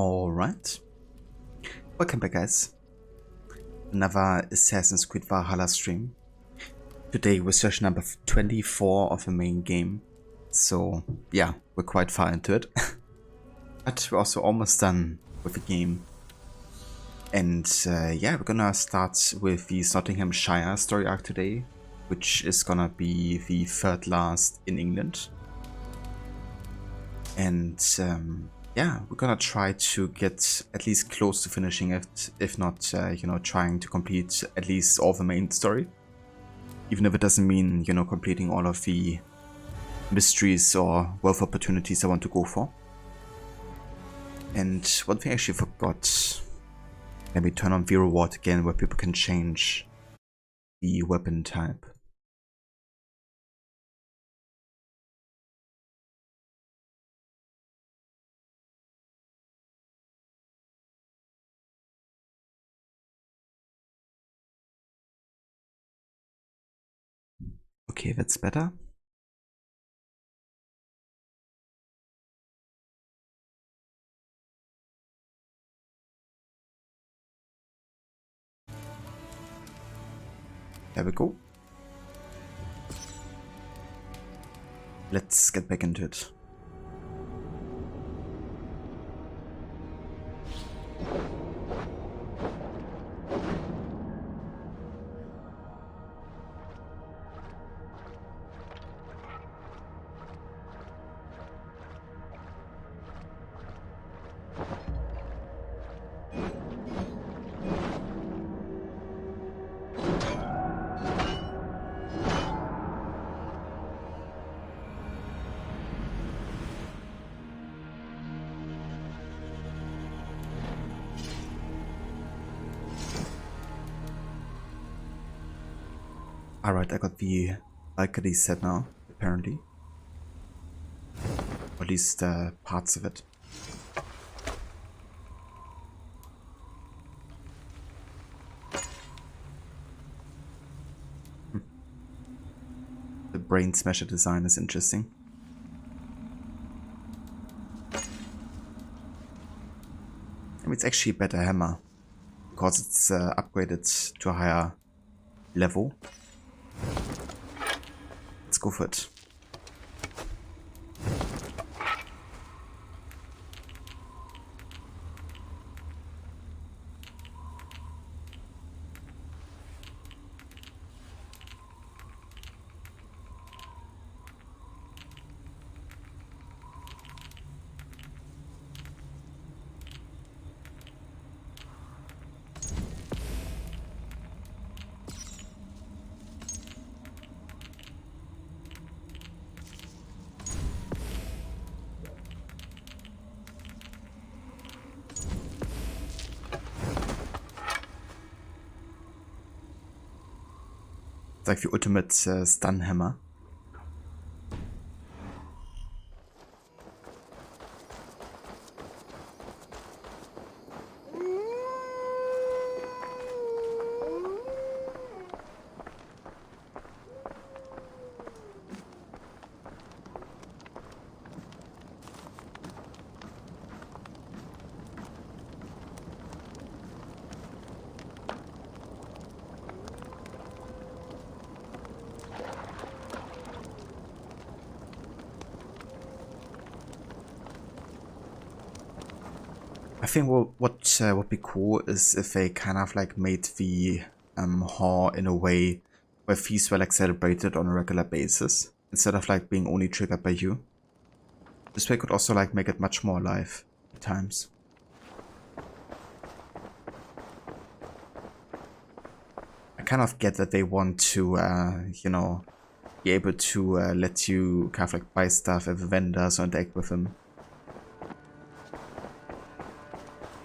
Alright, welcome back guys, another Assassin's Creed Valhalla stream. Today we're session number 24 of the main game, so yeah, we're quite far into it. But we're also almost done with the game. And yeah, we're gonna start with the Nottinghamshire story arc today, which is gonna be the third last in England. And yeah, we're gonna try to get at least close to finishing it, if not, you know, trying to complete at least all the main story. Even if it doesn't mean, you know, completing all of the mysteries or wealth opportunities I want to go for. And one thing I actually forgot, let me turn on the reward again, where people can change the weapon type. Okay, that's better. There we go. Let's get back into it. Alright, I got the balcony set now, apparently. Or at least parts of it. The brain smasher design is interesting. I mean, it's actually a better hammer, because it's upgraded to a higher level. Let's go for it. It's like the ultimate stun hammer. I think what would be cool is if they kind of like made the Haw in a way where feasts were like celebrated on a regular basis, instead of like being only triggered by you. This way could also like make it much more alive at times. I kind of get that they want to, you know, be able to let you kind of like buy stuff at the vendors or interact with them.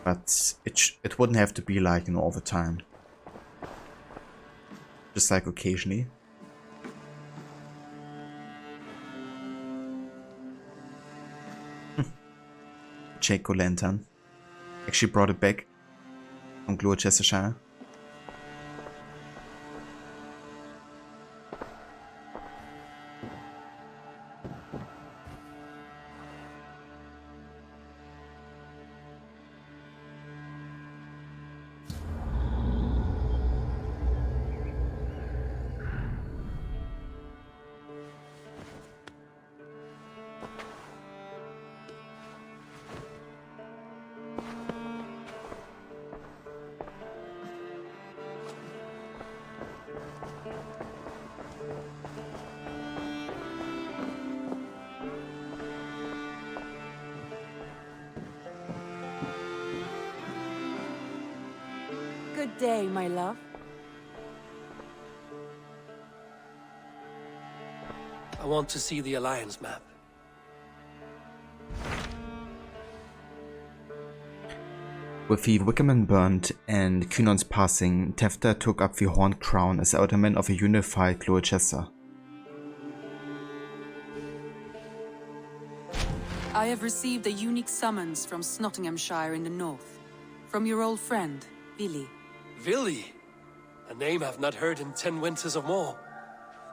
But it wouldn't have to be like, you know, all the time. Just like occasionally. Jack-o'-lantern. Actually brought it back from Gloucestershire. Good day, my love. I want to see the Alliance map. With the Wickerman burned and Cunon's passing, Tefta took up the Horned Crown as the Ottoman of a unified Gloucester. I have received a unique summons from Nottinghamshire in the north. From your old friend, Vili. Vili? A name I've not heard in 10 winters or more.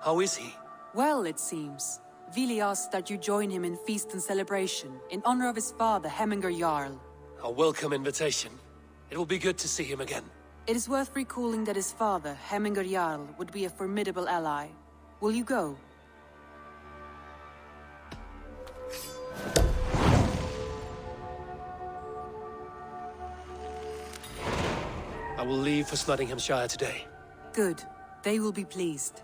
How is he? Well, it seems. Vili asked that you join him in feast and celebration, in honor of his father, Hemminger Jarl. A welcome invitation. It will be good to see him again. It is worth recalling that his father, Hemminger Jarl, would be a formidable ally. Will you go? I will leave for Nottinghamshire today. Good. They will be pleased.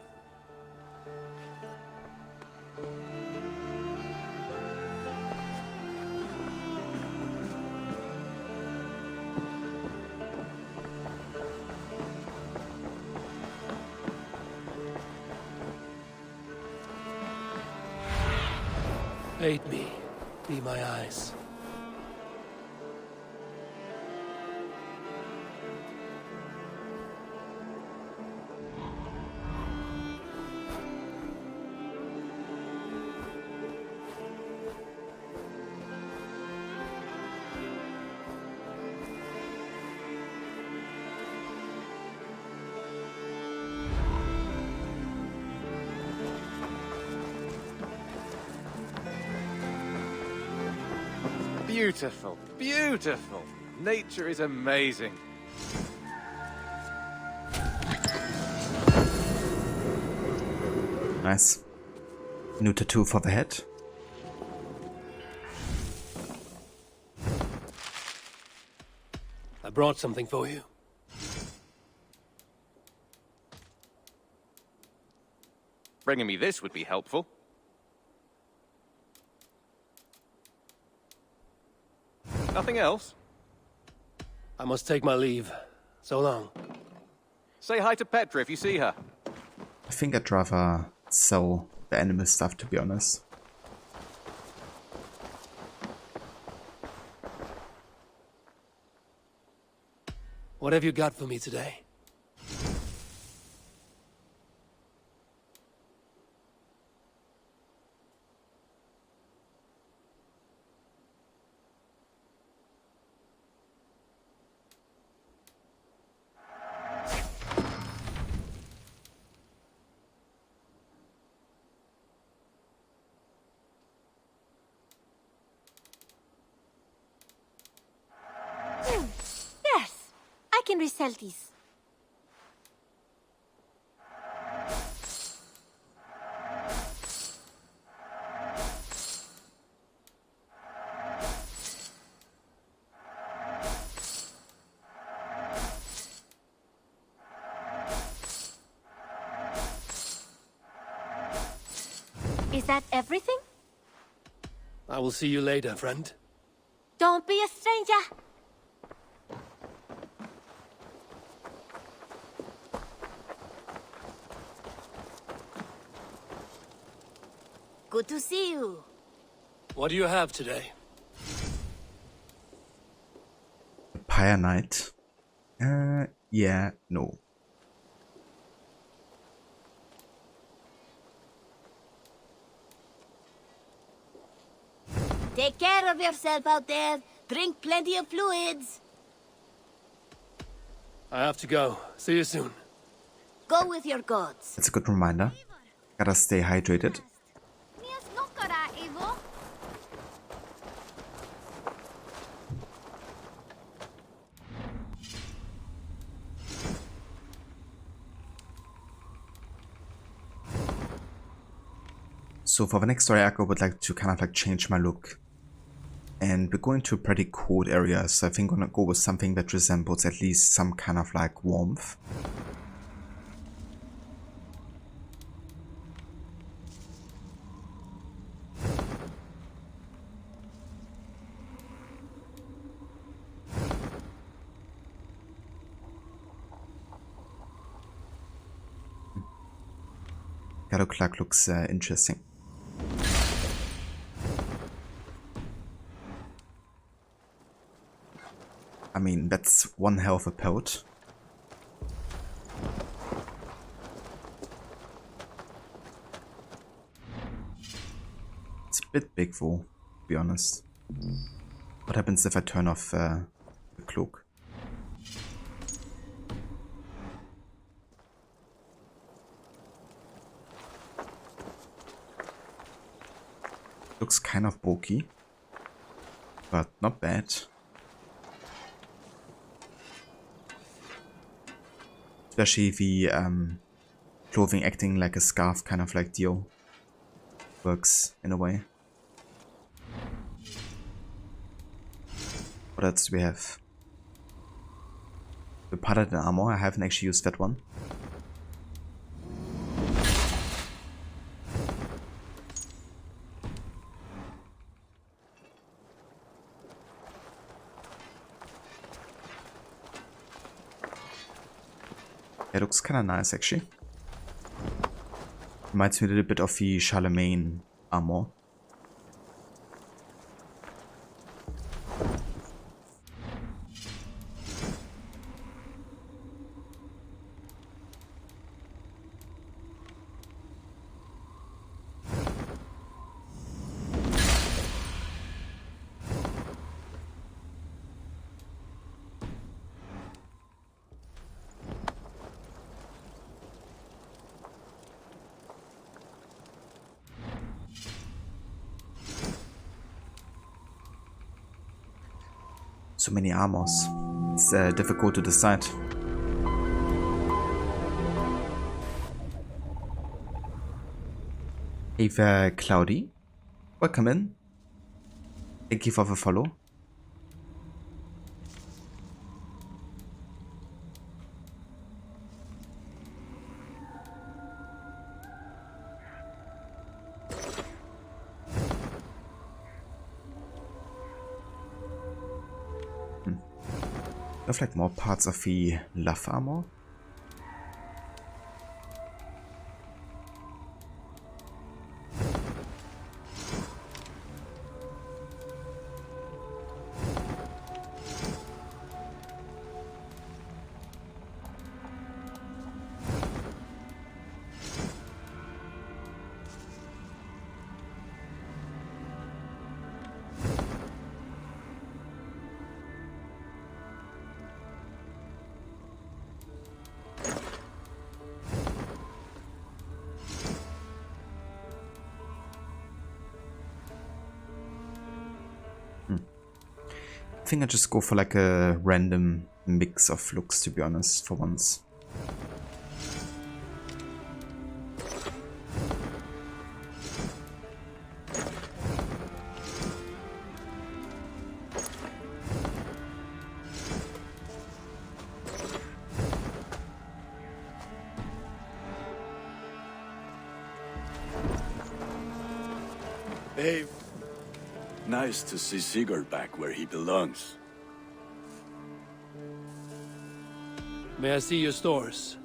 Aid me. Be my eyes. Beautiful, beautiful. Nature is amazing. Nice. New tattoo for the head. I brought something for you. Bringing me this would be helpful. Nothing else? I must take my leave. So long. Say hi to Petra if you see her. I think I'd rather sell the animal stuff, to be honest. What have you got for me today? Yes, I can resell these. Is that everything? I will see you later, friend. Don't be a stranger. Good to see you. What do you have today? Pyre Knight. Yeah, no. Take care of yourself out there. Drink plenty of fluids. I have to go. See you soon. Go with your gods. That's a good reminder. Gotta stay hydrated. So for the next story arc, I would like to kind of like change my look. And we're going to a pretty cold area, so I think I'm gonna go with something that resembles at least some kind of like warmth. Gallo Clark looks interesting. I mean, that's one hell of a pelt. It's a bit big though, to be honest. What happens if I turn off the cloak? Looks kind of bulky, but not bad. Especially the clothing acting like a scarf kind of like deal works in a way. What else do we have? The padded armor, I haven't actually used that one. It looks kinda nice actually. Reminds me a little bit of the Charlemagne armor. So many armors. It's difficult to decide. Hey there, Cloudy. Welcome in. Thank you for the follow. I have like more parts of the love armor. I think I just go for like a random mix of looks, to be honest, for once. Hey, nice to see Sigurd back where he belongs. May I see your stores?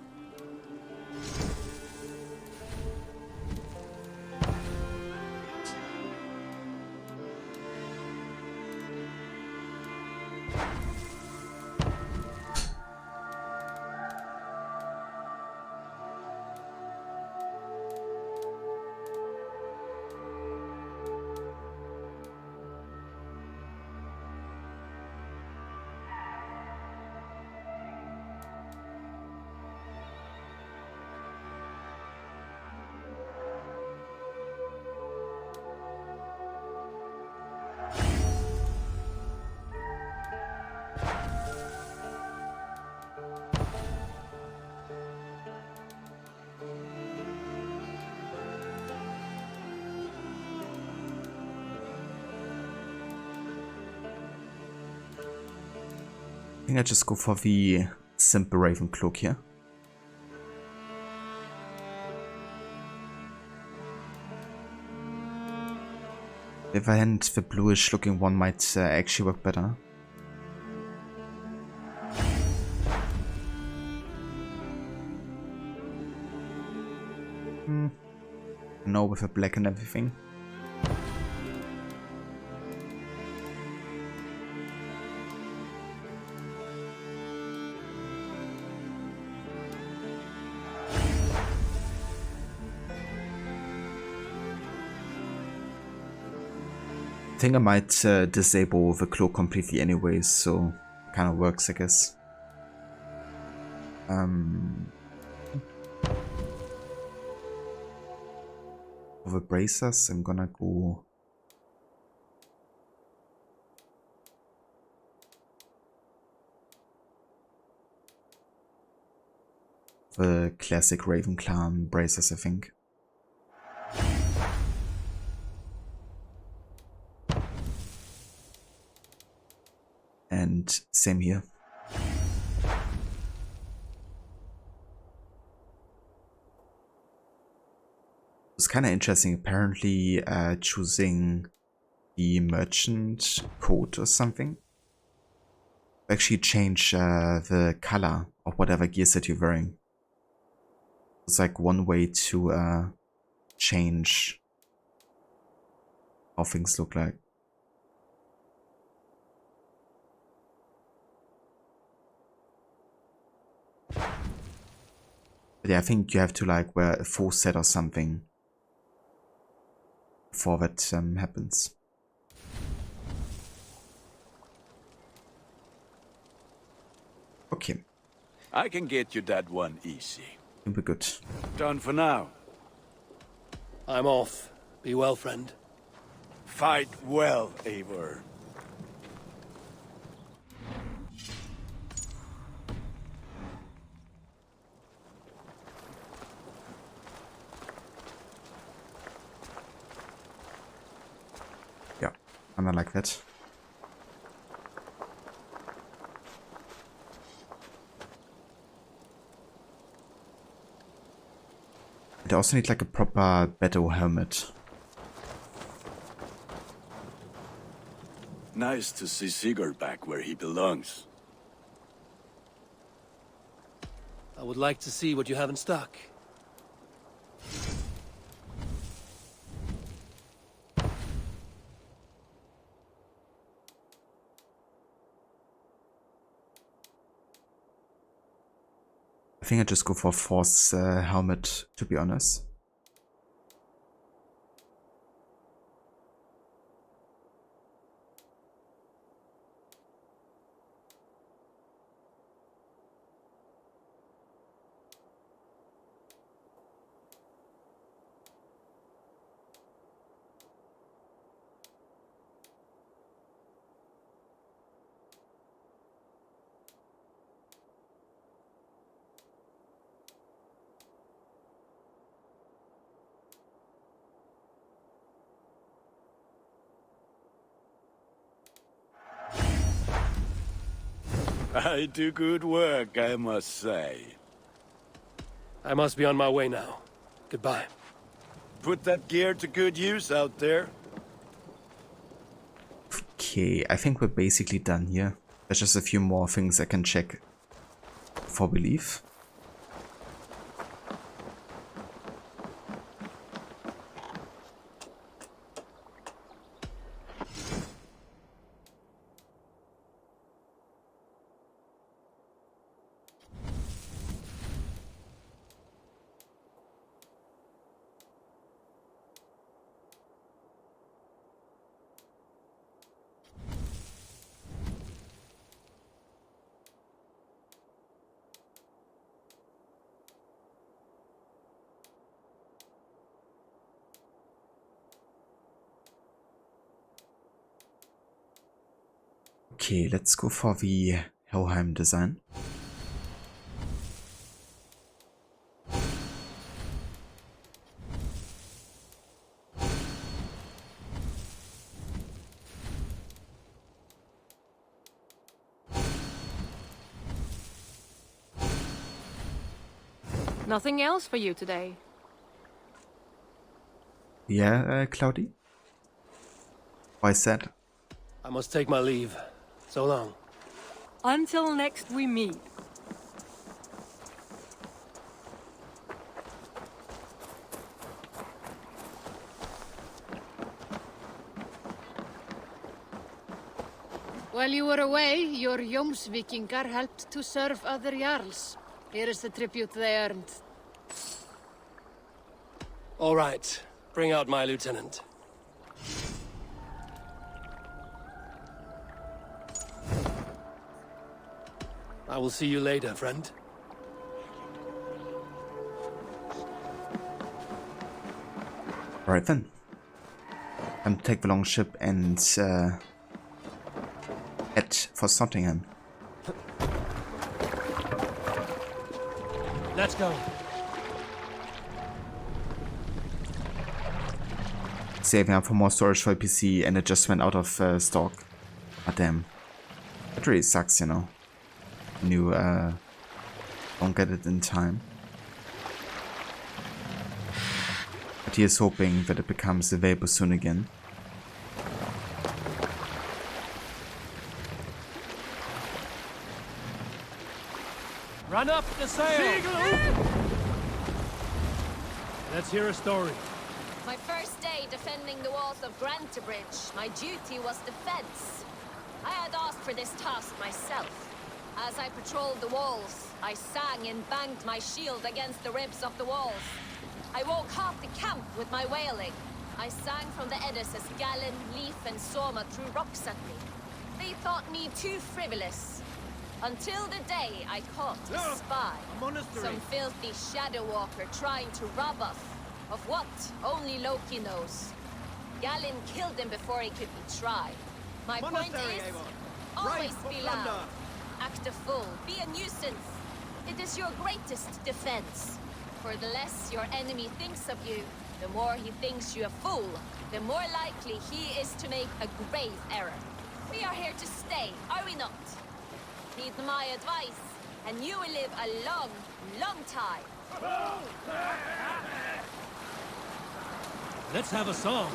I think I just go for the simple Raven Cloak here. If I hand the bluish looking one might actually work better. No, with a black and everything. I think I might disable the cloak completely anyways, so kind of works, I guess. For the bracers, I'm gonna go the classic Raven Clan bracers, I think. And same here. It's kind of interesting. Apparently, choosing the merchant coat or something actually change the color of whatever gear set you're wearing. It's like one way to change how things look like. But yeah, I think you have to like wear a full set or something before that happens. Okay, I can get you that one easy. it'll be good. Done for now. I'm off. Be well, friend. Fight well, Eivor. Yeah, I'm not like that. I also need like a proper battle helmet. Nice to see Sigurd back where he belongs. I would like to see what you have in stock. I think I just go for Force helmet, to be honest. I do good work, I must say. I must be on my way now. Goodbye. Put that gear to good use out there. Okay, I think we're basically done here. There's just a few more things I can check before we leave. Okay, let's go for the Helheim design. Nothing else for you today? Yeah, Cloudy? Why is that? I must take my leave. So long. Until next we meet. While you were away, your Jomsvikingar helped to serve other Jarls. Here is the tribute they earned. All right. Bring out my lieutenant. I will see you later, friend. Alright then. Time to take the long ship and head for Nottingham. Let's go. Saving up for more storage for a PC and it just went out of stock. Ah damn. That really sucks, you know. When you don't get it in time. But he is hoping that it becomes available soon again. Run up the sail! Let's hear a story. My first day defending the walls of Grantebridge, my duty was defense. I had asked for this task myself. As I patrolled the walls, I sang and banged my shield against the ribs of the walls. I woke half the camp with my wailing. I sang from the eddies as Gallon, Leaf, and Soma threw rocks at me. They thought me too frivolous. Until the day I caught a spy. Some filthy shadow walker trying to rob us. Of what? Only Loki knows. Gallon killed him before he could be tried. My point is, always be loud. Act a fool. Be a nuisance. It is your greatest defense. For the less your enemy thinks of you, the more he thinks you a fool, the more likely he is to make a grave error. We are here to stay, are we not? Heed my advice, and you will live a long, long time. Let's have a song.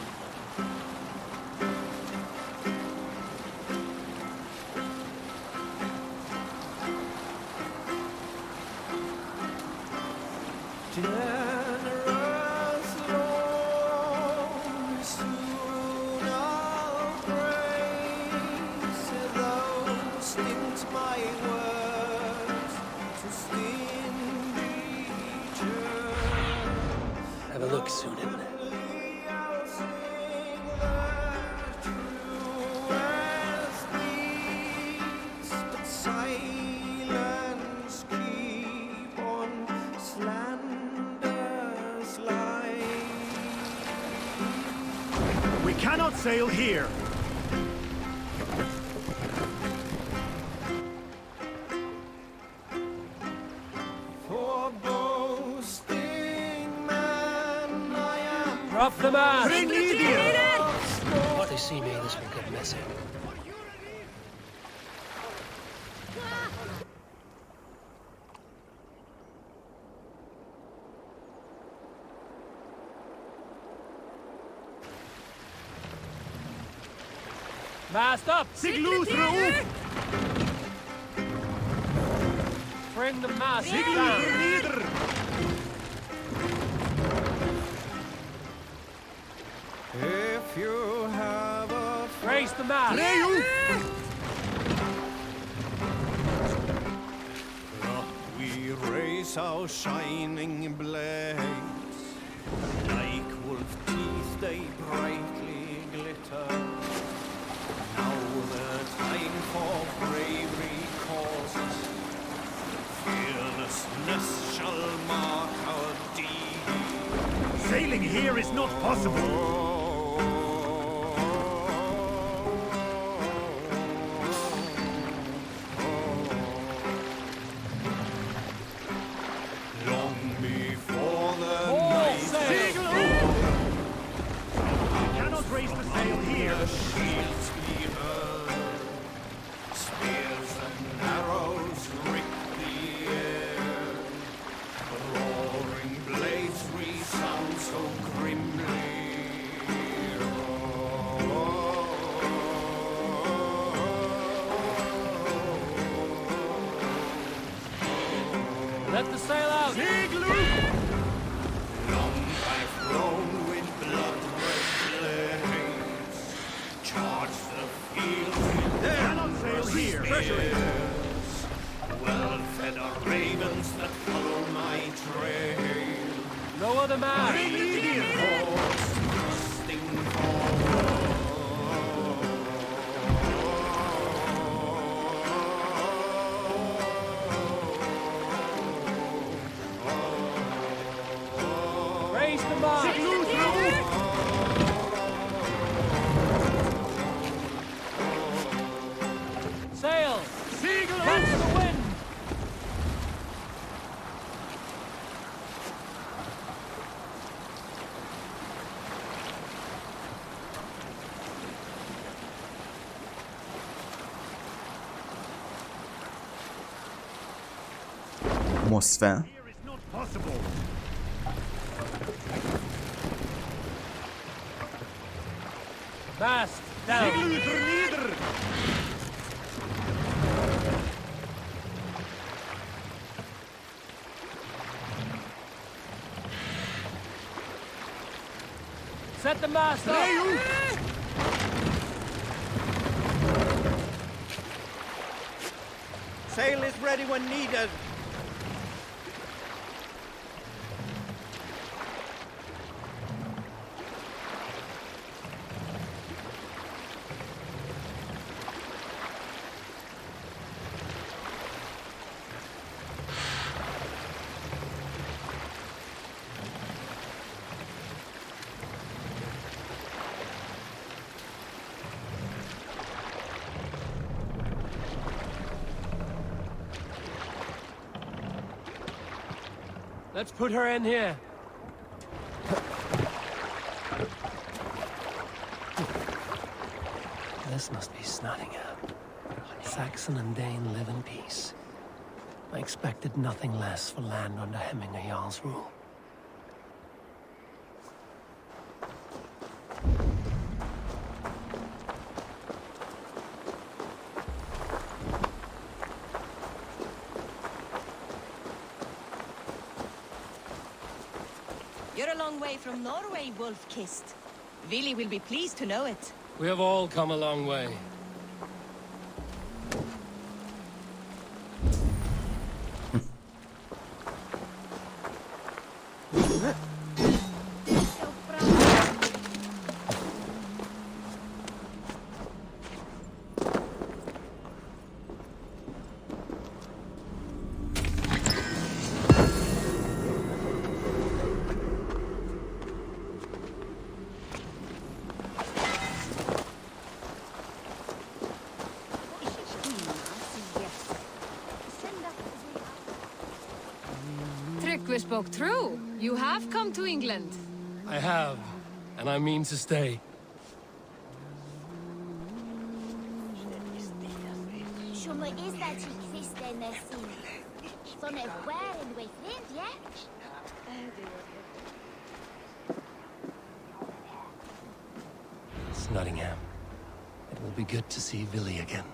Have a look, Sunan. We cannot sail here. Drop the mast! Bring Lydia! If they see me, this will get messy. Mast up! Siglusro! Bring the mast down! Siglusro! If you have a Raise the mast! we raise our shining blades, like wolf teeth they brightly glitter. Now the time for bravery calls us. Fearlessness shall mark our deed. Sailing here is not possible. Long before the night is Cannot raise the sail here. the shields we heard, spears and arrows rip the air. Roaring blades resound so grimly. Let the sail out! Long I've flown with blood-red blades, charge the field with Lower the mast! Raise the mast! Sail! Catch the wind! Atmosphäre. Here is not possible. Mast down! Segluter nieder. Set the mast up! Sail is ready when needed. Let's put her in here. This must be Snottingham. Saxon and Dane live in peace. I expected nothing less for land under Hemminger Jarl's rule. You're a long way from Norway, Wolf-Kissed. Vili will be pleased to know it. We have all come a long way. We spoke true. You have come to England. I have, and I mean to stay. Schumme is that she Kristen Messi. Som är skärend with friend, yeah? Snottingham. It will be good to see Vili again.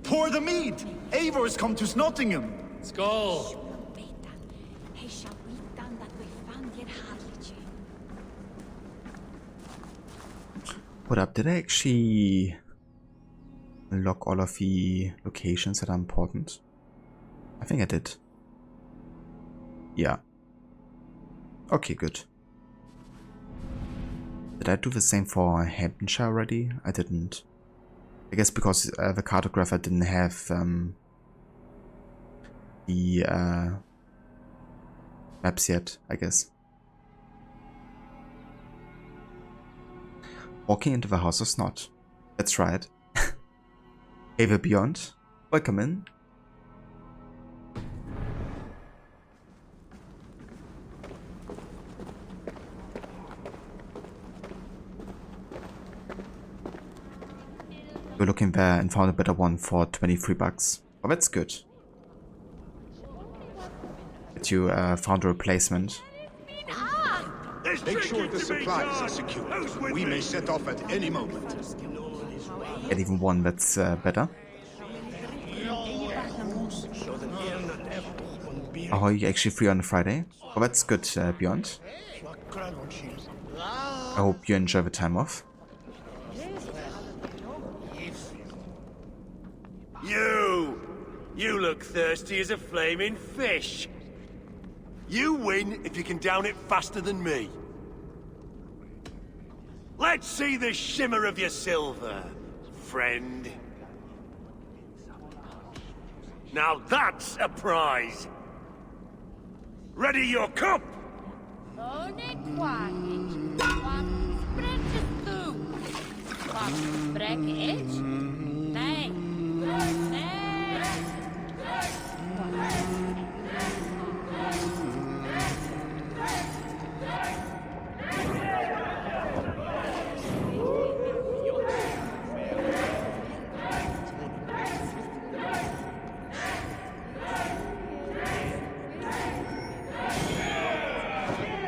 Pour the mead! Eivor's come to Snottingham. Skål! What up? Did I actually unlock all of the locations that are important? I think I did. Yeah. Okay, good. Did I do the same for Hamptonshire already? I didn't. I guess because the cartographer didn't have the maps yet, I guess. Walking into the House of Snot. That's right. Ava Beyond, welcome in. We're looking there and found a better one for 23 bucks. Oh, that's good. But you found a replacement. Make sure the supplies are secure. We may set off at any moment. Get even one that's better. Oh, are you actually free on Friday? Oh, that's good, Beyond. I hope you enjoy the time off. You look thirsty as a flaming fish. You win if you can down it faster than me. Let's see the shimmer of your silver, friend. Now that's a prize. Ready your cup!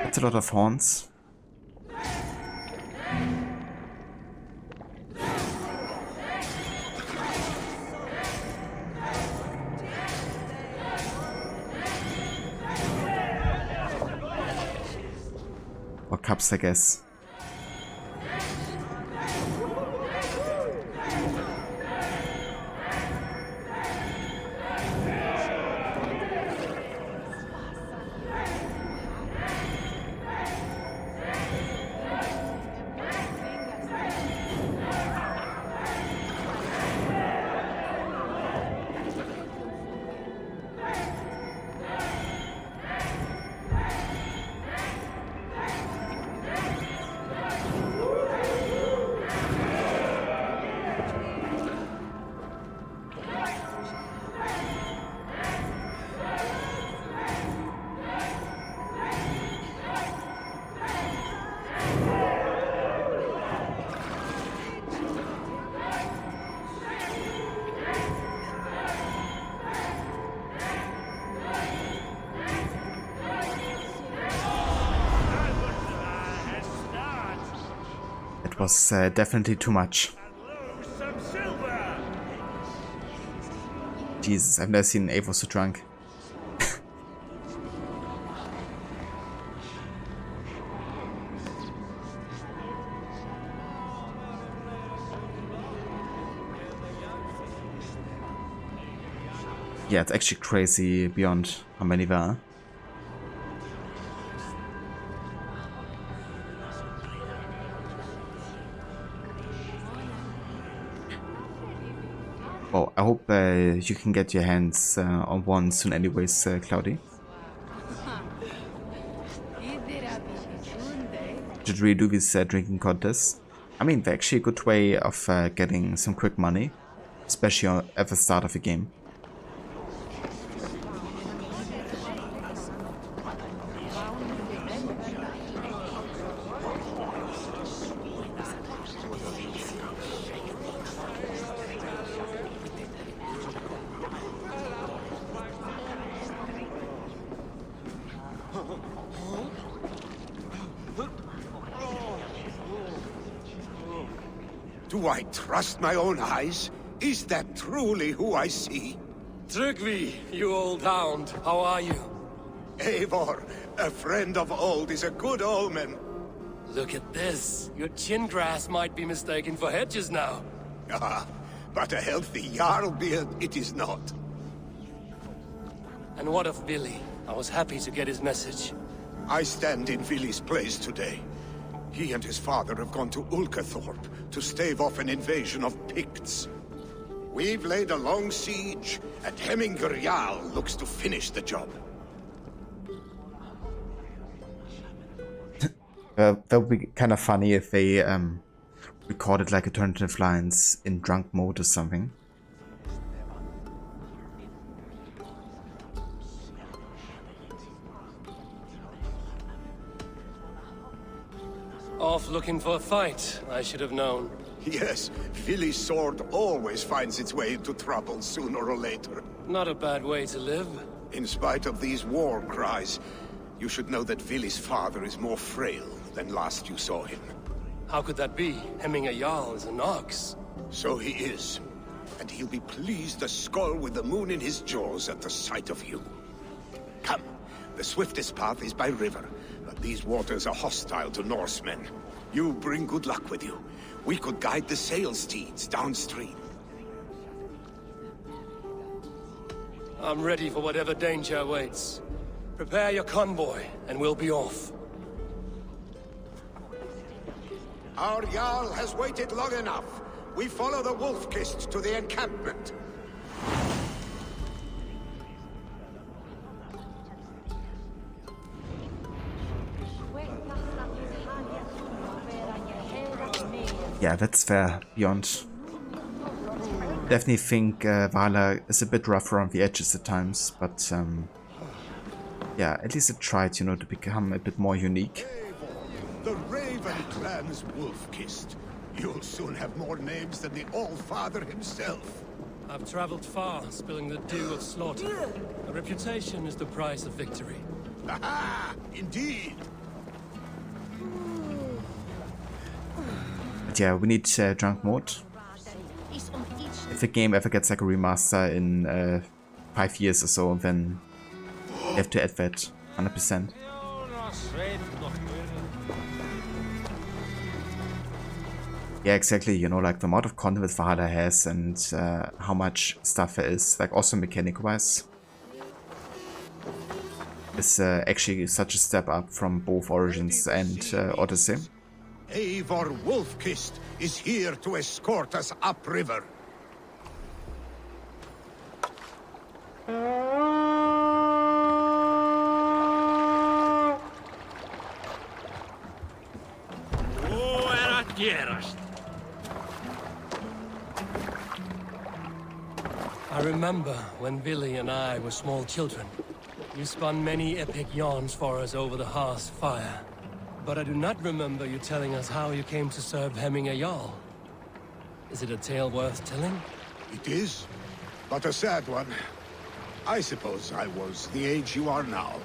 That's a lot of horns. Or cups, I guess. It was definitely too much. Jesus, I've never seen Eivor so drunk. Yeah, it's actually crazy beyond how many there are. Oh, I hope you can get your hands on one soon anyways, Cloudy. Should really do this drinking contest. I mean, they're actually a good way of getting some quick money, especially at the start of the game. Do I trust my own eyes? Is that truly who I see? Tryggvi, you old hound, how are you? Eivor, a friend of old is a good omen. Look at this. Your chin grass might be mistaken for hedges now. Ah, but a healthy Jarl beard it is not. And what of Billy? I was happy to get his message. I stand in Vili's place today. He and his father have gone to Ulkathorpe to stave off an invasion of Picts. We've laid a long siege, and Hemminger Jarl looks to finish the job. That would be kind of funny if they recorded like alternative lines in drunk mode or something. Off looking for a fight, I should have known. Yes, Vili's sword always finds its way into trouble sooner or later. Not a bad way to live. In spite of these war cries, you should know that Vili's father is more frail than last you saw him. How could that be? Hemminger Jarl is an ox. So he is. And he'll be pleased as Skull with the moon in his jaws at the sight of you. Come, the swiftest path is by river, but these waters are hostile to Norsemen. You bring good luck with you. We could guide the sail steeds downstream. I'm ready for whatever danger awaits. Prepare your convoy, and we'll be off. Our Jarl has waited long enough. We follow the Wolf-Kist to the encampment. Yeah, that's fair, beyond. Definitely think Valhalla is a bit rough around the edges at times, but yeah, at least it tried, you know, to become a bit more unique. The Raven Clan's Wolf-Kist. You'll soon have more names than the All-Father himself. I've traveled far, spilling the dew of slaughter. A reputation is the price of victory. Aha! Indeed! But yeah, we need drunk mode. If the game ever gets like a remaster in 5 years or so, then you have to add that 100%. Yeah, exactly, you know, like the amount of content that Valhalla has and how much stuff there is, like also mechanic-wise, is actually such a step up from both Origins and Odyssey. Eivor Wolf-Kist is here to escort us upriver. I remember when Billy and I were small children. You spun many epic yarns for us over the hearth's fire. But I do not remember you telling us how you came to serve Hemminger Jarl. Is it a tale worth telling? It is, but a sad one. I suppose I was the age you are now.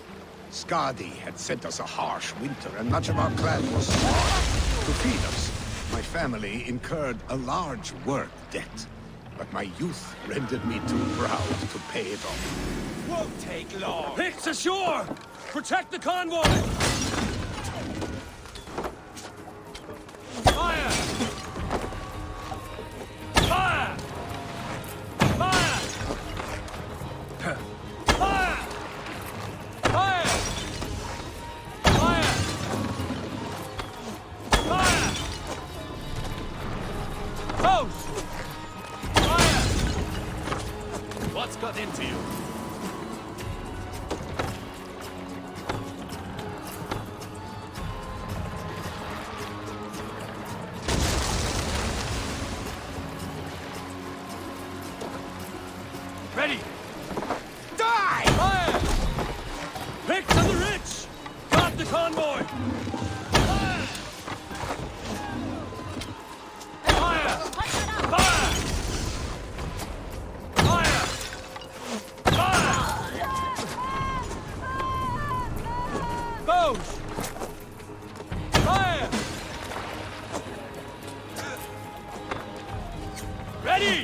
Skadi had sent us a harsh winter, and much of our clan was starved. To feed us, my family incurred a large work debt. But my youth rendered me too proud to pay it off. Won't take long. Picks ashore! Protect the convoy! Fire! Fire! Fire! Fire! Fire! Fire! Fire! Post! Fire! What's got into you? Ready! Die! Fire! Pick to the rich! Guard the convoy! Fire! Fire! Fire! Fire! Fire! Bows! Fire! Ready!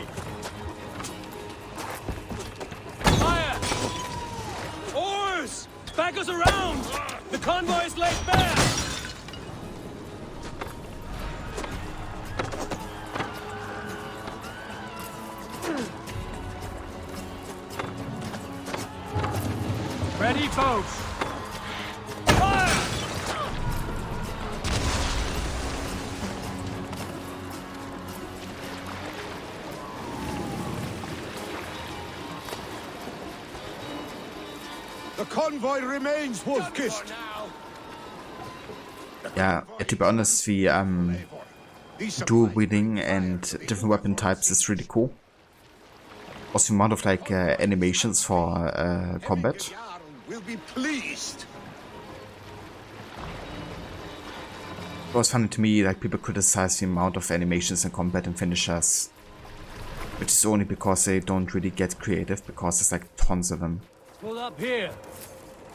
Fire! Oars! Back us around! The convoy is laid bare! Ready, folks! Fire! The convoy remains, Wolf-Kist. Yeah, to be honest, the dual wielding and different weapon types is really cool. Also, the amount of like animations for combat. Will be pleased. It was funny to me, like people criticize the amount of animations in combat and finishers, which is only because they don't really get creative, because there's like tons of them. Pull up here!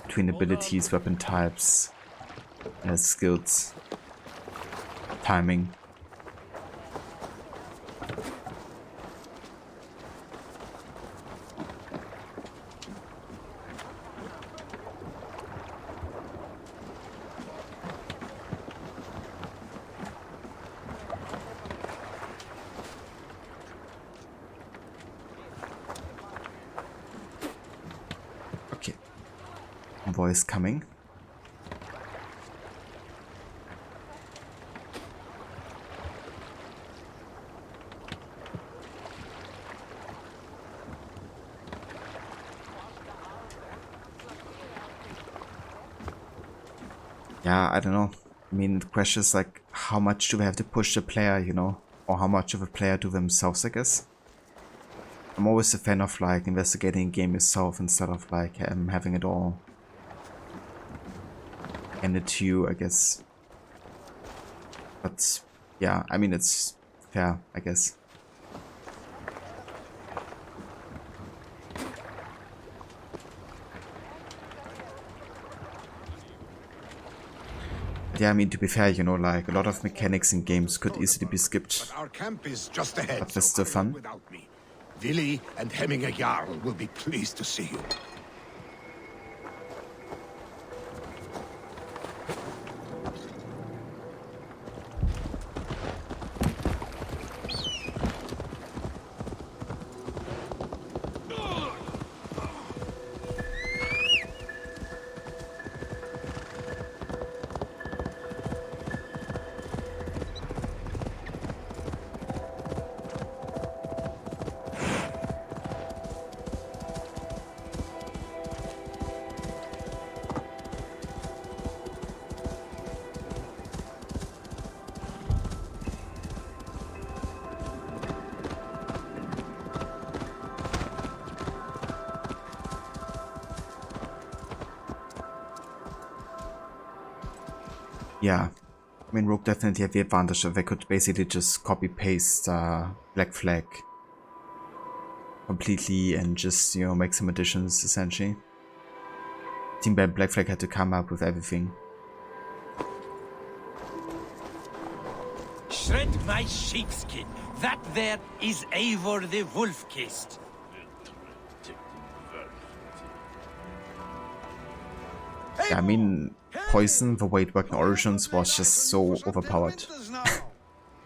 Between abilities, weapon types, skills, timing. Okay. Voice coming. Yeah, I don't know. I mean, the question is like, how much do we have to push the player, you know? Or how much of a player do themselves, I guess? I'm always a fan of like investigating a game yourself instead of like having it all handed to you, I guess. But yeah, I mean, it's fair, I guess. Yeah, I mean, to be fair, you know, like a lot of mechanics in games could easily be skipped. But our camp is just ahead. But that's still fun. Without me, Vili and Hemminger Jarl will be pleased to see you. Yeah, I mean, Rogue definitely had the advantage that they could basically just copy-paste Black Flag completely and just, you know, make some additions, essentially. Team Black Flag had to come up with everything. Shred my sheepskin. That there is Eivor the Wolf-Kissed. Yeah, I mean, Poison, the way it worked in Origins, was just so overpowered.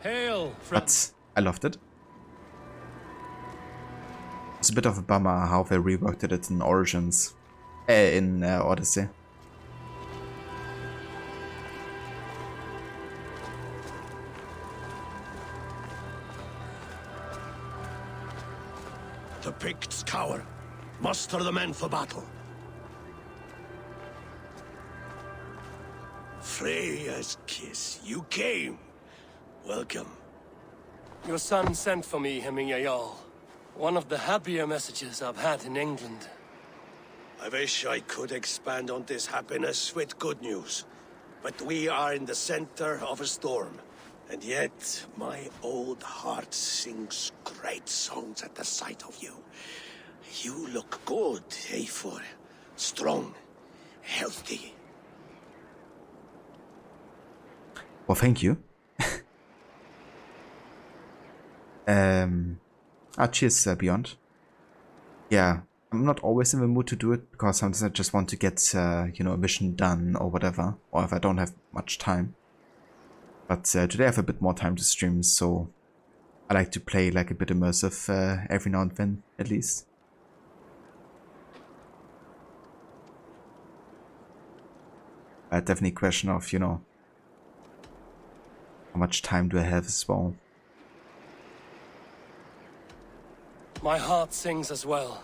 But I loved it. It's a bit of a bummer how they reworked it in Origins. In Odyssey. The Picts cower. Muster the men for battle. Freya's kiss. You came. Welcome. Your son sent for me, Hemminger Jarl. One of the happier messages I've had in England. I wish I could expand on this happiness with good news. But we are in the center of a storm. And yet, my old heart sings great songs at the sight of you. You look good, Eivor. Strong, healthy. Well, thank you. Cheers, Beyond. Yeah, I'm not always in the mood to do it, because sometimes I just want to get, you know, a mission done or whatever, or if I don't have much time. But today I have a bit more time to stream, so I like to play like a bit immersive every now and then, at least. Definitely a question of, you know, how much time do I have as well? My heart sings as well.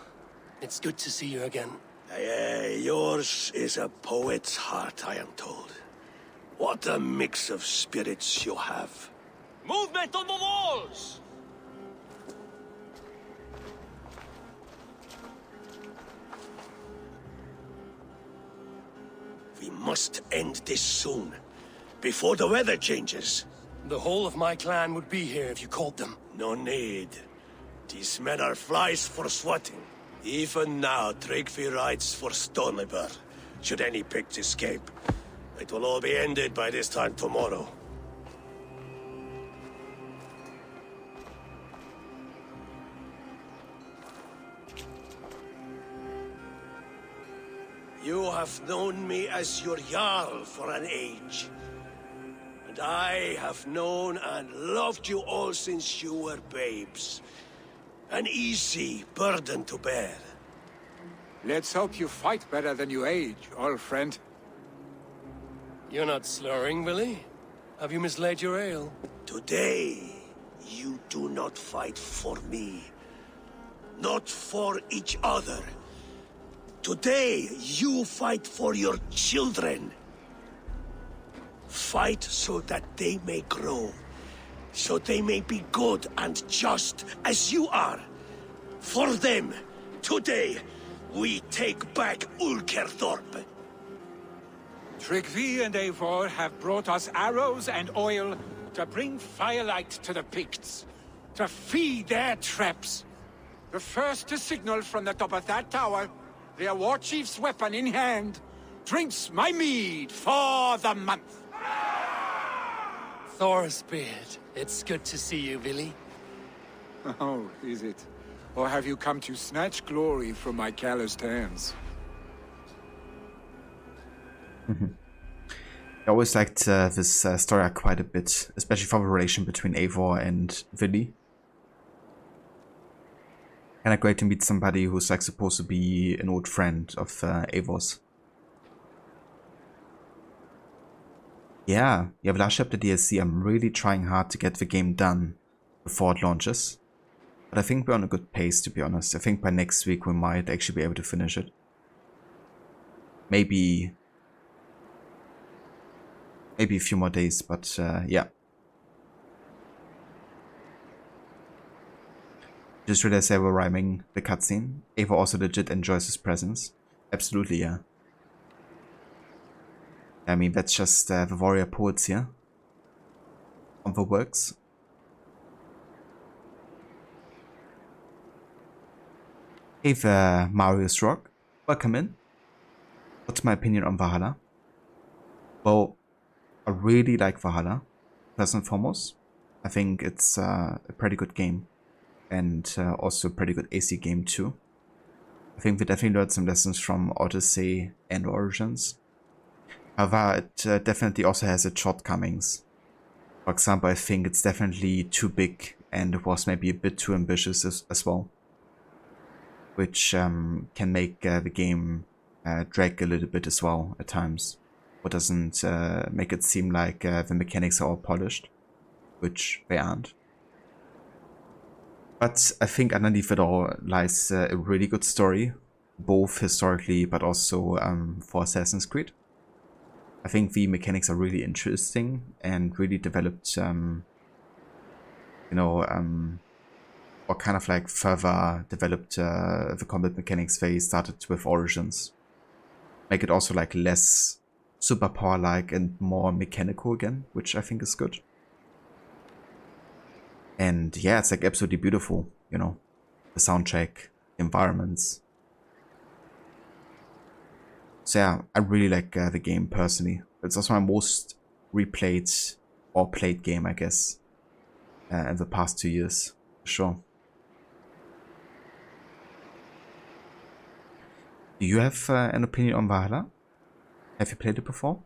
It's good to see you again. Yours is a poet's heart, I am told. What a mix of spirits you have. Movement on the walls! We must end this soon, before the weather changes. The whole of my clan would be here if you called them. No need. These men are flies for swatting. Even now, Tryggvi rides for Stonebur, should any Picts escape. It will all be ended by this time tomorrow. You have known me as your Jarl for an age. And I have known and loved you all since you were babes. An easy burden to bear. Let's hope you fight better than you age, old friend. You're not slurring, Willie? Have you mislaid your ale? Today, you do not fight for me. Not for each other. Today, you fight for your children. Fight so that they may grow. So they may be good and just as you are. For them, today, we take back Ulkerthorpe. Tryggvi and Eivor have brought us arrows and oil to bring firelight to the Picts, to feed their traps. The first to signal from the top of that tower, their war chief's weapon in hand, drinks my mead for the month. Thorsbeard, it's good to see you, Willie. Oh, is it? Or have you come to snatch glory from my calloused hands? I always liked this story arc quite a bit, especially for the relation between Eivor and Willie. Kinda great to meet somebody who's like supposed to be an old friend of Eivor's. Yeah, the last chapter DLC, I'm really trying hard to get the game done before it launches. But I think we're on a good pace, to be honest. I think by next week we might actually be able to finish it. Maybe a few more days, but yeah. Just realized they were rhyming the cutscene. Eivor also legit enjoys his presence. Absolutely, yeah. I mean, that's just the warrior poets here. On the works. Hey there, Marius Rock. Welcome in. What's my opinion on Valhalla? Well, I really like Valhalla, first and foremost. I think it's a pretty good game. And also a pretty good AC game too. I think we definitely learned some lessons from Odyssey and Origins. However, it definitely also has its shortcomings. For example, I think it's definitely too big and it was maybe a bit too ambitious as well. Which can make the game drag a little bit as well at times. Or doesn't make it seem like the mechanics are all polished, which they aren't. But I think underneath it all lies a really good story, both historically but also for Assassin's Creed. I think the mechanics are really interesting and really developed, or kind of like further developed the combat mechanics they started with Origins. Make it also like less superpower-like and more mechanical again, which I think is good. And yeah, it's like absolutely beautiful, you know, the soundtrack, the environments. So yeah, I really like the game personally. It's also my most replayed or played game, I guess, in the past 2 years, for sure. Do you have an opinion on Valhalla? Have you played it before?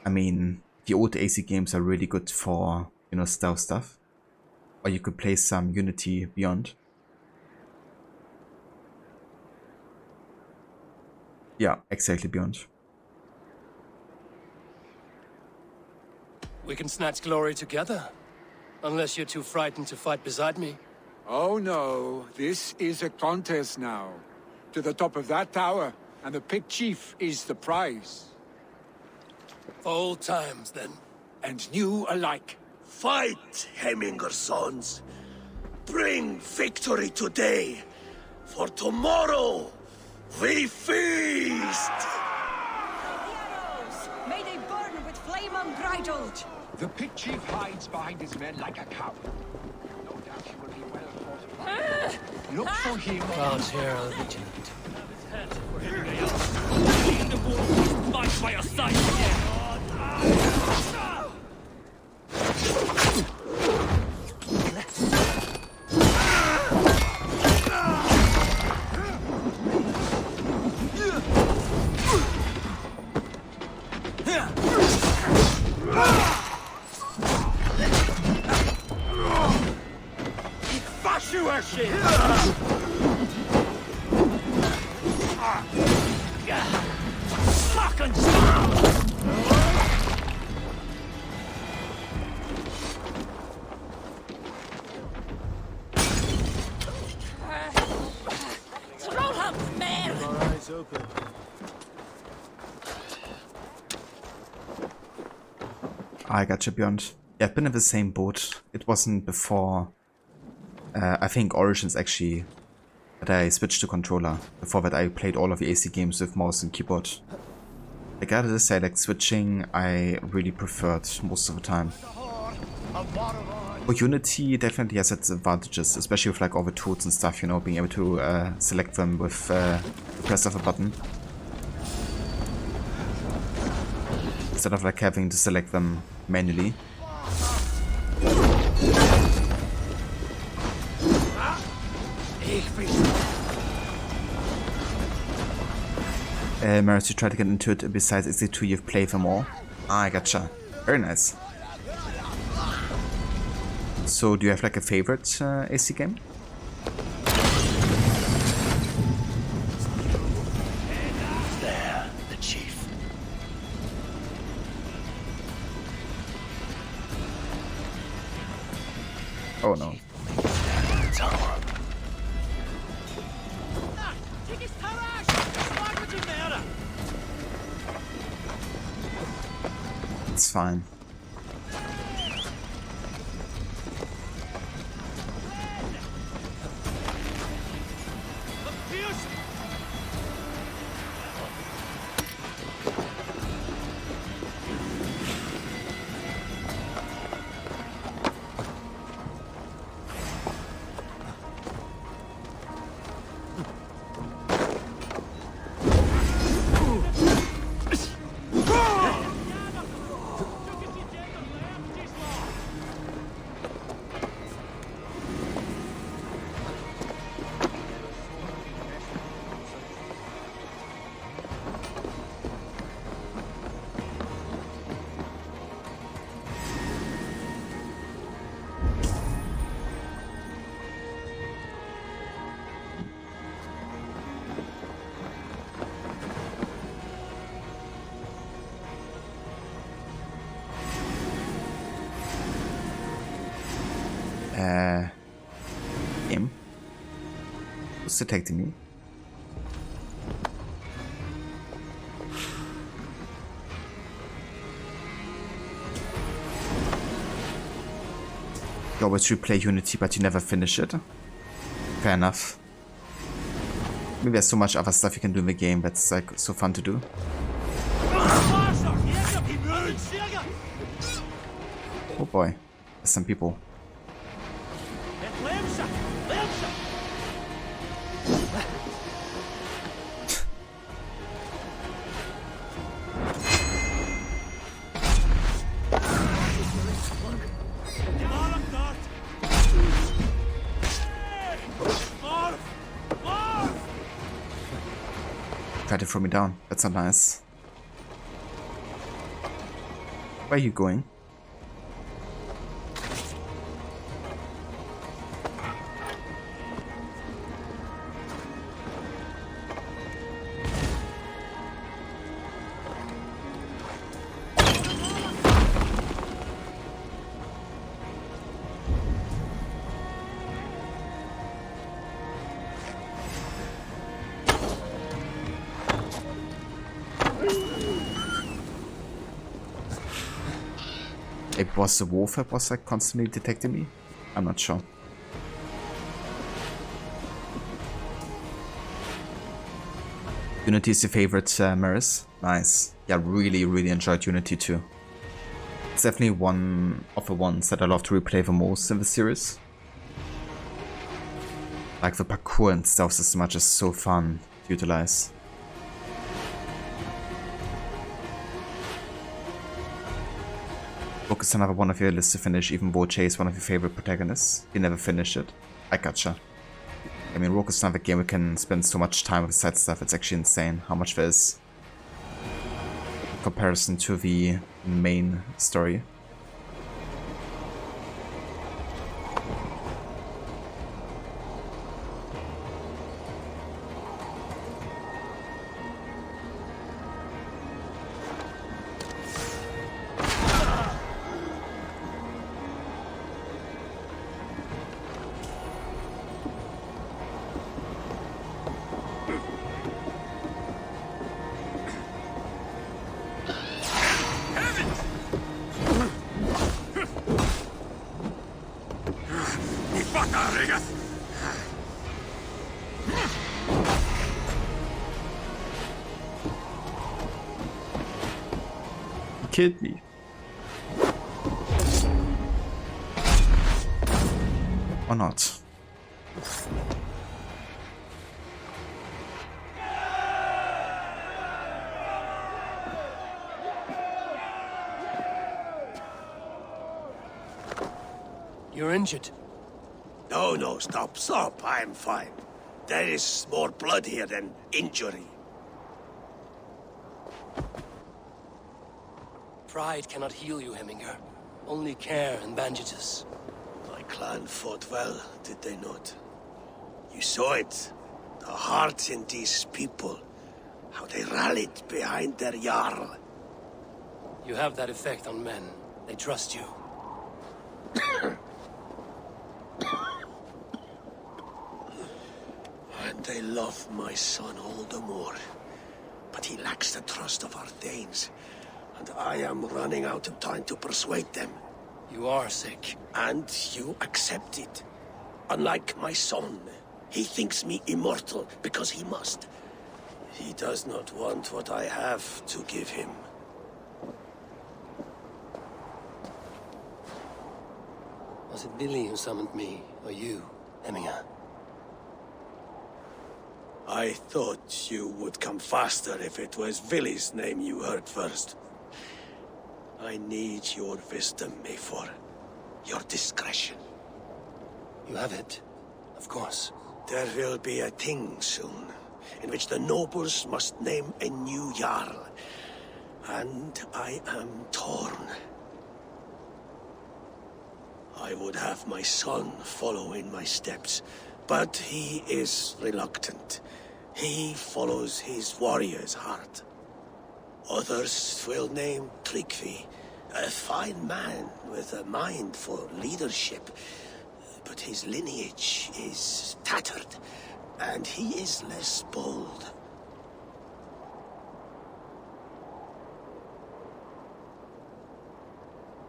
I mean, the old AC games are really good for, you know, stealth stuff. Or you could play some Unity Beyond. Yeah, exactly, Beyond. We can snatch glory together. Unless you're too frightened to fight beside me. Oh no, this is a contest now. To the top of that tower, and the Pict Chief is the prize. For old times, then. And new alike. Fight, Hemminger sons. Bring victory today. For tomorrow, we feast! May they burn with flame unbridled! The Pict Chief hides behind his men like a coward. No doubt he will be well fortified. Look for him. Guards here are vigilant. Fight by your side again! Sure shit! Fucking stop! Trollham, man! Eyes open. I gotcha, Beyond. Yeah, I've been in the same boat. It wasn't before, I think Origins actually, that I switched to controller. Before that I played all of the AC games with mouse and keyboard. I gotta say, like, switching I really preferred most of the time. For Unity definitely has its advantages, especially with like all the tools and stuff, you know, being able to select them with the press of a button. Instead of like having to select them manually. Maris, you try to get into it besides XD2 you've played them all. Ah, I gotcha. Very nice. So, do you have like a favorite AC game? There, the chief. Oh no. It's fine. Game. Who's detecting me? You always replay Unity, but you never finish it. Fair enough. Maybe there's so much other stuff you can do in the game that's like so fun to do. Oh boy, there's some people. Tried to throw me down. That's not nice. Where are you going? It was the wolf that was like constantly detecting me? I'm not sure. Unity is your favorite, Maris? Nice. Yeah, really enjoyed Unity too. It's definitely one of the ones that I love to replay the most in the series. Like the parkour and stealth system are just so fun to utilize. Book is another one of your list to finish, even though Chase is one of your favorite protagonists. You never finished it. I gotcha. I mean, Rogue is another game we can spend so much time with the side stuff, it's actually insane how much there is in comparison to the main story. killed me. Or not. You're injured. No, stop. I'm fine. There is more blood here than injury. Pride cannot heal you, Heminger. Only care and bandages. My clan fought well, did they not? You saw it. The heart in these people. How they rallied behind their Jarl. You have that effect on men. They trust you. And they love my son all the more. But he lacks the trust of our Danes. And I am running out of time to persuade them. You are sick. And you accept it. Unlike my son, he thinks me immortal because he must. He does not want what I have to give him. Was it Billy who summoned me, or you, Heminger? I thought you would come faster if it was Villy's name you heard first. I need your wisdom, Mayfor. Your discretion. You have it, of course. There will be a thing soon, in which the nobles must name a new Jarl. And I am torn. I would have my son follow in my steps, but he is reluctant. He follows his warrior's heart. Others will name Tryggvi, a fine man with a mind for leadership. But his lineage is tattered, and he is less bold.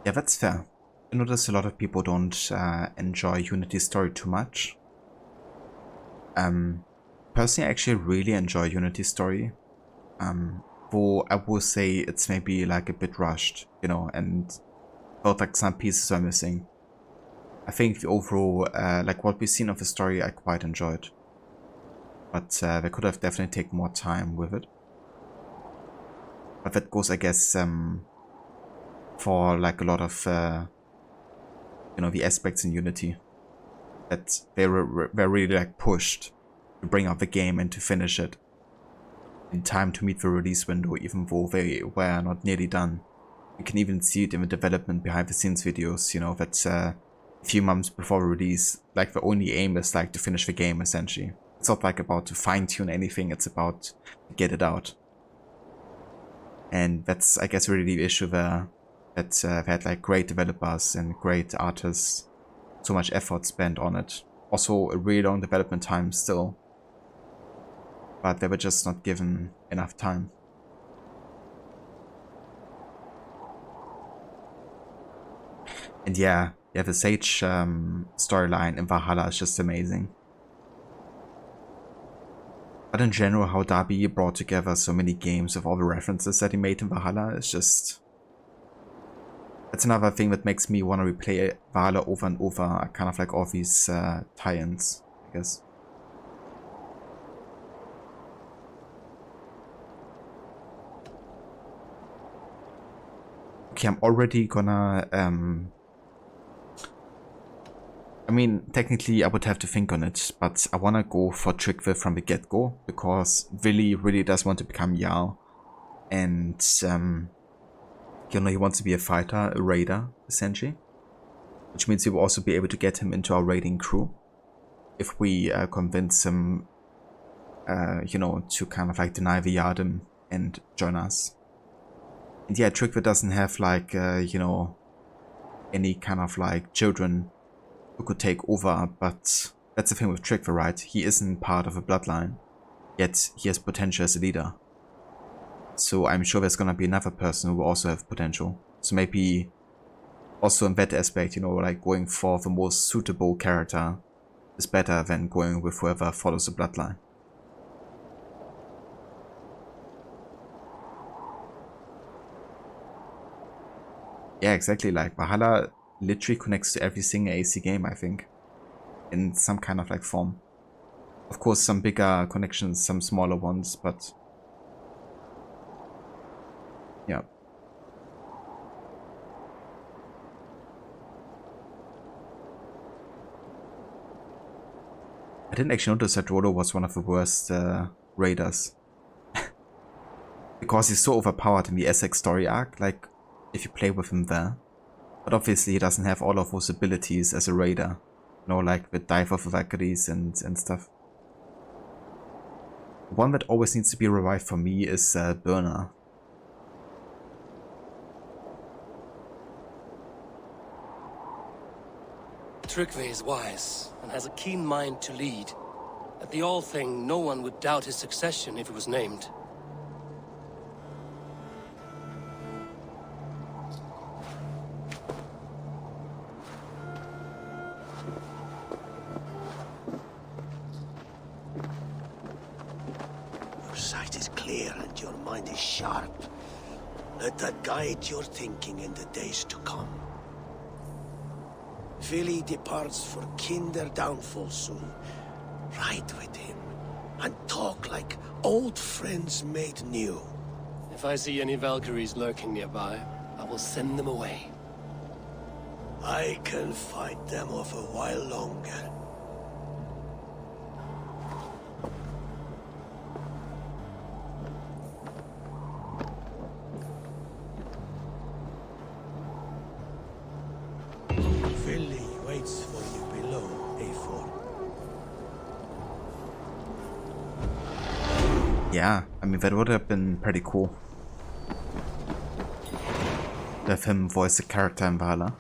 Yeah, that's fair. I notice a lot of people don't enjoy Unity's story too much. Personally, I actually really enjoy Unity's story. Though I will say it's maybe like a bit rushed, you know, and felt like some pieces are missing. I think the overall, like what we've seen of the story, I quite enjoyed. But they could have definitely taken more time with it. But that goes, I guess, for like a lot of, you know, the aspects in Unity. That they were really like pushed to bring out the game and to finish it in time to meet the release window, even though they were not nearly done. You can even see it in the development behind the scenes videos, you know, that a few months before release, like the only aim is like to finish the game essentially. It's not like about to fine-tune anything, it's about to get it out. And that's, I guess, really the issue there, that they had like great developers and great artists, so much effort spent on it. Also a really long development time still. But they were just not given enough time. And yeah, the Sage storyline in Valhalla is just amazing. But in general, how Darby brought together so many games of all the references that he made in Valhalla is just... That's another thing that makes me want to replay Valhalla over and over, kind of like all these tie-ins, I guess. Okay, I'm already gonna, I mean, technically I would have to think on it, but I wanna go for Tryggvi from the get-go, because Willy really does want to become Jarl, and, you know, he wants to be a fighter, a raider, essentially, which means we will also be able to get him into our raiding crew, if we convince him, you know, to kind of like deny the Yarden and join us. And yeah, Tryggvi doesn't have like, you know, any kind of like children who could take over, but that's the thing with Tryggvi, right? He isn't part of a bloodline, yet he has potential as a leader. So I'm sure there's gonna be another person who will also have potential. So maybe also in that aspect, you know, like going for the most suitable character is better than going with whoever follows the bloodline. Yeah, exactly. Like Valhalla literally connects to every single AC game, I think, in some kind of like form. Of course, some bigger connections, some smaller ones, but yeah. I didn't actually notice that Rolo was one of the worst raiders. Because he's so overpowered in the Essex story arc, like, if you play with him there. But obviously he doesn't have all of those abilities as a raider. You know, like with dive of Valkyries and stuff. One that always needs to be revived for me is Burner. Tryggve is wise and has a keen mind to lead. At the All-Thing, no one would doubt his succession if he was named. Your sight is clear and your mind is sharp. Let that guide your thinking in the days to come. Vili departs for kinder downfall soon. Ride with him and talk like old friends made new. If I see any Valkyries lurking nearby, I will send them away. I can fight them off a while longer. Vili waits for you below, A4. Yeah, I mean, that would have been pretty cool. To have him voice a character in Valhalla.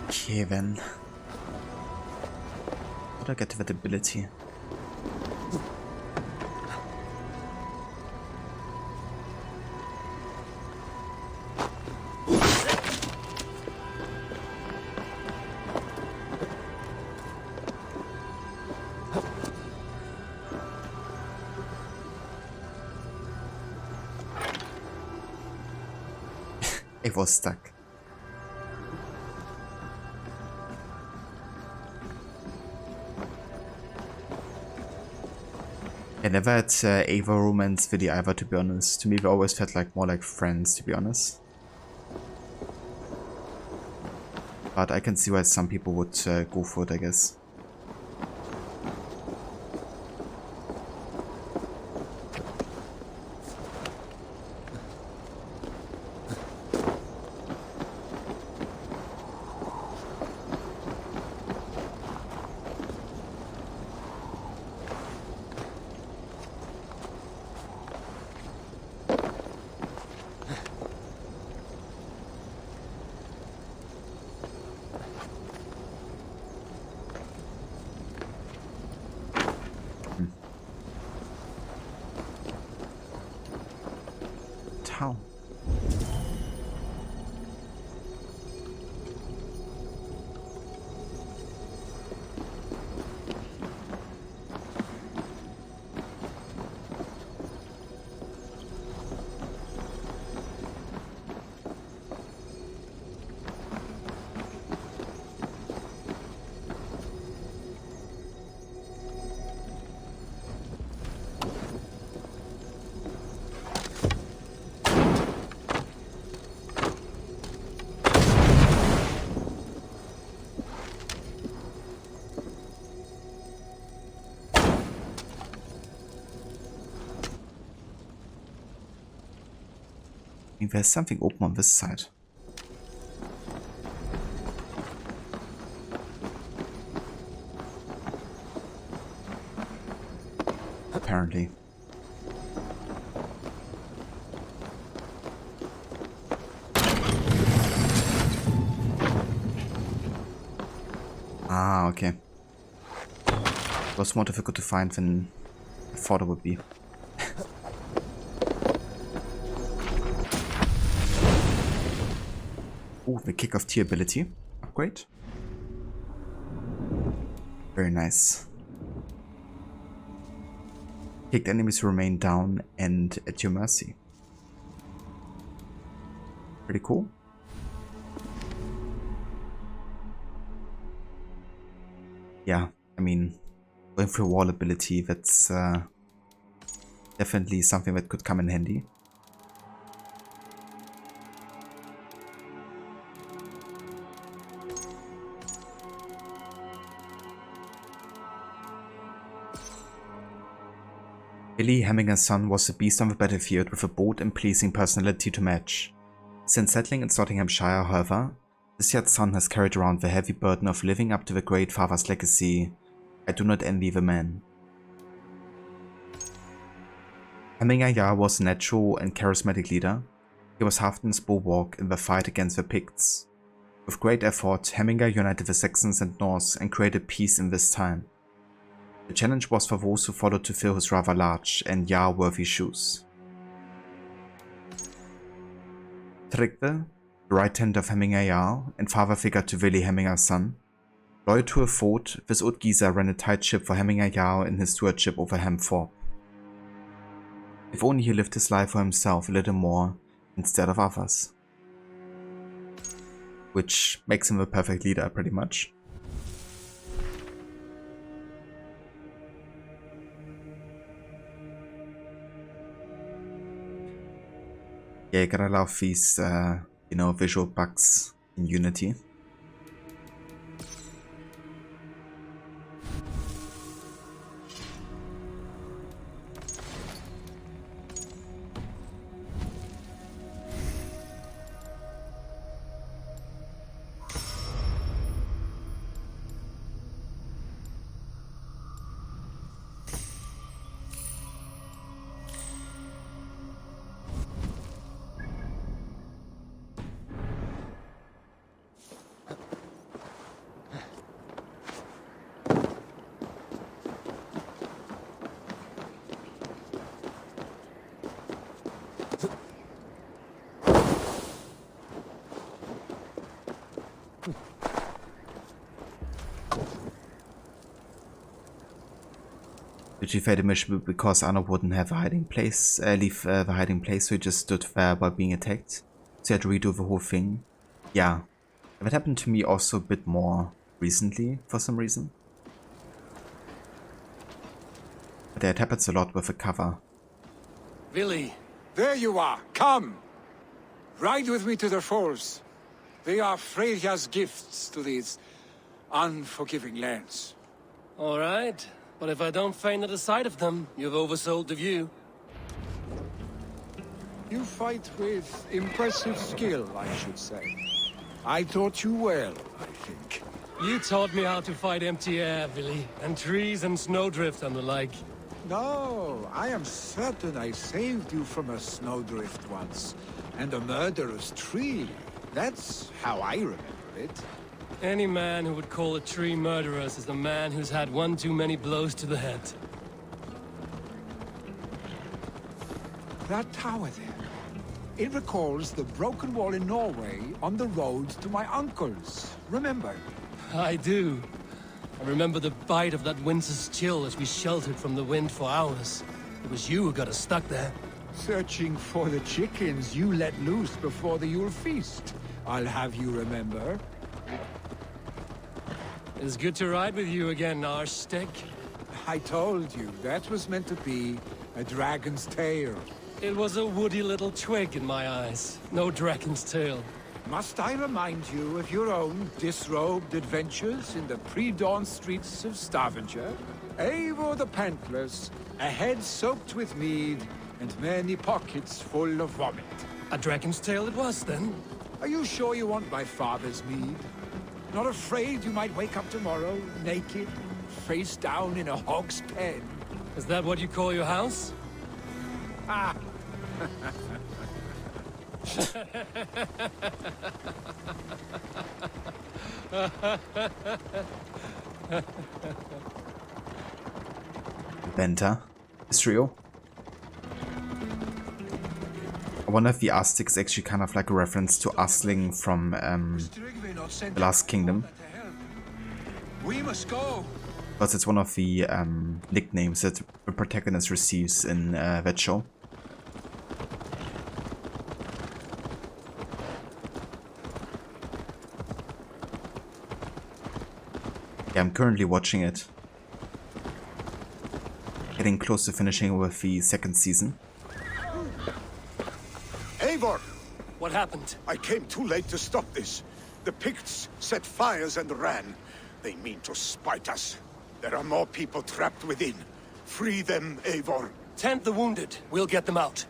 Okay, then. How do I get to that ability? It was stuck. I never had Ava romance with the Ava, to be honest. To me, we always felt like more like friends, to be honest. But I can see why some people would go for it, I guess. Town. I think there's something open on this side. Apparently. Ah, okay. It was more difficult to find than I thought it would be. Ooh, the kick of tier ability upgrade. Very nice. Kicked enemies remain down and at your mercy. Pretty cool. Yeah, I mean, going for wall ability, that's definitely something that could come in handy. Billy, Hemminger's son, was a beast on the battlefield with a bold and pleasing personality to match. Since settling in Nottinghamshire, however, this yet son has carried around the heavy burden of living up to the great father's legacy. I do not envy the man. Hemminger Jarl was a natural and charismatic leader. He was Halfdan's bulwark in the fight against the Picts. With great effort, Hemminger united the Saxons and Norse and created peace in this time. The challenge was for those who followed to fill his rather large and Jarl-worthy shoes. Tryggve, the right hand of Hemminger Jarl and father figure to Willi Hemminger's son, loyal to a fort, this Utgisa ran a tight ship for Hemminger Jarl in his stewardship over Hamthorpe. If only he lived his life for himself a little more instead of others. Which makes him a perfect leader, pretty much. Yeah, you gotta love these, you know, visual bugs in Unity. Which he failed the mission because Arno wouldn't have a hiding place, leave the hiding place, so he just stood there while being attacked. So I had to redo the whole thing. Yeah, that happened to me also a bit more recently for some reason. But it happens a lot with the cover. Billy. There you are. Come. Ride with me to the falls. They are Freya's gifts to these unforgiving lands. All right, but if I don't faint at the sight of them, you've oversold the view. You fight with impressive skill, I should say. I taught you well, I think. You taught me how to fight empty air, Billy, and trees and snowdrift and the like. No, I am certain I saved you from a snowdrift once, and a murderous tree. That's how I remember it. Any man who would call a tree murderous is a man who's had one too many blows to the head. That tower there, it recalls the broken wall in Norway on the road to my uncle's. Remember? I do. I remember the bite of that winter's chill as we sheltered from the wind for hours. It was you who got us stuck there. Searching for the chickens you let loose before the Yule feast. I'll have you remember. It's good to ride with you again, Arstick. I told you, that was meant to be a dragon's tail. It was a woody little twig in my eyes. No dragon's tail. Must I remind you of your own disrobed adventures in the pre-dawn streets of Stavanger? Eivor the Pantless, a head soaked with mead, and many pockets full of vomit. A dragon's tail it was, then? Are you sure you want my father's mead? Not afraid you might wake up tomorrow, naked, face down in a hog's pen? Is that what you call your house? Ah! Benta is real. I wonder if the Aztec is actually kind of like a reference to Asling from The Last Kingdom. We must go. Because it's one of the nicknames that the protagonist receives in that show. Yeah, I'm currently watching it. Getting close to finishing with the second season. Eivor! What happened? I came too late to stop this. The Picts set fires and ran. They mean to spite us. There are more people trapped within. Free them, Eivor. Tend the wounded. We'll get them out.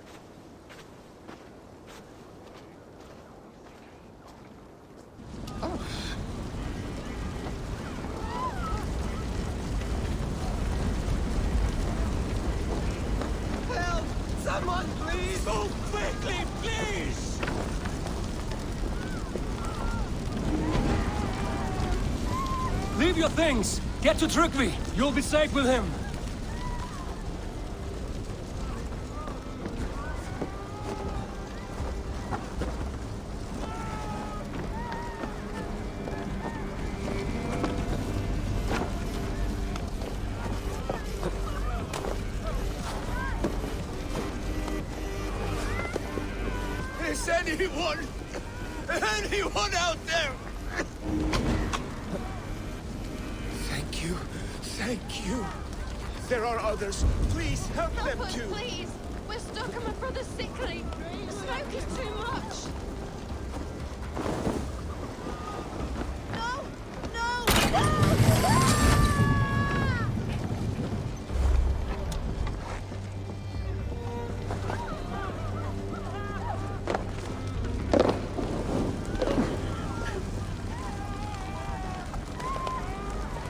Help! Someone, please! Move quickly, please! Leave your things! Get to Tryggvi! You'll be safe with him! Is anyone out there? Thank you. Thank you. There are others. Please help them Help us, too. please! We're stuck in my brother's sickly! The smoke is too much! No! No!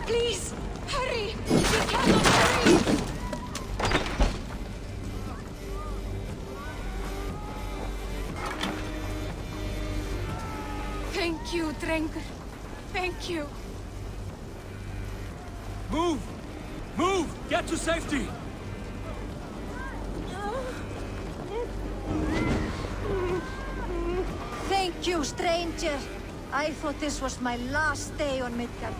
Please! Hurry! We cannot hurry! Thank you, Drengur. Thank you. Move! Move! Get to safety! Thank you, stranger. I thought this was my last day on Midgard.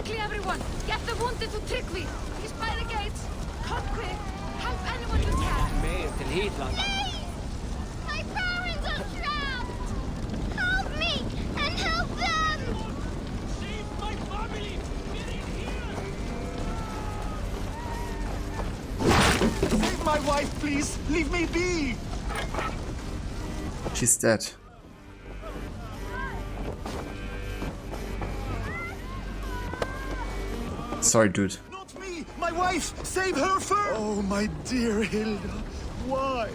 Quickly, everyone! Get the wounded to Tryggvi! He's by the gates! Come quick! Help anyone you can! Please! My parents are trapped! Help me and help them! Save my family! Get in here! Save my wife, please! Leave me be! She's dead. Sorry, dude. Not me! My wife! Save her first! Oh, my dear Hilda. Why?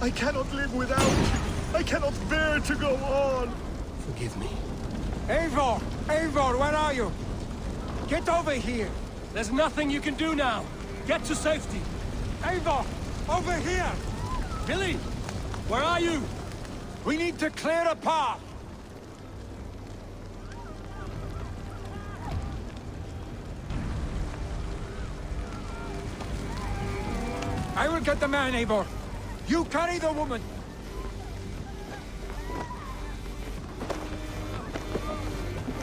I cannot live without you. I cannot bear to go on. Forgive me. Eivor! Eivor, where are you? Get over here! There's nothing you can do now. Get to safety. Eivor! Over here! Billy! Where are you? We need to clear a path! I will get the man, Eivor. You carry the woman.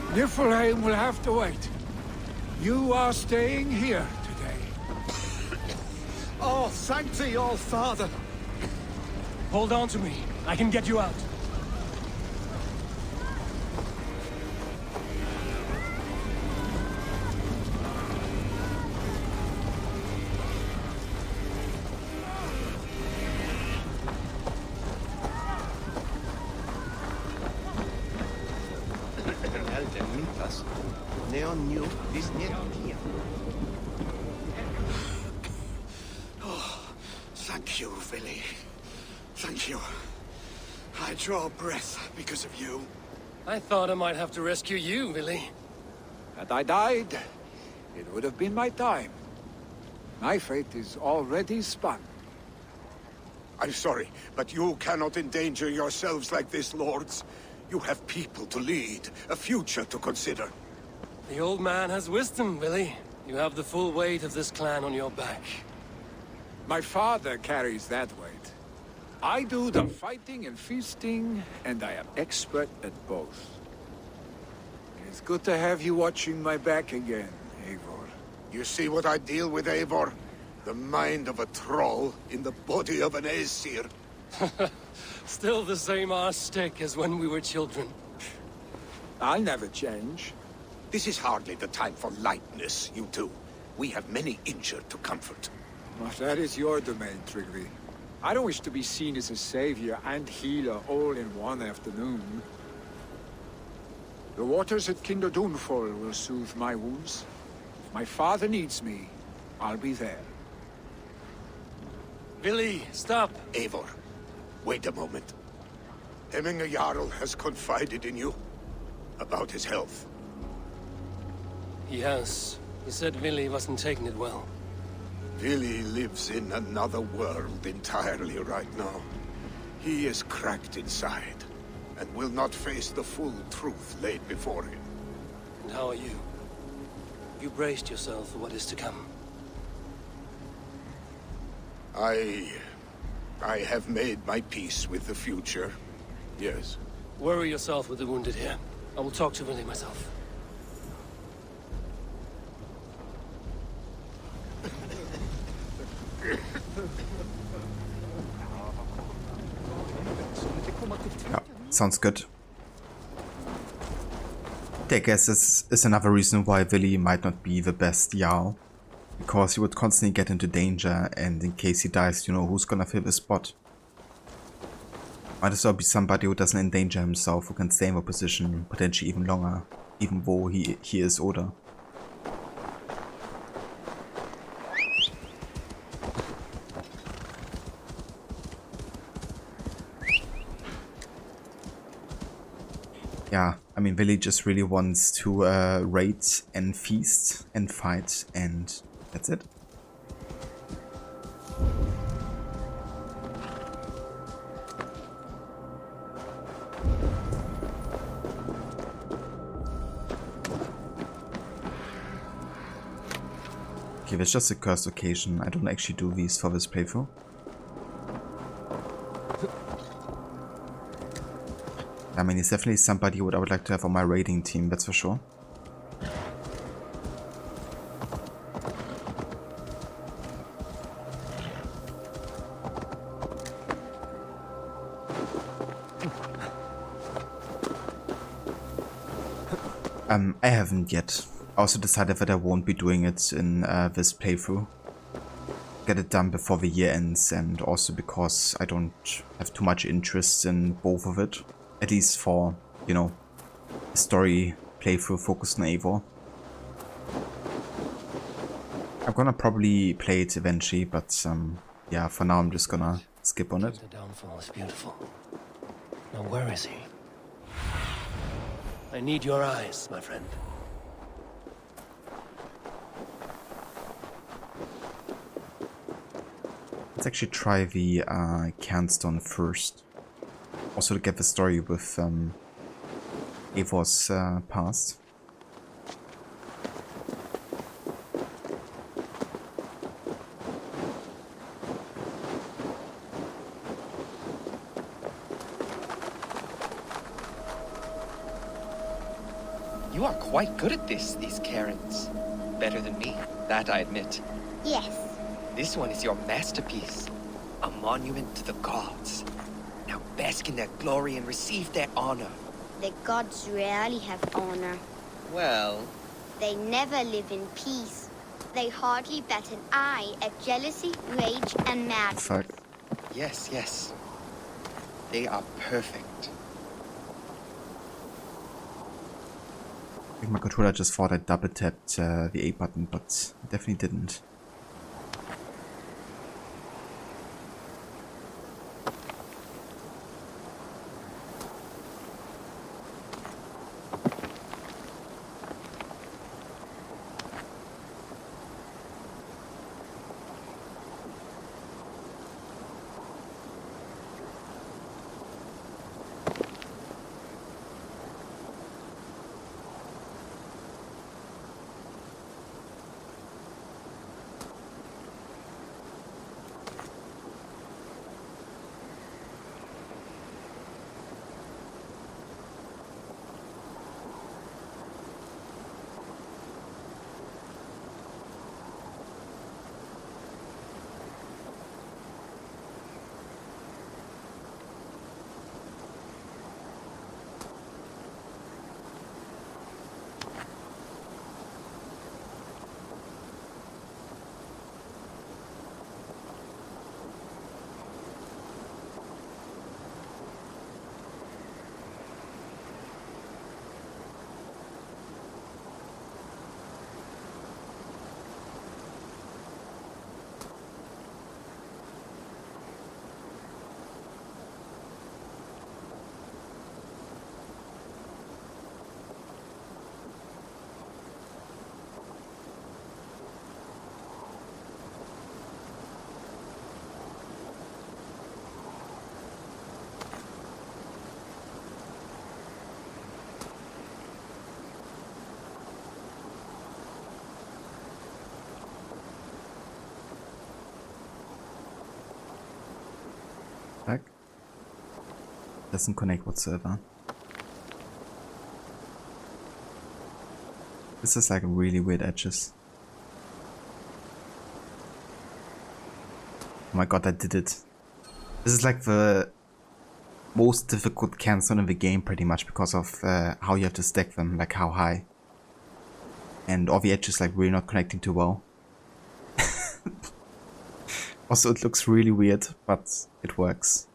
Niflheim will have to wait. You are staying here today. Oh, thank thee, All-Father. Hold on to me. I can get you out. Oh, thank you, Vili. Thank you. I draw breath because of you. I thought I might have to rescue you, Billy. Had I died, it would have been my time. My fate is already spun. I'm sorry, but you cannot endanger yourselves like this, lords. You have people to lead, a future to consider. The old man has wisdom, Billy. You have the full weight of this clan on your back. My father carries that weight. I do the fighting and feasting, and I am expert at both. It's good to have you watching my back again, Eivor. You see what I deal with, Eivor? The mind of a troll in the body of an Aesir. Still the same arse stick as when we were children. I'll never change. This is hardly the time for lightness, you two. We have many injured to comfort. Well, that is your domain, Tryggvi. I don't wish to be seen as a savior and healer all in one afternoon. The waters at Kinderdunfol will soothe my wounds. If my father needs me, I'll be there. Billy, stop! Eivor, wait a moment. Hemminger Jarl has confided in you about his health. He has. He said Billy wasn't taking it well. Vili lives in another world entirely right now. He is cracked inside, and will not face the full truth laid before him. And how are you? You braced yourself for what is to come. I have made my peace with the future, yes. Worry yourself with the wounded here. I will talk to Billy myself. Yeah, sounds good. I guess this is another reason why Vili might not be the best Jarl. Because he would constantly get into danger, and in case he dies, you know, who's gonna fill his spot? Might as well be somebody who doesn't endanger himself, who can stay in a position potentially even longer, even though he is older. Yeah, I mean, Vili just really wants to raid and feast and fight, and that's it. Okay, that's just a cursed occasion. I don't actually do these for this playthrough. I mean, he's definitely somebody what I would like to have on my raiding team, that's for sure. I haven't yet. I also decided that I won't be doing it in this playthrough. Get it done before the year ends, and also because I don't have too much interest in both of it. At least for, you know, a story playthrough focused on Eivor. I'm gonna probably play it eventually, but yeah, for now I'm just gonna skip on it. The downfall is beautiful. Now where is he? I need your eyes, my friend. Let's actually try the Cairnstone first. Also to get the story with Eivor's past. You are quite good at these cairns. Better than me, that I admit. Yes. This one is your masterpiece. A monument to the gods. Now bask in their glory and receive their honor. The gods rarely have honor. Well... They never live in peace. They hardly bat an eye at jealousy, rage, and madness. Fuck. Yes, yes. They are perfect. I think my controller just thought I double tapped the A button, but definitely didn't. Back. Doesn't connect whatsoever. This is like really weird edges. Oh my god, I did it. This is like the most difficult cairnstone in the game pretty much because of how you have to stack them, like how high. And all the edges like really not connecting too well. Also, it looks really weird, but it works.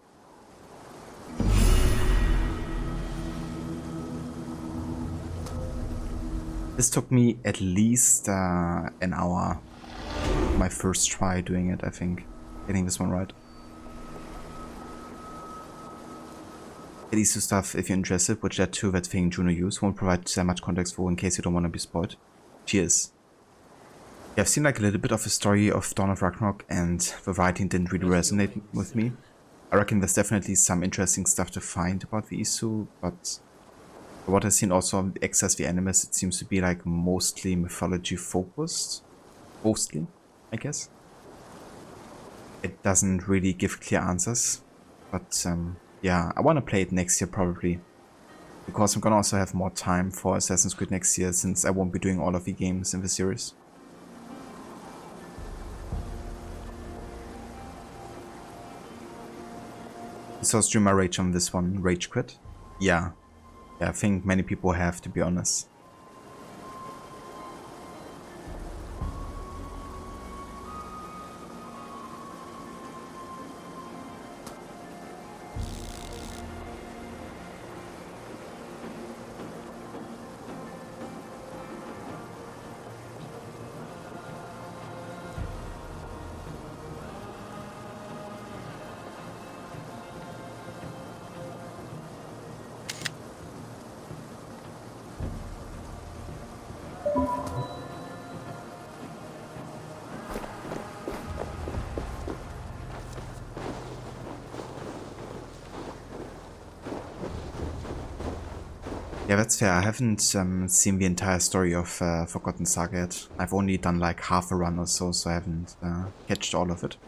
This took me at least an hour. My first try doing it, I think. Getting this one right. It is stuff if you're interested, which that too that thing Juno used won't provide that much context for in case you don't want to be spoiled. Cheers. Yeah, I've seen like a little bit of the story of Dawn of Ragnarok, and the writing didn't really resonate with me. I reckon there's definitely some interesting stuff to find about the Isu, but what I've seen also on Access the Animus, it seems to be like mostly mythology focused. Mostly, I guess. It doesn't really give clear answers, but yeah, I want to play it next year probably. Because I'm gonna also have more time for Assassin's Creed next year, since I won't be doing all of the games in the series. You saw streamer rage on this one, rage quit? Yeah. Yeah, I think many people have, to be honest. Yeah, that's fair. I haven't seen the entire story of Forgotten Saga yet. I've only done like half a run or so, so I haven't catched all of it.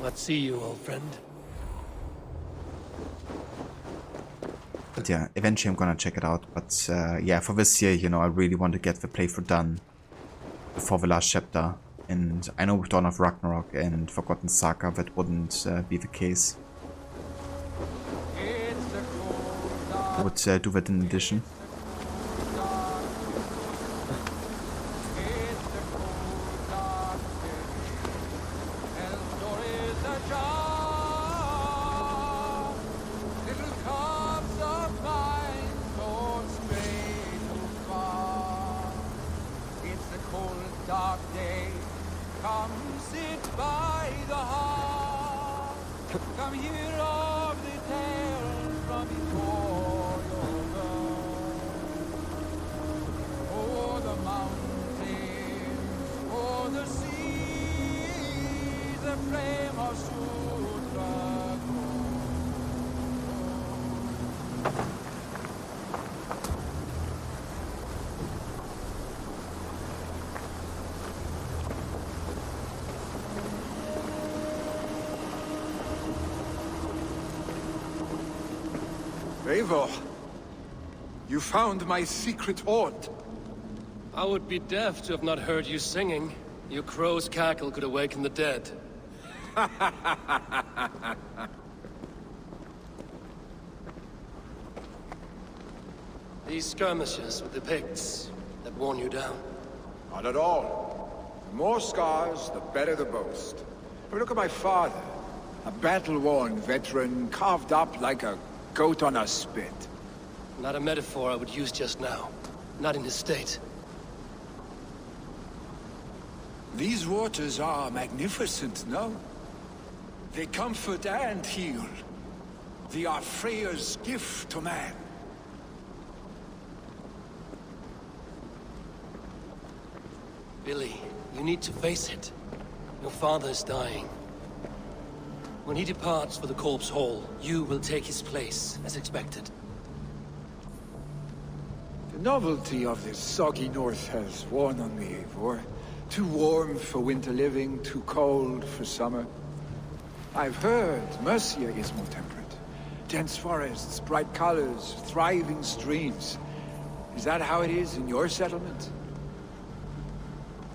Let's see you, old friend. But yeah, eventually I'm gonna check it out. But yeah, for this year, you know, I really want to get the playthrough done before the last chapter. And I know with Dawn of Ragnarok and Forgotten Saga that wouldn't be the case. I would do that in addition. Eivor, you found my secret haunt. I would be deaf to have not heard you singing. Your crow's cackle could awaken the dead. These skirmishes with the Picts that worn you down? Not at all. The more scars, the better the boast. But look at my father. A battle-worn veteran, carved up like a goat on a spit. Not a metaphor I would use just now. Not in his state. These waters are magnificent, no? They comfort and heal. They are Freya's gift to man. Billy, you need to face it. Your father's dying. When he departs for the Corpse Hall, you will take his place, as expected. The novelty of this soggy north has worn on me, Eivor. Too warm for winter living, too cold for summer. I've heard Mercia is more temperate. Dense forests, bright colors, thriving streams. Is that how it is in your settlement?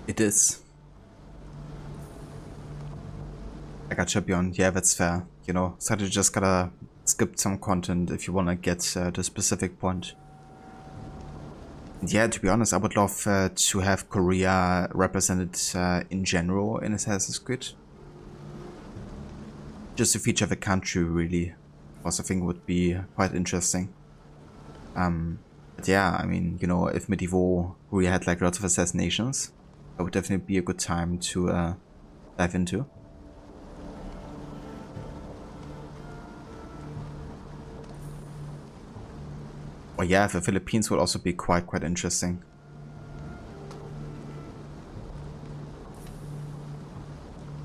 It is. I gotcha, Bjorn. Yeah, that's fair. You know, so you just gotta skip some content if you wanna get to a specific point. And yeah, to be honest, I would love to have Korea represented in general in Assassin's Creed. Just to feature the country, really, was I think would be quite interesting. But yeah, I mean, you know, if medieval Korea had like lots of assassinations, that would definitely be a good time to dive into. Or yeah, the Philippines would also be quite interesting.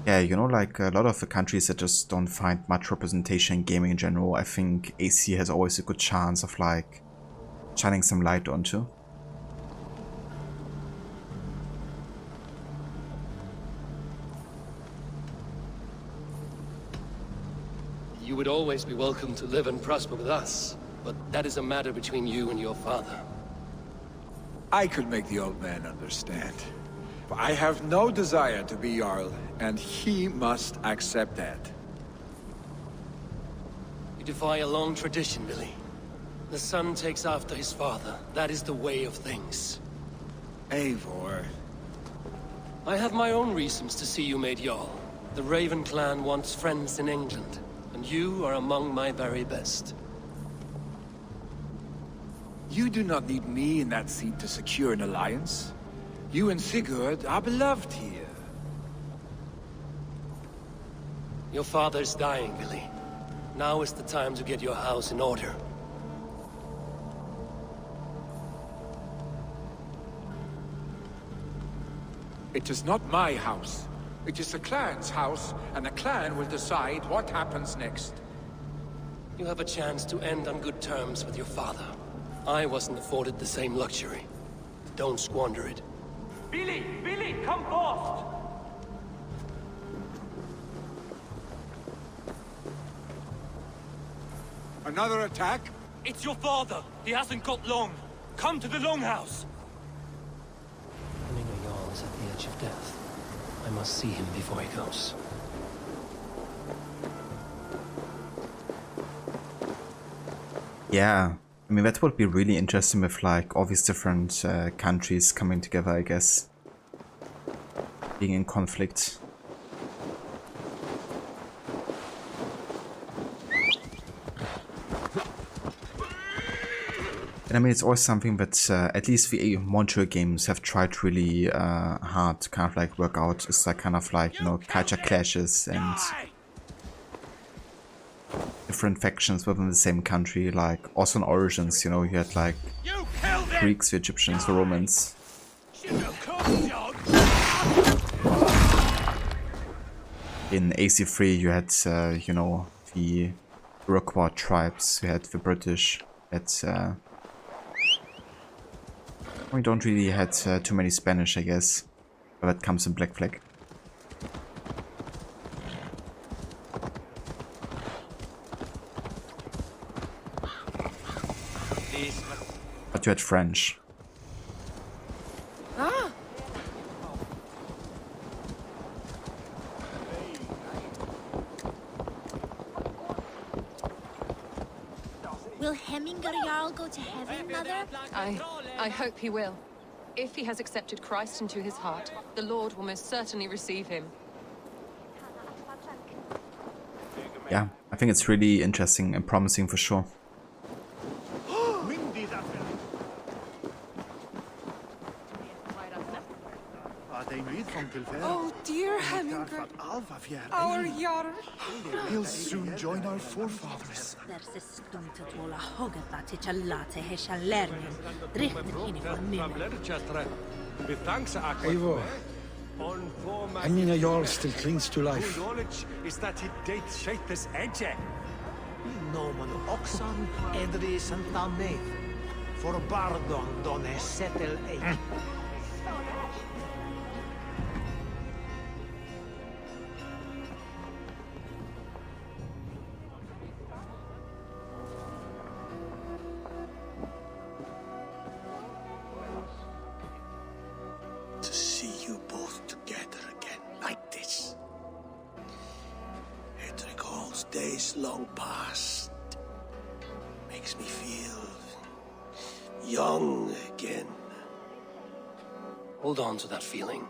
Yeah, you know, like a lot of the countries that just don't find much representation in gaming in general, I think AC has always a good chance of like shining some light onto. You would always be welcome to live and prosper with us. But that is a matter between you and your father. I could make the old man understand. I have no desire to be Jarl, and he must accept that. You defy a long tradition, Billy. The son takes after his father. That is the way of things. Eivor. I have my own reasons to see you made Jarl. The Raven clan wants friends in England, and you are among my very best. You do not need me in that seat to secure an alliance. You and Sigurd are beloved here. Your father's dying, Billy. Now is the time to get your house in order. It is not my house. It is the clan's house, and the clan will decide what happens next. You have a chance to end on good terms with your father. I wasn't afforded the same luxury. Don't squander it. Billy! Billy, come forth! Another attack? It's your father! He hasn't got long! Come to the Longhouse! Hemminger Jarl is at the edge of death. I must see him before he goes. Yeah, I mean, that would be really interesting with like all these different countries coming together, I guess. Being in conflict. And I mean, it's always something that at least the Montreal games have tried really hard to kind of like work out. It's like kind of like, you know, culture clashes and different factions within the same country. Like also in Origins, you know, you had like Greeks, the Egyptians, the Romans. In AC3 you had, you know, the Iroquois tribes, you had the British, we don't really had too many Spanish, I guess, but that comes in Black Flag. But you had French. Ah! Will Hemminger Jarl go to heaven, Mother? I hope he will. If he has accepted Christ into his heart, the Lord will most certainly receive him. Yeah, I think it's really interesting and promising for sure. Oh dear Hemminger, our Jarl. He'll soon join our forefathers. Eivor, Hemminger Jarl still clings to life. Knowledge is that he dates Shapes Edge. Nomen Oxan, Edris and Taneth. For Bardon don settle eight. To see you both together again like this. It recalls days long past. Makes me feel young again. Hold on to that feeling,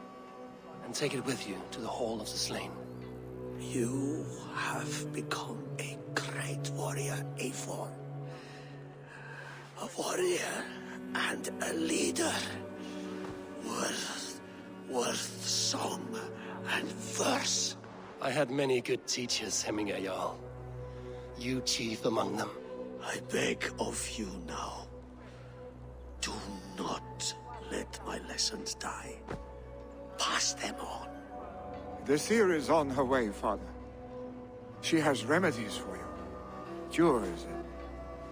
and take it with you to the Hall of the Slain. You have become a great warrior, Eivor. A warrior and a leader. Worth song and verse. I had many good teachers, Hemminger Jarl. You chief among them. I beg of you now, do not let my lessons die. Pass them on. The seer is on her way, Father. She has remedies for you. Cures and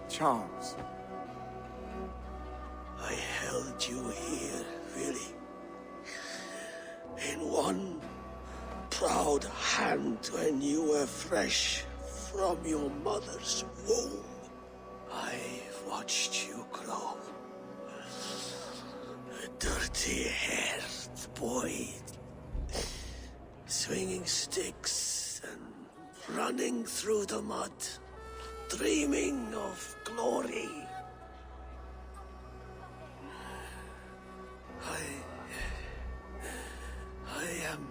charms. I held you here, really. In one proud hand when you were fresh from your mother's womb. I've watched you grow. A dirty-haired boy, swinging sticks and running through the mud, dreaming of glory. I am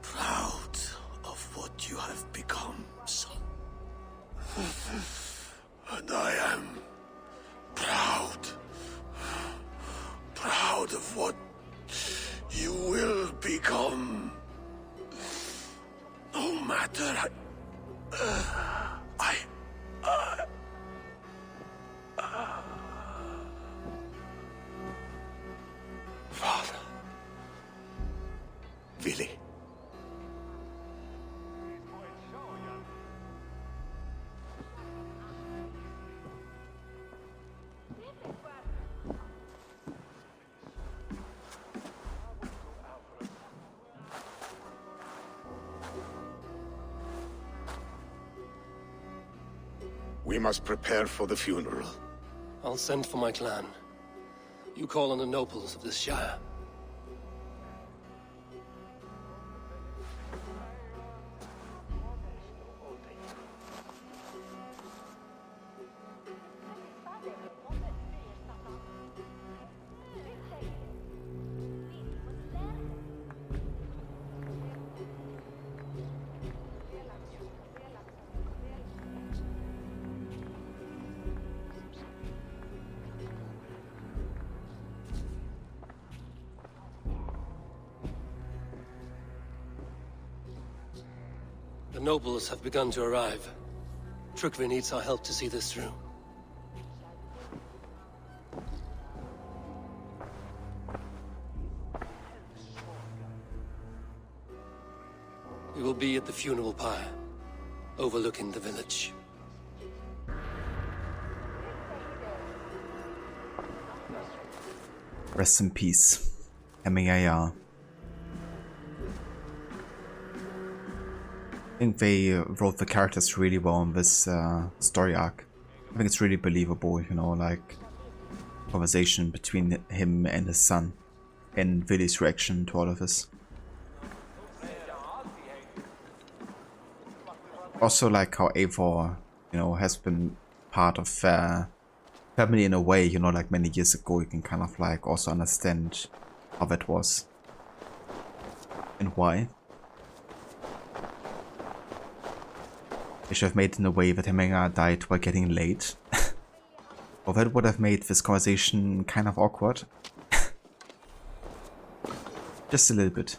proud of what you have become, son. And I am proud of what you will become. No matter Father. Willy, We must prepare for the funeral. I'll send for my clan. You call on the nobles of this shire. The nobles have begun to arrive. Trukvi needs our help to see this through. We will be at the funeral pyre, overlooking the village. Rest in peace, Hemingayar. I think they wrote the characters really well in this story arc. I think it's really believable, you know, like conversation between him and his son, and Villy's reaction to all of this. Also like how Eivor, you know, has been part of family in a way, you know, like many years ago. You can kind of like also understand how that was and why. They should have made it in a way that Hemingayar died while getting late. Or that would have made this conversation kind of awkward. Just a little bit.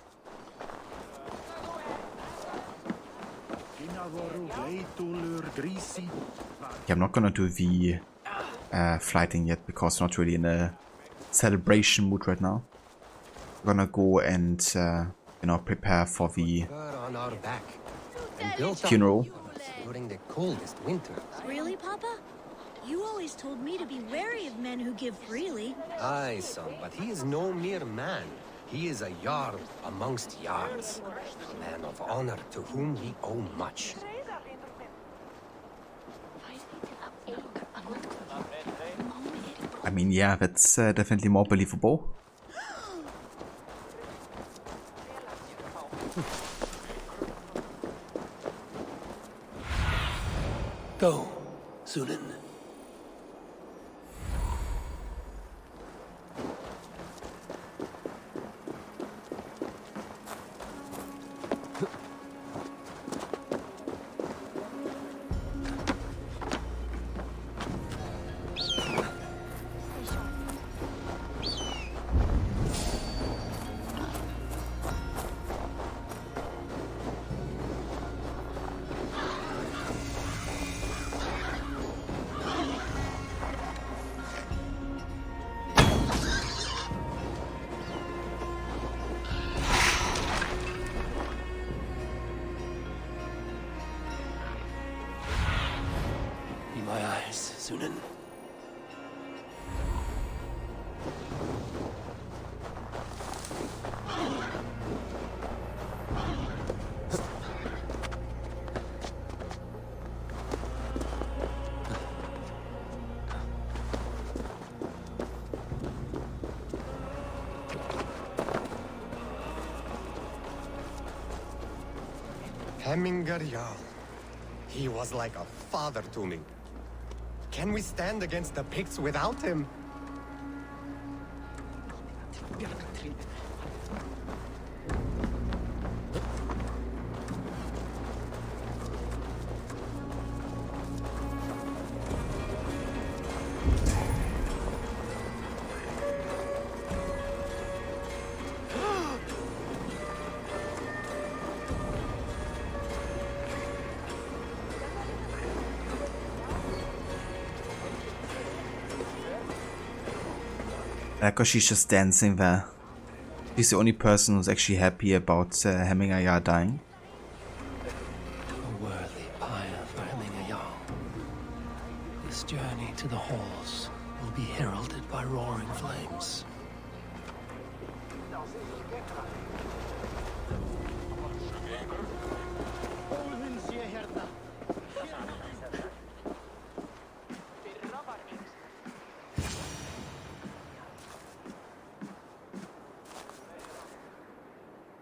Okay, I'm not gonna do the flighting yet because I'm not really in a celebration mood right now. I'm gonna go and you know, prepare for the funeral. During the coldest winter. Really, Papa? You always told me to be wary of men who give freely. Aye, son, but he is no mere man. He is a Jarl amongst Jarls. A man of honor to whom we owe much. I mean, yeah, that's definitely more believable. Go, Sunan. My eyes, Sunan. Hemingayar. He was like a father to me. Can we stand against the Picts without him? Because she's just dancing there. She's the only person who's actually happy about Hemingayar dying. A worthy pyre for Hemingayar. This journey to the halls will be heralded by roaring flames.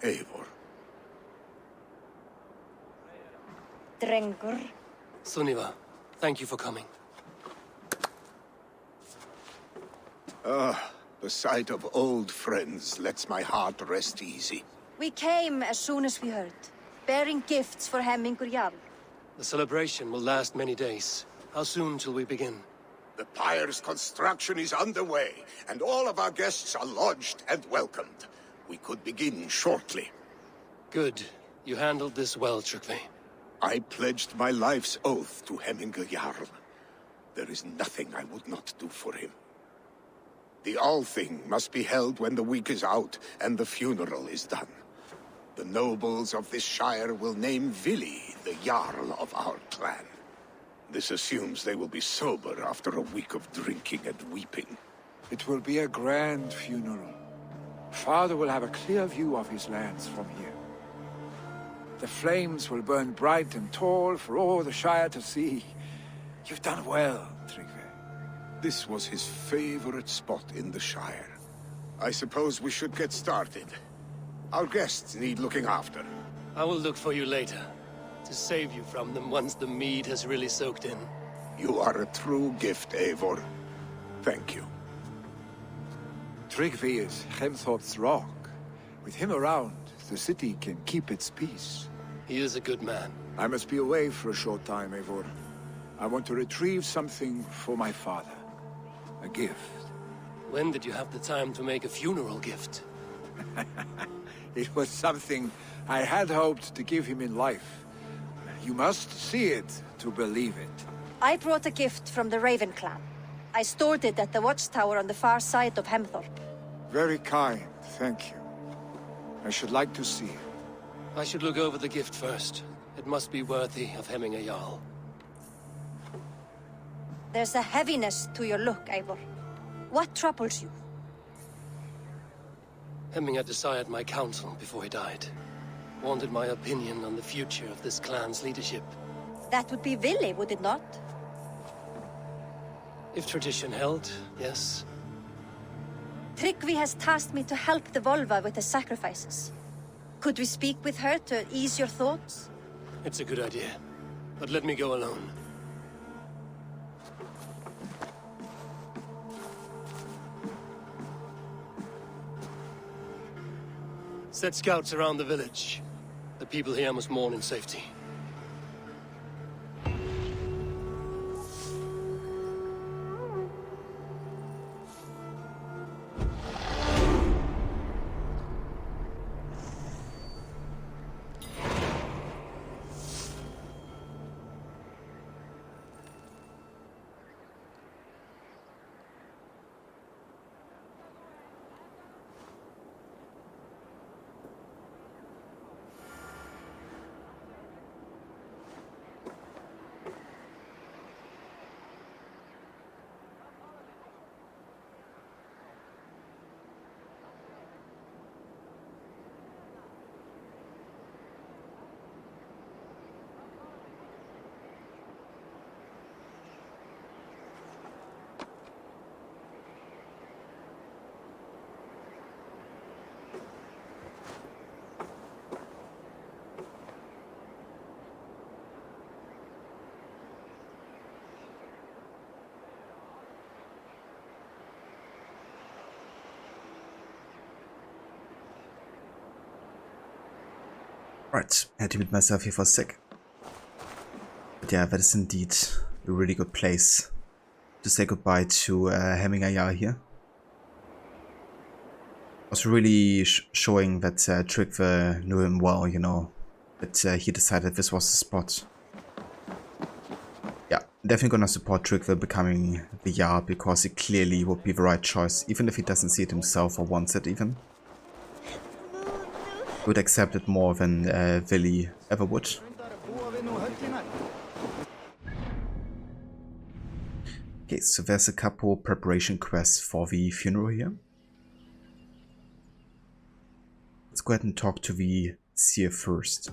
Eivor. Drengur. Sunniva, thank you for coming. The sight of old friends lets my heart rest easy. We came as soon as we heard, bearing gifts for Hemingur Jarl. The celebration will last many days. How soon till we begin? The pyre's construction is underway, and all of our guests are lodged and welcomed. We could begin shortly. Good. You handled this well, Tryggvi. I pledged my life's oath to Hemingur Jarl. There is nothing I would not do for him. The Althing must be held when the week is out and the funeral is done. The nobles of this shire will name Vili the Jarl of our clan. This assumes they will be sober after a week of drinking and weeping. It will be a grand funeral. Father will have a clear view of his lands from here. The flames will burn bright and tall for all the Shire to see. You've done well, Tryggvi. This was his favorite spot in the Shire. I suppose we should get started. Our guests need looking after. I will look for you later, to save you from them once the mead has really soaked in. You are a true gift, Eivor. Thank you. Tryggvi is Hemthorp's rock. With him around, the city can keep its peace. He is a good man. I must be away for a short time, Eivor. I want to retrieve something for my father. A gift. When did you have the time to make a funeral gift? It was something I had hoped to give him in life. You must see it to believe it. I brought a gift from the Raven clan. I stored it at the watchtower on the far side of Hemthorp. Very kind, thank you. I should like to see it. I should look over the gift first. It must be worthy of Hemingur Jarl. There's a heaviness to your look, Eivor. What troubles you? Hemming had desired my counsel before he died. Wanted my opinion on the future of this clan's leadership. That would be Vili, would it not? If tradition held, yes. Tryggvi has tasked me to help the Volva with the sacrifices. Could we speak with her to ease your thoughts? It's a good idea. But let me go alone. Set scouts around the village. The people here must mourn in safety. Right, had to meet myself here for a sec. But yeah, that is indeed a really good place to say goodbye to Hemingur Jarl here. Was really showing that Tryggvi knew him well, you know, that he decided this was the spot. Yeah, definitely gonna support Tryggvi becoming the Jarl because it clearly would be the right choice, even if he doesn't see it himself or wants it even. Would accept it more than Vili ever would. Okay, Okay, so there's a couple preparation quests for the funeral here. Let's go ahead and talk to the seer first.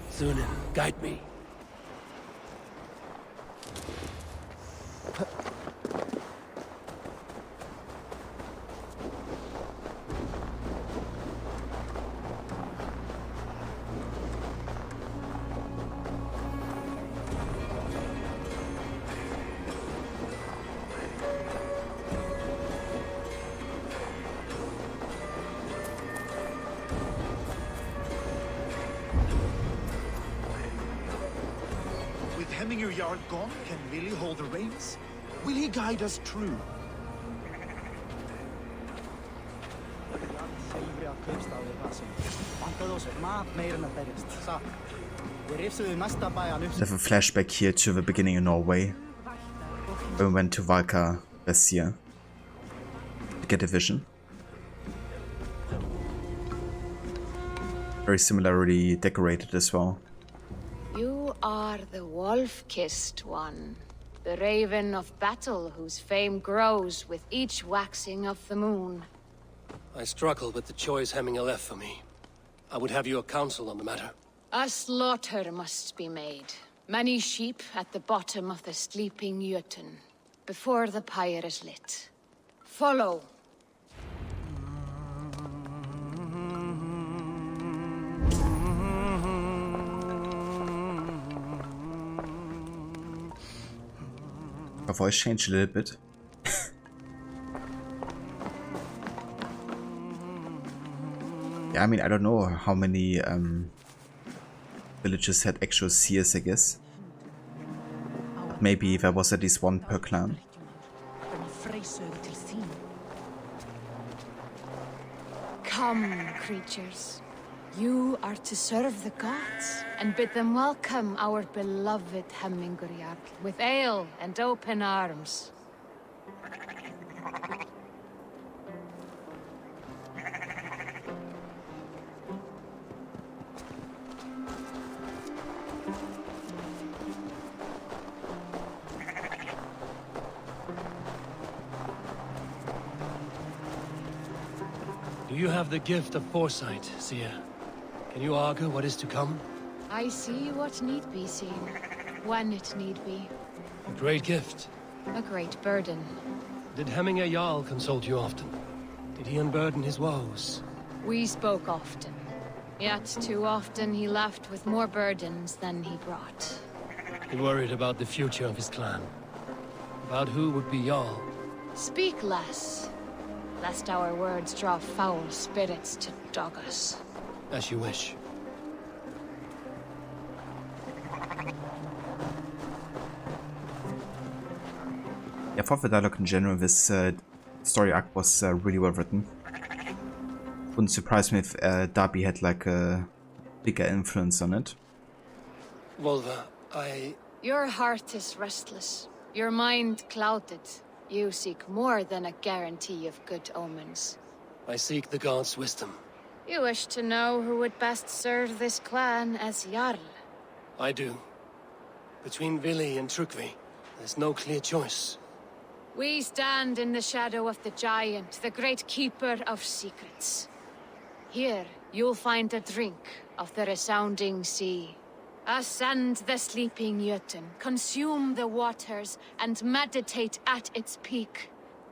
Sunan, guide me. Hemminger Jarl gone, can Willie hold the reins? Will he guide us true? I have a flashback here to the beginning in Norway, when we went to Valka this year to get a vision. Very similarly decorated as well. You are the wolf-kissed one, the raven of battle whose fame grows with each waxing of the moon. I struggle with the choice Hemminger left for me. I would have your counsel on the matter. A slaughter must be made. Many sheep at the bottom of the sleeping Jötun, before the pyre is lit. Follow. My voice changed a little bit. Yeah, I mean, I don't know how many villages had actual seers, I guess. But maybe there was at least one per clan. Come, creatures. You are to serve the gods, and bid them welcome our beloved Hemminger Jarl with ale and open arms. Do you have the gift of foresight, seer? Can you argue what is to come? I see what need be seen, when it need be. A great gift. A great burden. Did Hemminger Jarl consult you often? Did he unburden his woes? We spoke often. Yet too often he left with more burdens than he brought. He worried about the future of his clan. About who would be Jarl. Speak less, lest our words draw foul spirits to dog us. As you wish. Yeah, for the dialogue in general, this story arc was really well written. Wouldn't surprise me if Darby had like a bigger influence on it. Volva, Your heart is restless, your mind clouded. You seek more than a guarantee of good omens. I seek the gods' wisdom. You wish to know who would best serve this clan as Jarl? I do. Between Vili and Trukvi, there's no clear choice. We stand in the shadow of the giant, the great keeper of secrets. Here, you'll find a drink of the resounding sea. Ascend the sleeping Jötun, consume the waters, and meditate at its peak.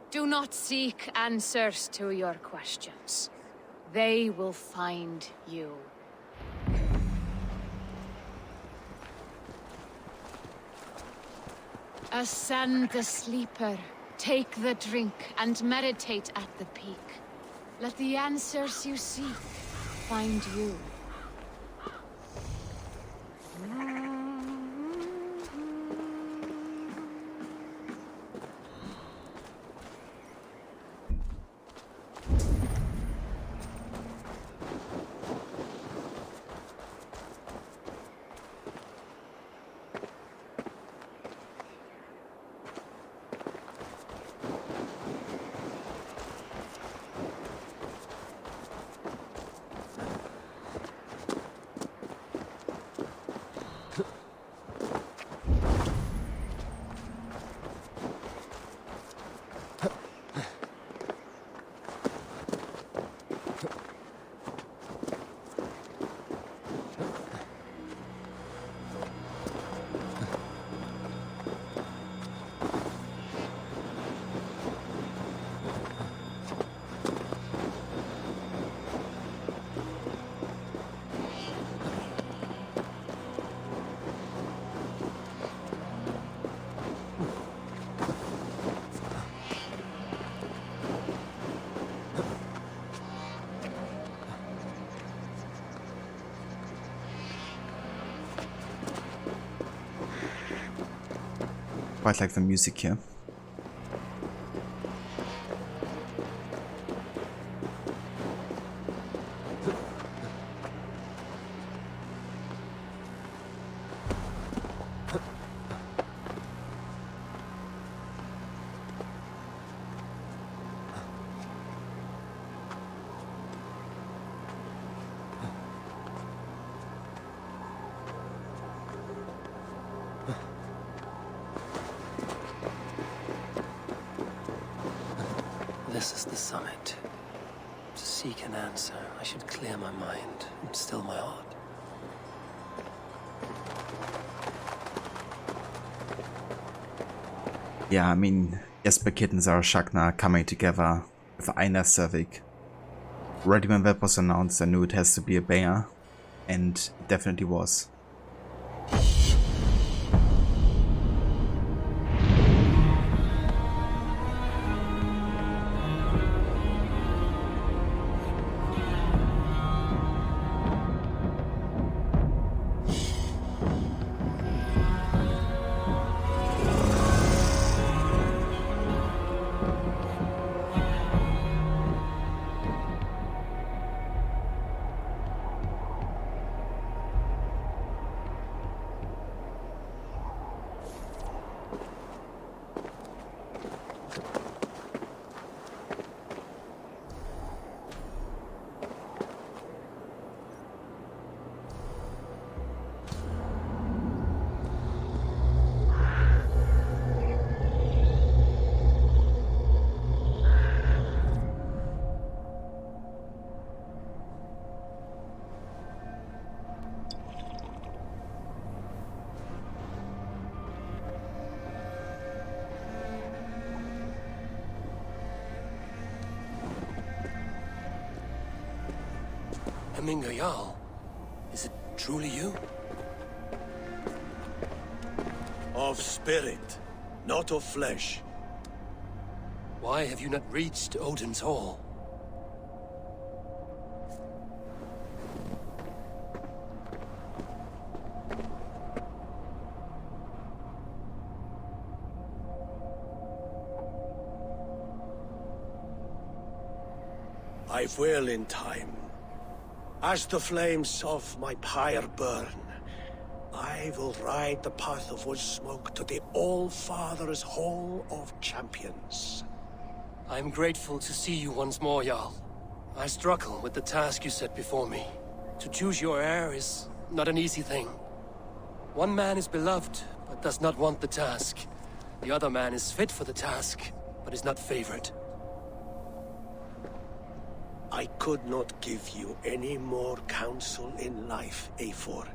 Do not seek answers to your questions. They will find you. Ascend the sleeper, take the drink, and meditate at the peak. Let the answers you seek find you. Quite like the music here. This is the summit. To seek an answer, I should clear my mind and still my heart. Yeah, I mean, Jesper Kid and Sarah Schachner coming together with Einar Servik. Already when that was announced, I knew it has to be a banger, and it definitely was. Hemminger Jarl, is it truly you? Of spirit, not of flesh. Why have you not reached Odin's Hall? I will in time. As the flames of my pyre burn, I will ride the path of wood smoke to the All-Father's Hall of Champions. I am grateful to see you once more, Jarl. I struggle with the task you set before me. To choose your heir is not an easy thing. One man is beloved, but does not want the task. The other man is fit for the task, but is not favored. I could not give you any more counsel in life, Eivor.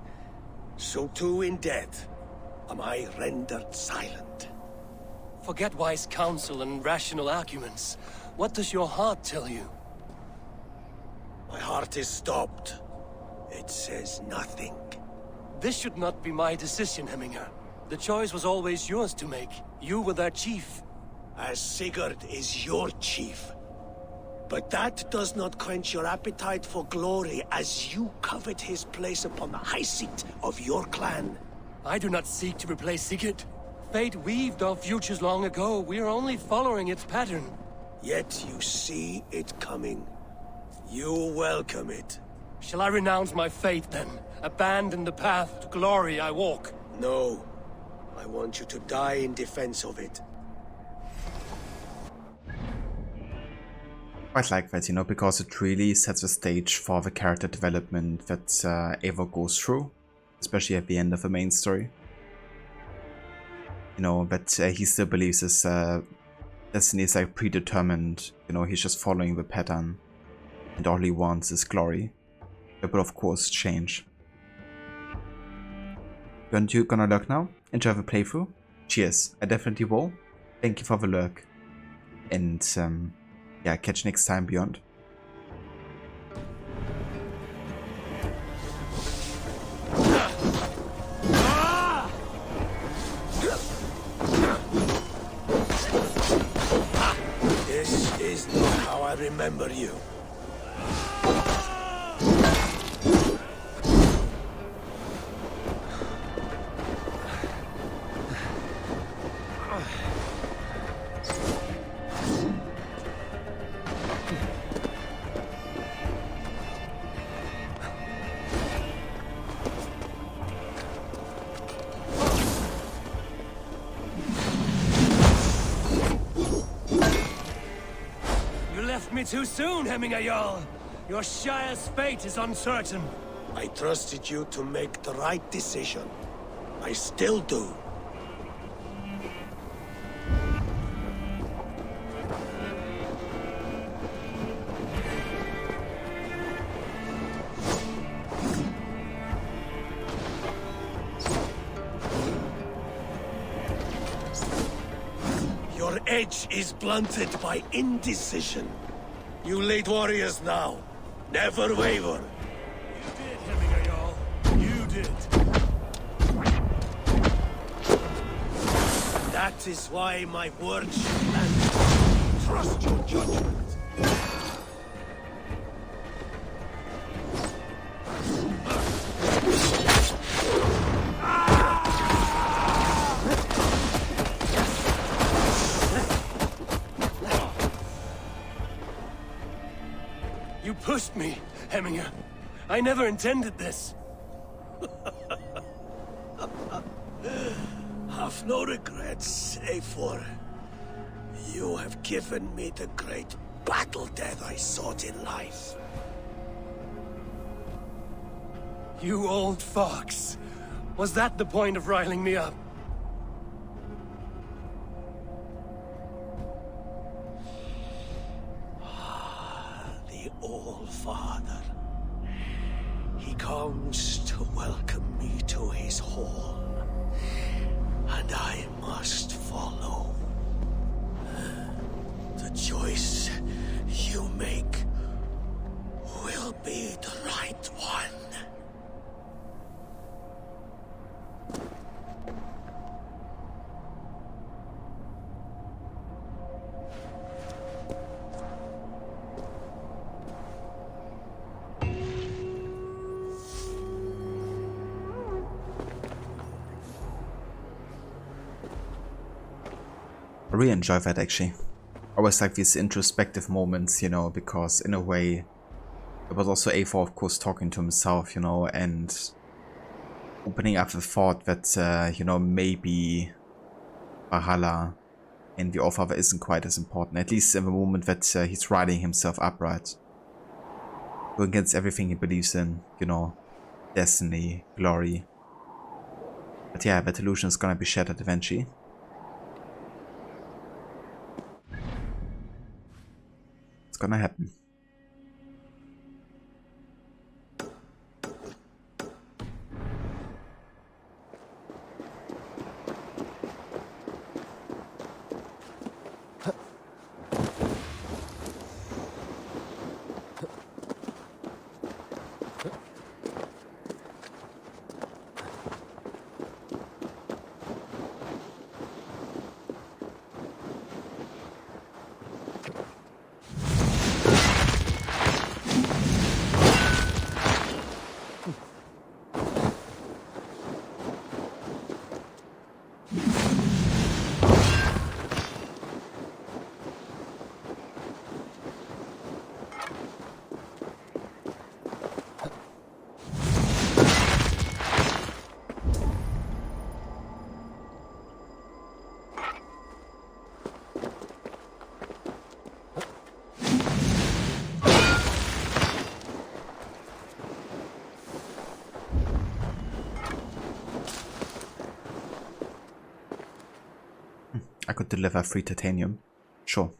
So too in death am I rendered silent. Forget wise counsel and rational arguments. What does your heart tell you? My heart is stopped. It says nothing. This should not be my decision, Hemminger. The choice was always yours to make. You were their chief. As Sigurd is your chief. But that does not quench your appetite for glory as you covet his place upon the high seat of your clan. I do not seek to replace Sigurd. Fate weaved our futures long ago. We are only following its pattern. Yet you see it coming. You welcome it. Shall I renounce my faith then? Abandon the path to glory I walk? No. I want you to die in defense of it. Quite like that, you know, because it really sets the stage for the character development that Eivor goes through, especially at the end of the main story. You know, that he still believes his destiny is like predetermined, you know, he's just following the pattern, and all he wants is glory. It will of course change. You gonna lurk now? Enjoy the playthrough? Cheers, I definitely will. Thank you for the lurk. And yeah, catch you next time beyond. This is not how I remember you. left me too soon, Hemminger Jarl. Your Shire's fate is uncertain. I trusted you to make the right decision. I still do. Your edge is blunted by indecision. You late warriors now. Never waver. You did, Hemminger Jarl. You did. That is why my word should land. Trust your judgment. You pushed me, Hemminger. I never intended this. Have no regrets, Eivor. You have given me the great battle death I sought in life. You old fox. Was that the point of riling me up? The All Father. He comes to welcome me to his hall. And I must follow. The choice you make will be the right one. I really enjoy that actually. I always like these introspective moments, you know, because in a way it was also Eivor, of course, talking to himself, you know, and opening up the thought that, you know, maybe Valhalla and the All-Father isn't quite as important, at least in the moment that he's riding himself upright. Going against everything he believes in, you know, destiny, glory. But yeah, that illusion is gonna be shattered eventually. It's gonna happen. I could deliver free titanium. Sure.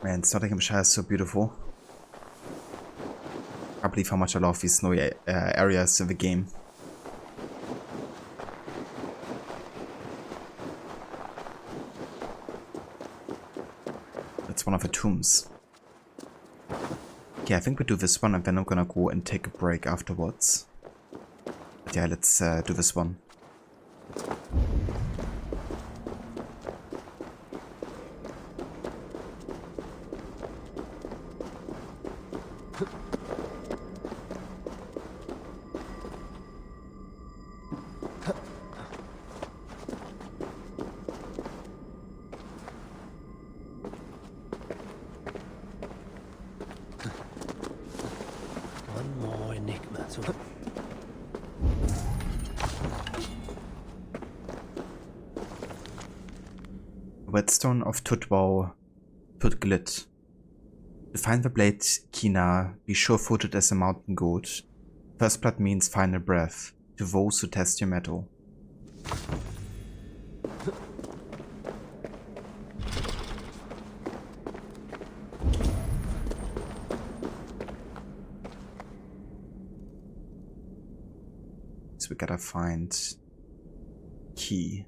Man, Nottingham Shire is so beautiful. I can't believe how much I love these snowy areas in the game. that's one of the tombs. Okay, I think we do this one and then I'm gonna go and take a break afterwards. But yeah, let's do this one. Whetstone of Tutwau, Tutglit. To find the blade Kina, be sure-footed as a mountain goat. First blood means final breath, to those who test your mettle. So we gotta find key.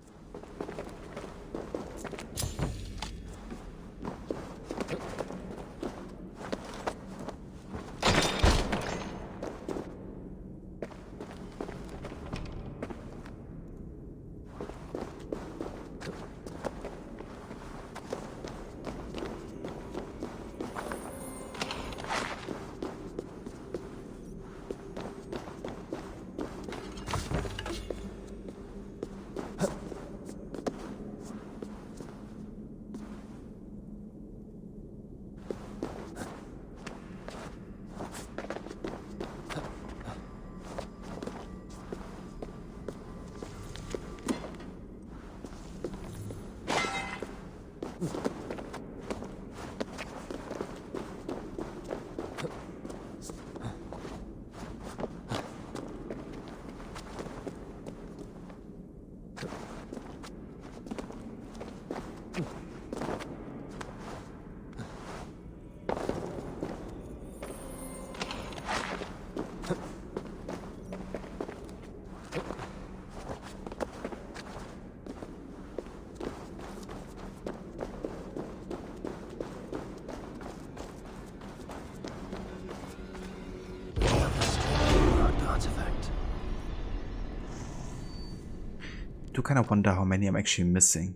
I do kind of wonder how many I'm actually missing.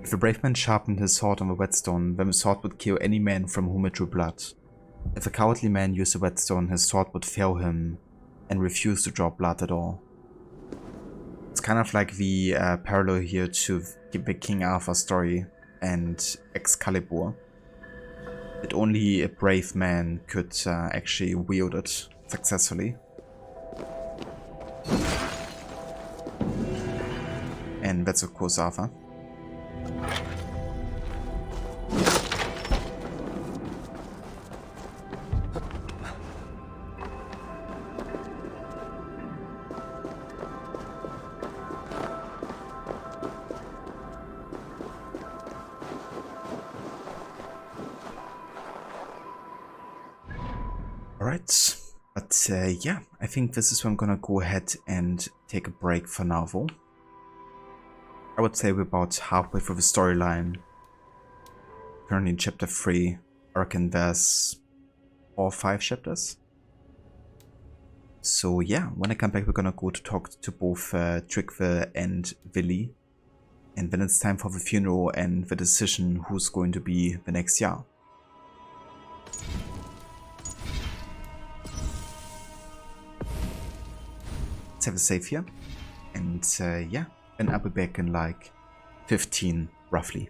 If a brave man sharpened his sword on the whetstone, then the sword would kill any man from whom it drew blood. If a cowardly man used a whetstone, his sword would fail him and refuse to draw blood at all. It's kind of like the parallel here to the King Arthur story and Excalibur. That only a brave man could actually wield it successfully. And that's of course Arthur. Alright, but yeah, I think this is where I'm gonna go ahead and take a break for now though. I would say we're about halfway through the storyline. Currently in chapter 3, I reckon there's 4 or 5 chapters. So yeah, when I come back we're gonna go to talk to both Tryggve and Willi. And then it's time for the funeral and the decision who's going to be the next Jarl. Let's have a save here. And yeah, then I'll be back in like 15 roughly.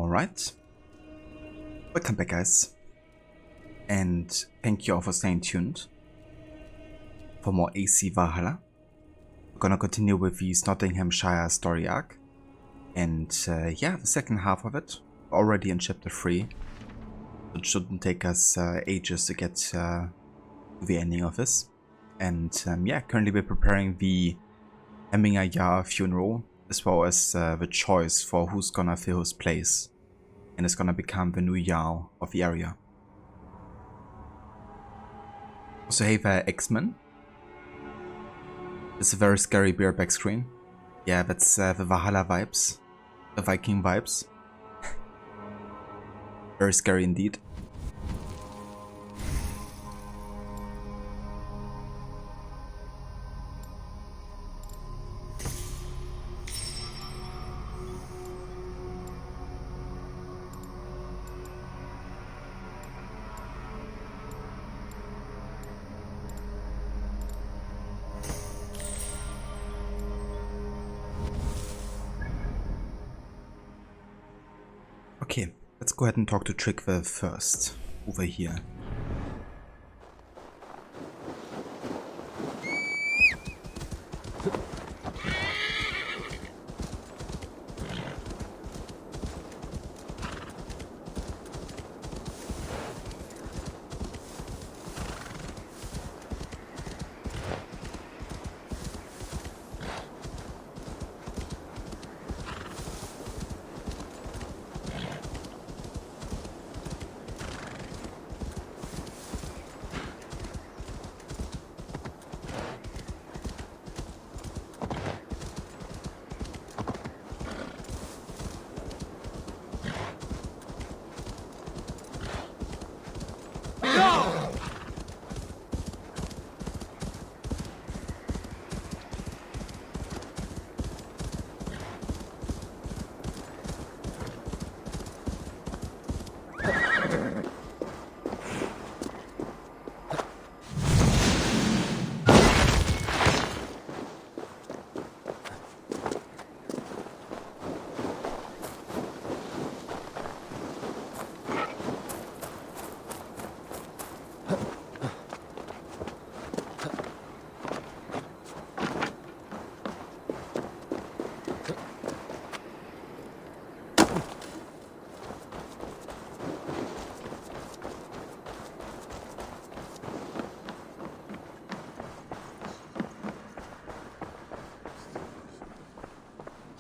Alright. Welcome back, guys. And thank you all for staying tuned for more AC Valhalla. We're gonna continue with the Nottinghamshire story arc. And yeah, the second half of it, already in chapter 3. It shouldn't take us ages to get to the ending of this. And yeah, currently we're preparing the Hemminger Jarl funeral, as well as the choice for who's gonna fill his place and is gonna become the new Jarl of the area. Also, hey there, X-Men. It's a very scary bareback screen. Yeah, that's the Valhalla vibes, the Viking vibes. Very scary indeed. Okay, let's go ahead and talk to Tryggve first, over here.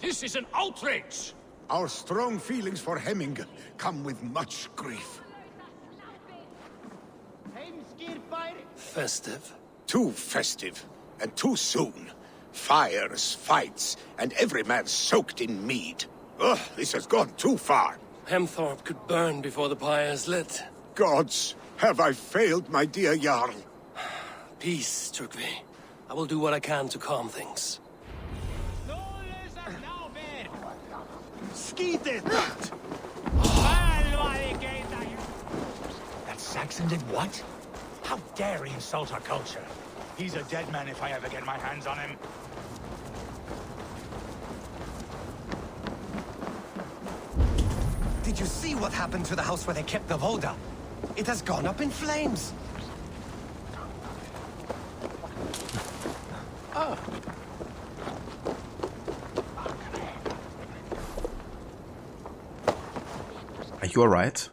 This is an outrage! Our strong feelings for Hemming come with much grief. Festive. Too festive, and too soon. Fires, fights, and every man soaked in mead. Ugh, this has gone too far. Hemthorpe could burn before the pyre is lit. Gods, have I failed my dear Jarl? Peace, Tryggve. I will do what I can to calm things. That Saxon did what? How dare he insult our culture? He's a dead man if I ever get my hands on him. Did you see what happened to the house where they kept the Voda? It has gone up in flames. Oh. Are you alright?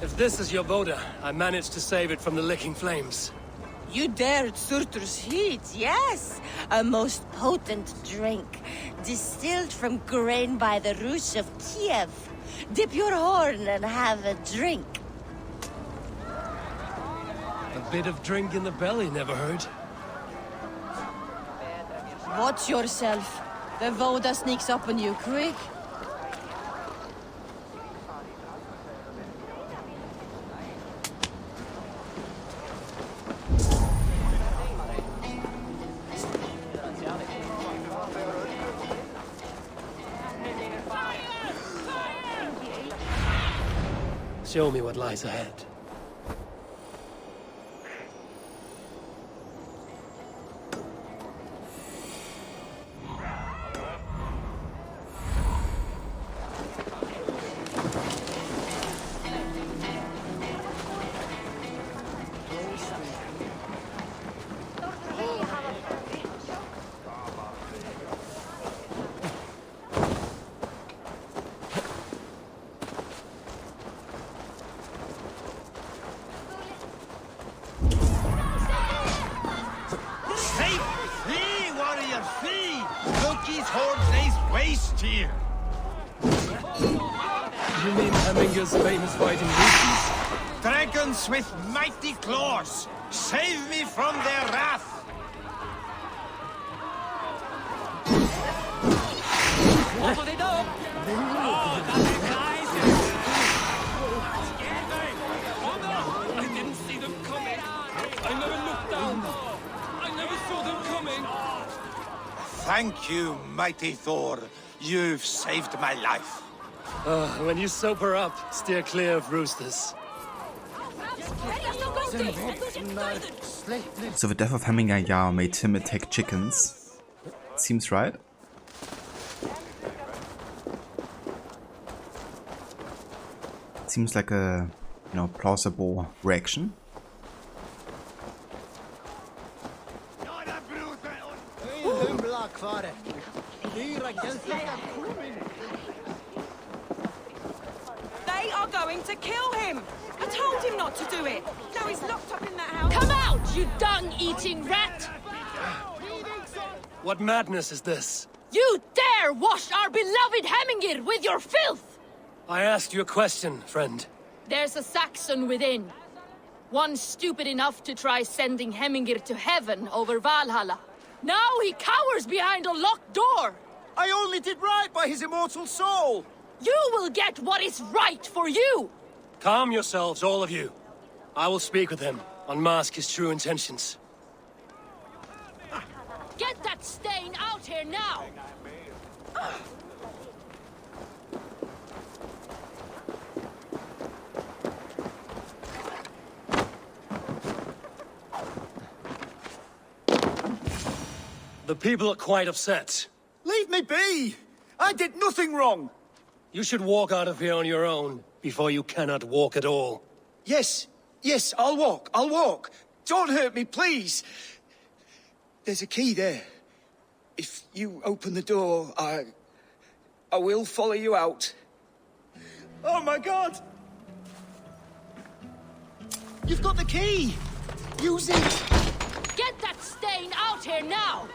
If this is your Voda, I managed to save it from the licking flames. You dared Surtur's heat, yes. A most potent drink, distilled from grain by the Rus of Kiev. Dip your horn and have a drink. A bit of drink in the belly never hurt. Watch yourself. The Voda sneaks up on you quick. Show me what lies ahead. Loki's horde lays waste here. You mean Hemminger's famous fighting beasts? Dragons with mighty claws. Save me from their wrath. What they do? Oh, that's nice. Oh no! I didn't see them coming. I never looked down. I never saw them coming. Thank you, mighty Thor. You've saved my life. When you sober up, steer clear of roosters. So the death of Hemminger Jarl made him attack chickens. Seems right. Seems like a, plausible reaction. They are going to kill him! I told him not to do it! Now he's locked up in that house! Come out, you dung-eating rat! What madness is this? You dare wash our beloved Hemmingir with your filth! I asked you a question, friend. There's a Saxon within. One stupid enough to try sending Hemmingir to heaven over Valhalla. Now he cowers behind a locked door! I only did right by his immortal soul! You will get what is right for you! Calm yourselves, all of you. I will speak with him, unmask his true intentions. Get that stain out here now! The people are quite upset. Leave me be! I did nothing wrong! You should walk out of here on your own, before you cannot walk at all. Yes, I'll walk. Don't hurt me, please. There's a key there. If you open the door, I will follow you out. Oh my God! You've got the key! Use it! Get that stain out here now!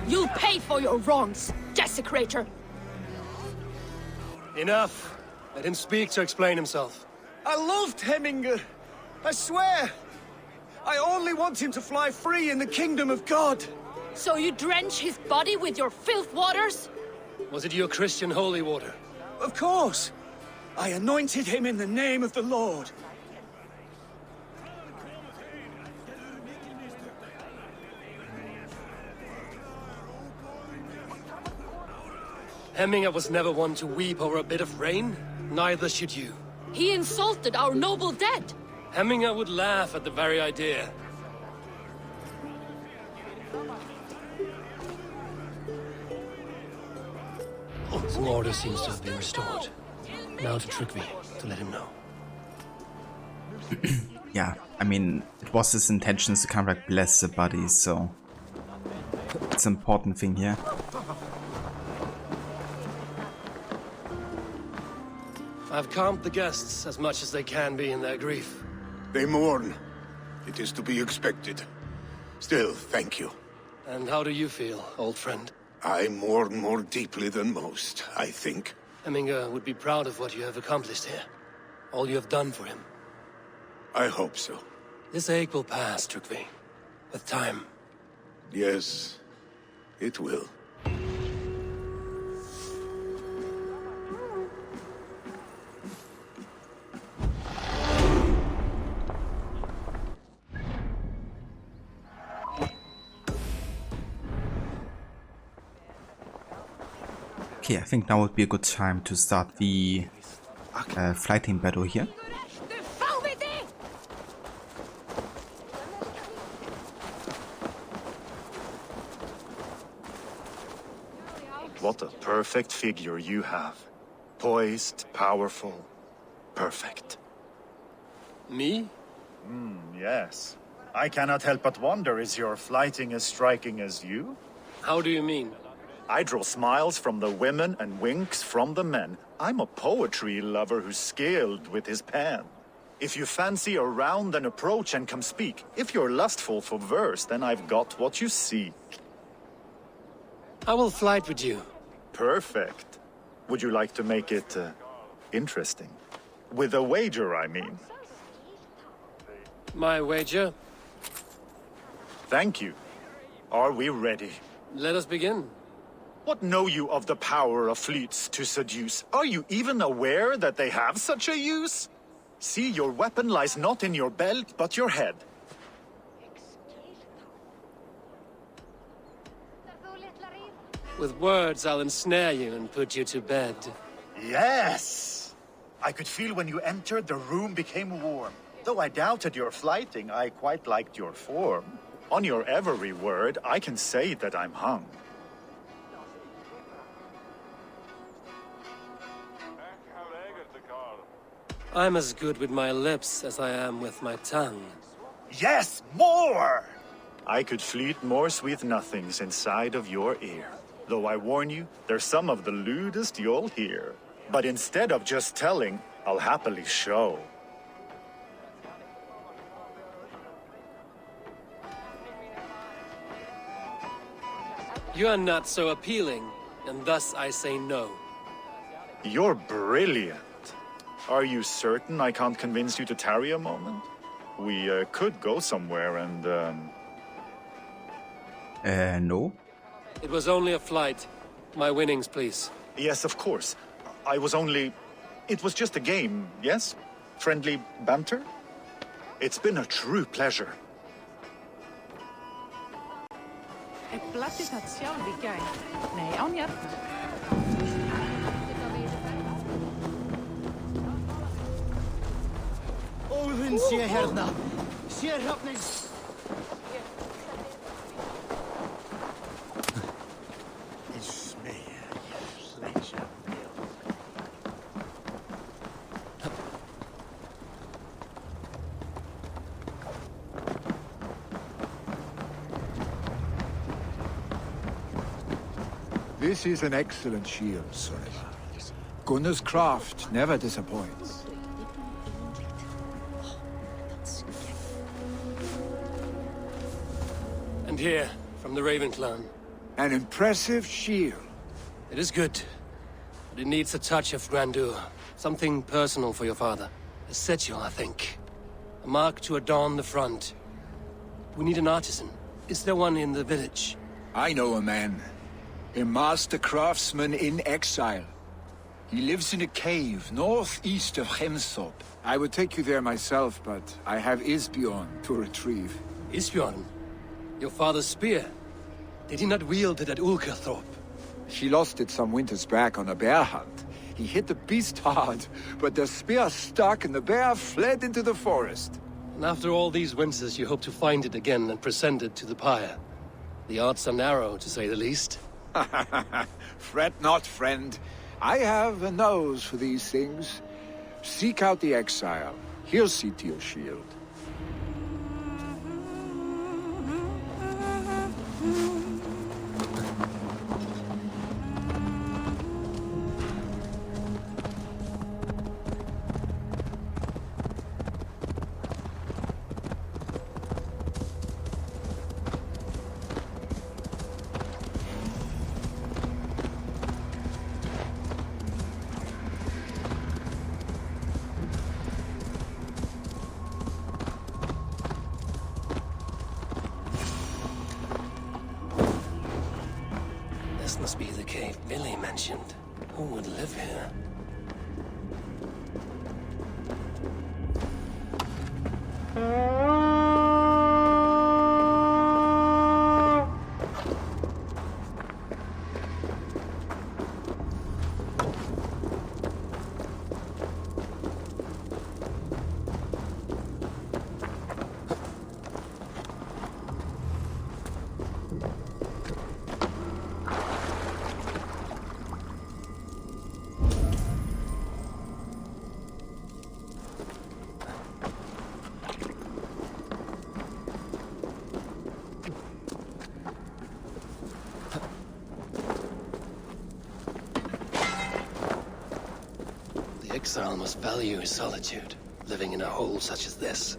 You'll pay for your wrongs, desecrator! Enough! Let him speak to explain himself. I loved Hemminger. I swear. I only want him to fly free in the kingdom of God. So you drench his body with your filth waters? Was it your Christian holy water? Of course. I anointed him in the name of the Lord. Hemminger was never one to weep over a bit of rain. Neither should you. He insulted our noble dead. Hemminger would laugh at the very idea. Some order seems to have been restored. Now to Trygve, to let him know. Yeah, I mean, it was his intentions to kind of bless the body, so it's an important thing here. I've calmed the guests as much as they can be in their grief. They mourn. It is to be expected. Still, thank you. And how do you feel, old friend? I mourn more deeply than most, I think. Hemminger would be proud of what you have accomplished here. All you have done for him. I hope so. This ache will pass, Trygve. With time. Yes, it will. Okay, I think now would be a good time to start the flighting battle here. What a perfect figure you have. Poised, powerful, perfect. Me? Yes. I cannot help but wonder, is your flighting as striking as you? How do you mean? I draw smiles from the women and winks from the men. I'm a poetry lover who's skilled with his pen. If you fancy a round, then approach and come speak. If you're lustful for verse, then I've got what you seek. I will flight with you. Perfect. Would you like to make it interesting? With a wager, I mean. My wager? Thank you. Are we ready? Let us begin. What know you of the power of fleets to seduce? Are you even aware that they have such a use? See, your weapon lies not in your belt, but your head. With words, I'll ensnare you and put you to bed. Yes! I could feel when you entered, the room became warm. Though I doubted your flighting, I quite liked your form. On your every word, I can say that I'm hung. I'm as good with my lips as I am with my tongue. Yes, more! I could fleet more sweet nothings inside of your ear. Though I warn you, they're some of the lewdest you'll hear. But instead of just telling, I'll happily show. You are not so appealing, and thus I say no. You're brilliant. Are you certain I can't convince you to tarry a moment? We could go somewhere and, no. It was only a flight. My winnings, please. Yes, of course. I was only... It was just a game, yes? Friendly banter? It's been a true pleasure. Er platið það sjálf í gær. Nei, án jafna. Óðinn sé hérna. Sé hrafnin. This is an excellent shield, Sullivan. Gunnar's craft never disappoints. And here, from the Raven clan. An impressive shield. It is good, but it needs a touch of grandeur. Something personal for your father. A sigil, I think. A mark to adorn the front. We need an artisan. Is there one in the village? I know a man. A master craftsman in exile. He lives in a cave northeast of Hemthorpe. I would take you there myself, but I have Isbjorn to retrieve. Isbjorn? Your father's spear? Did he not wield it at Ulkerthorpe? She lost it some winters back on a bear hunt. He hit the beast hard, but the spear stuck and the bear fled into the forest. And after all these winters, you hope to find it again and present it to the pyre. The odds are narrow, to say the least. Fret not, friend. I have a nose for these things. Seek out the exile. He'll see to your shield. This must be the cave Billy mentioned. Who would live here? The exile must value his solitude, living in a hole such as this.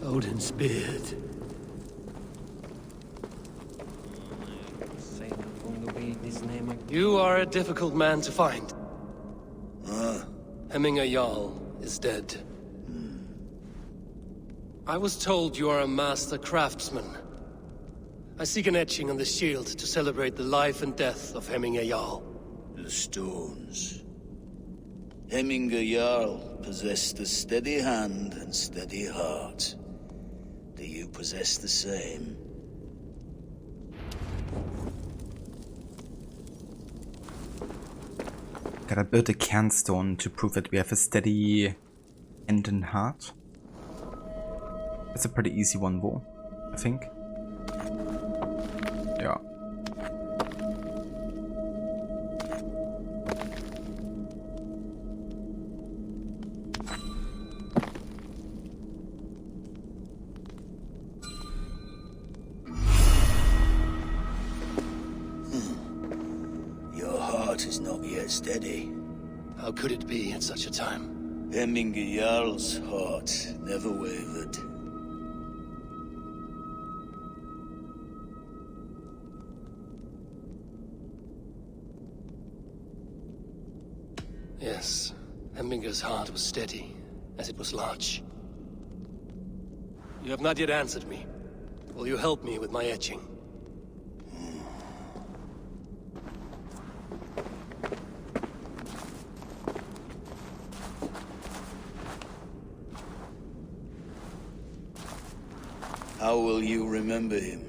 Odin's beard. You are a difficult man to find. Hemminger Jarl is dead. I was told you are a master craftsman. I seek an etching on the shield to celebrate the life and death of Hemminger Jarl. The stones. Hemminger Jarl possessed a steady hand and steady heart. Do you possess the same? Gotta build a cairnstone to prove that we have a steady hand and heart. That's a pretty easy one though, I think. Yeah. Steady. How could it be at such a time? Hemminger Jarl's heart never wavered. Yes, Hemminger's heart was steady, as it was large. You have not yet answered me. Will you help me with my etching? How will you remember him?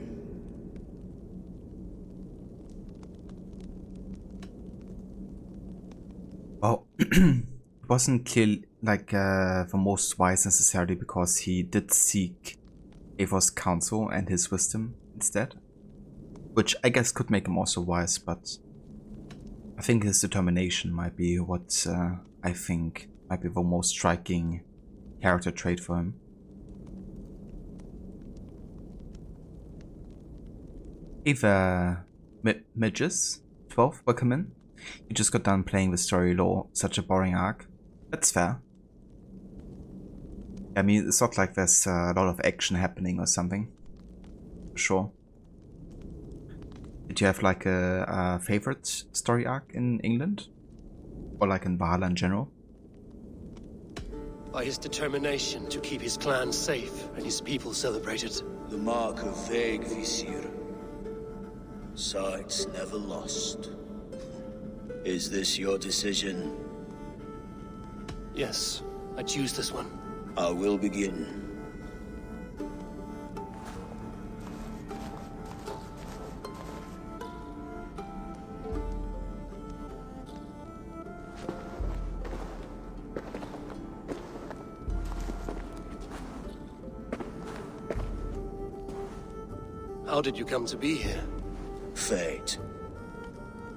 Well, it wasn't clear, like, the most wise necessarily, because he did seek Eivor's counsel and his wisdom instead. Which I guess could make him also wise, but I think his determination might be what I think might be the most striking character trait for him. Hey there, midges, 12, welcome in. You just got done playing the story lore, such a boring arc. That's fair. I mean, it's not like there's a lot of action happening or something. For sure. Did you have like a favorite story arc in England? Or like in Valhalla in general? By his determination to keep his clan safe and his people celebrated. The mark of Vague Visir. Sights never lost. Is this your decision? Yes, I choose this one. I will begin. How did you come to be here? Fate.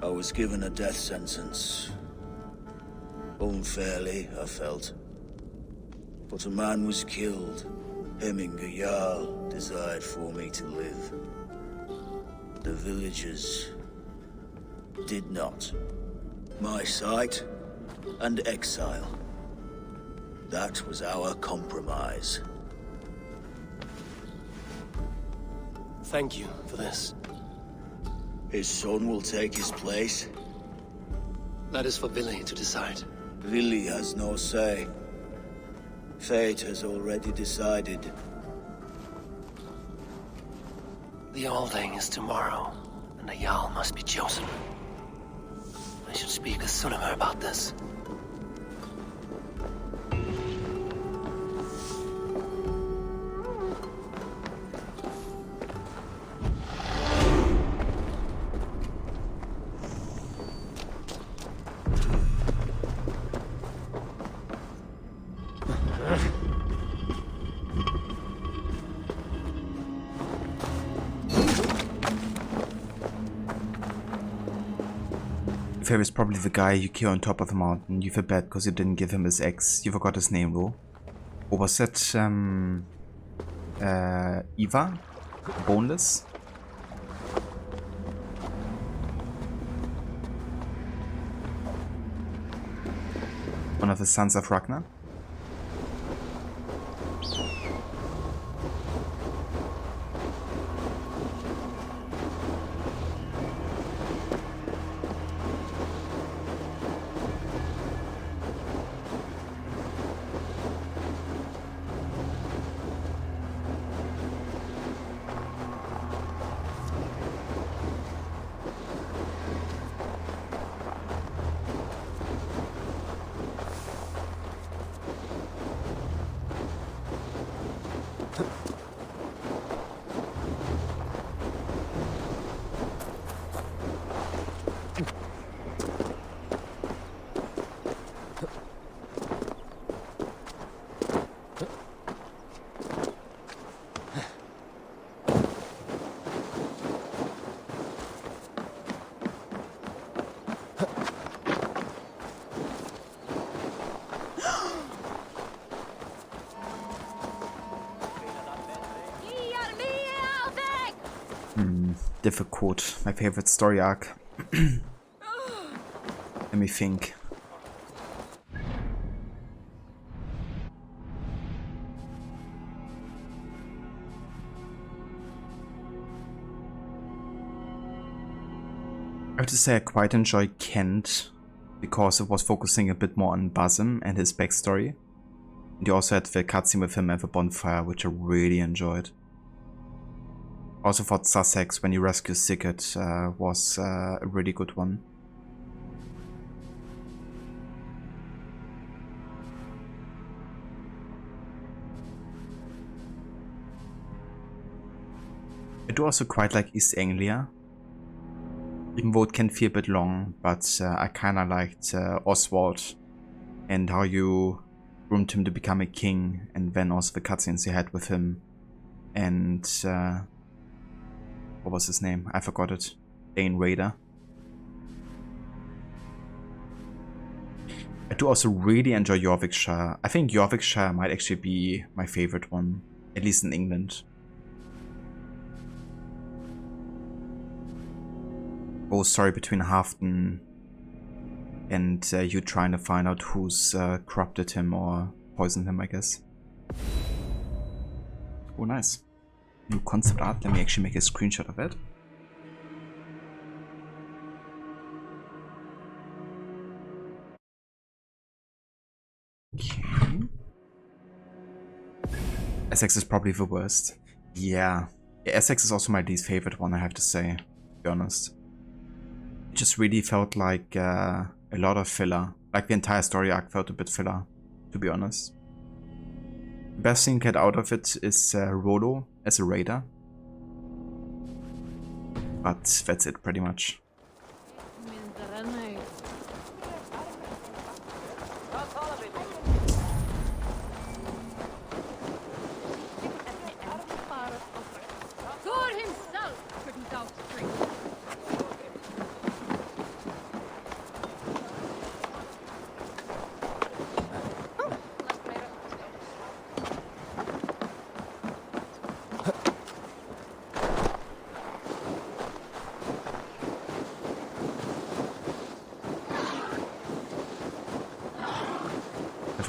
I was given a death sentence. Unfairly, I felt. But a man was killed. Hemminger Jarl desired for me to live. The villagers did not. My sight and exile. That was our compromise. Thank you for this. His son will take his place. That is for Billy to decide. Billy has no say. Fate has already decided. The Alding is tomorrow, and a Jarl must be chosen. I should speak with Sunnema about this. Fair is probably the guy you kill on top of the mountain. You feel bad because you didn't give him his ex. You forgot his name though. What was that? Eva? Boneless? One of the sons of Ragnar? Difficult. My favorite story arc. Let me think. I have to say I quite enjoy Kent because it was focusing a bit more on Basim and his backstory. And you also had the cutscene with him at the bonfire, which I really enjoyed. Also thought Sussex, when you rescue Sigurd, was a really good one. I do also quite like East Anglia. Even though it can feel a bit long, but I kinda liked Oswald and how you groomed him to become a king, and then also the cutscenes you had with him and what was his name? I forgot it. Dane Raider. I do also really enjoy Yorkshire. I think Yorkshire might actually be my favorite one, at least in England. Oh, sorry, between Hafton and you trying to find out who's corrupted him or poisoned him, I guess. Oh, nice. New concept art. Let me actually make a screenshot of it. Okay. Essex is probably the worst. Yeah. Essex is also my least favorite one, I have to say, to be honest. It just really felt like a lot of filler. Like the entire story arc felt a bit filler, to be honest. The best thing to get out of it is Rollo as a raider. But that's it, pretty much. Thor himself couldn't doubt drink.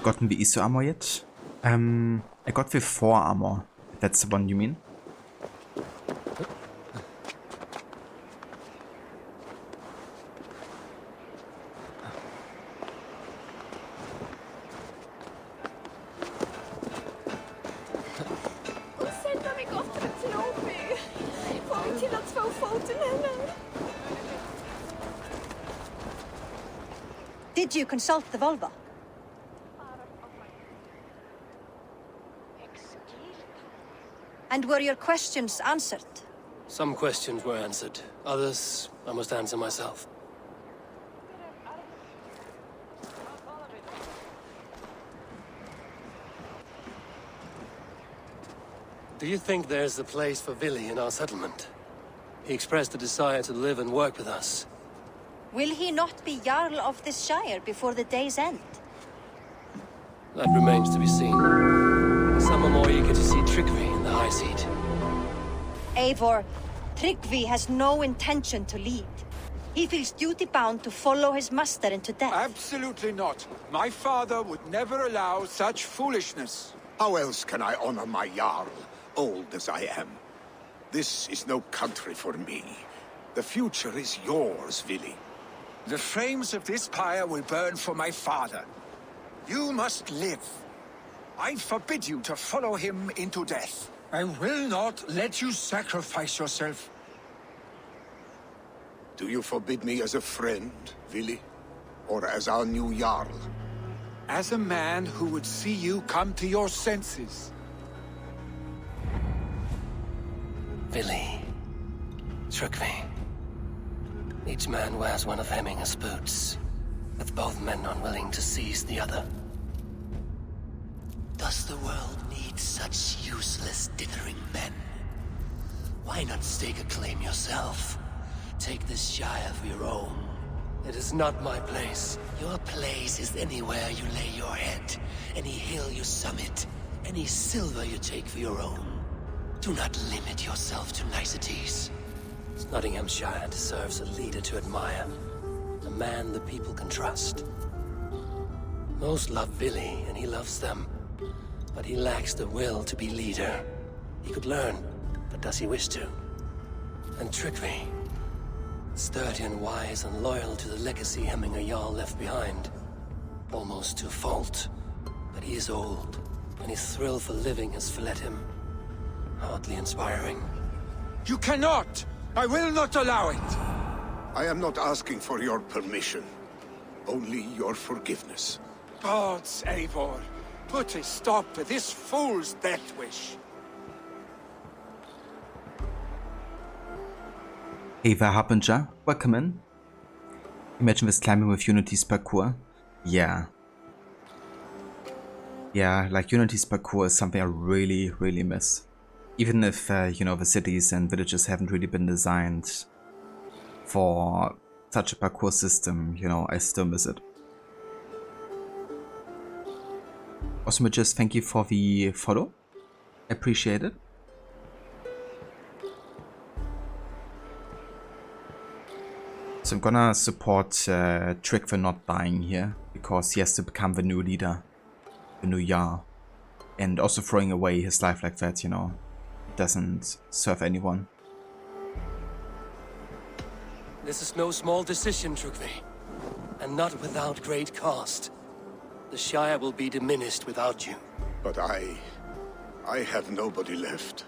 gotten the Iso armor yet? I got the 4 armor. If that's the one you mean? Did you consult the Volva? And were your questions answered? Some questions were answered. Others, I must answer myself. Do you think there's a place for Vili in our settlement? He expressed a desire to live and work with us. Will he not be Jarl of this shire before the day's end? That remains to be seen. Some are more eager to see Tryggvi in the high seat. Eivor, Tryggvi has no intention to lead. He feels duty-bound to follow his master into death. Absolutely not. My father would never allow such foolishness. How else can I honor my Jarl, old as I am? This is no country for me. The future is yours, Vili. The flames of this pyre will burn for my father. You must live. I forbid you to follow him into death. I will not let you sacrifice yourself. Do you forbid me as a friend, Vili? Or as our new Jarl? As a man who would see you come to your senses. Vili. Tryggvi. Each man wears one of Hemminger's boots, with both men unwilling to seize the other. Does the world need such useless, dithering men? Why not stake a claim yourself? Take this shire for your own. It is not my place. Your place is anywhere you lay your head, any hill you summit, any silver you take for your own. Do not limit yourself to niceties. Nottinghamshire deserves a leader to admire. A man the people can trust. Most love Vili, and he loves them. But he lacks the will to be leader. He could learn, but does he wish to? And Tryggvi, sturdy and wise and loyal to the legacy Hemminger Jarl left behind. Almost to a fault. But he is old, and his thrill for living has fled him. Hardly inspiring. You cannot! I will not allow it! I am not asking for your permission. Only your forgiveness. Gods, Eivor, put a stop to this fool's death wish. Ava Harbinger, welcome in. Imagine this climbing with Unity's parkour. Yeah. Yeah, like Unity's parkour is something I really, really miss. Even if, you know, the cities and villages haven't really been designed for such a parkour system, you know, I still miss it. Awesome, just thank you for the follow. I appreciate it. So I'm gonna support Trick for not dying here, because he has to become the new leader, the new Jarl. And also throwing away his life like that, you know, doesn't serve anyone. This is no small decision, Tryggvi, and not without great cost. The Shire will be diminished without you. But I have nobody left.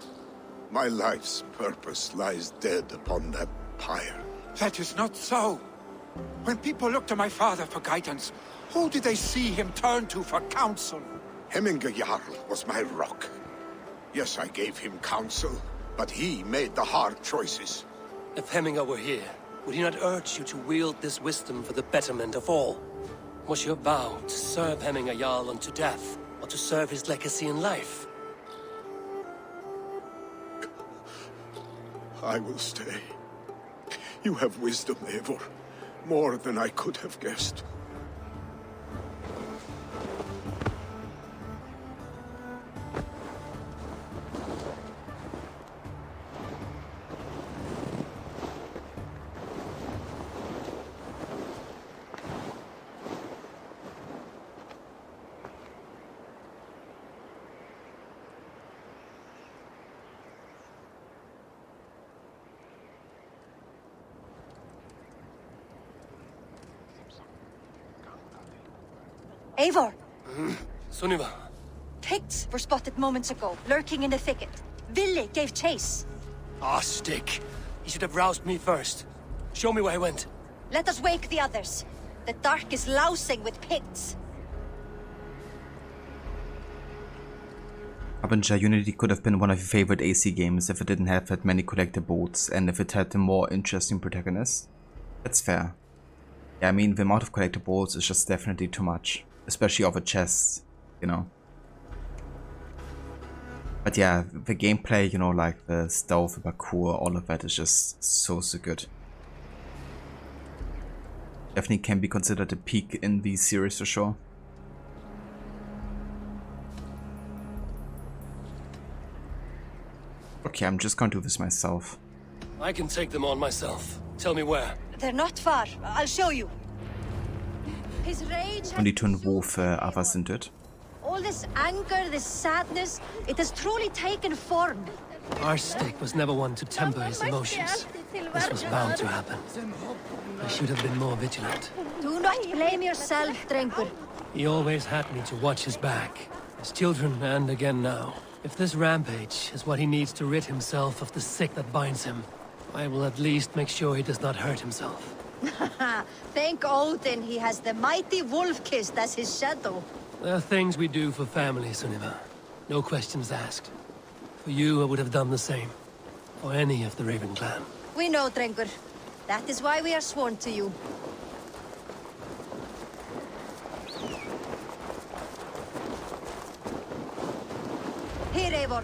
My life's purpose lies dead upon that pyre. That is not so. When people look to my father for guidance, who did they see him turn to for counsel? Hemminger Jarl was my rock. Yes, I gave him counsel, but he made the hard choices. If Hemminger were here, would he not urge you to wield this wisdom for the betterment of all? Was your vow to serve Hemminger Jarl unto death, or to serve his legacy in life? I will stay. You have wisdom, Eivor. More than I could have guessed. Eivor! Sunniva. Picts were spotted moments ago, lurking in the thicket. Vili gave chase. Ah, stick. He should have roused me first. Show me where he went. Let us wake the others. The dark is lousing with Picts. Harbinger Unity could have been one of your favorite AC games if it didn't have that many collector boats and if it had a more interesting protagonist. That's fair. Yeah, I mean, the amount of collector boats is just definitely too much. Especially over chests, you know. But yeah, the gameplay, you know, like the stealth, the parkour, all of that is just so good. Definitely can be considered a peak in the series for sure. Okay, I'm just gonna do this myself. I can take them on myself. Tell me where. They're not far. I'll show you. His rage Only to involve others into it. all this anger, this sadness, it has truly taken form. Our stick was never one to temper his emotions. This was bound to happen. I should have been more vigilant. Do not blame yourself, Drengur. He always had me to watch his back. His children, and again now. If this rampage is what he needs to rid himself of the sick that binds him, I will at least make sure he does not hurt himself. Thank Odin he has the mighty Wolf-Kissed as his shadow. There are things we do for family, Sunniva. No questions asked. For you, I would have done the same. For any of the Raven clan. We know, Drengur. That is why we are sworn to you. Here, Eivor.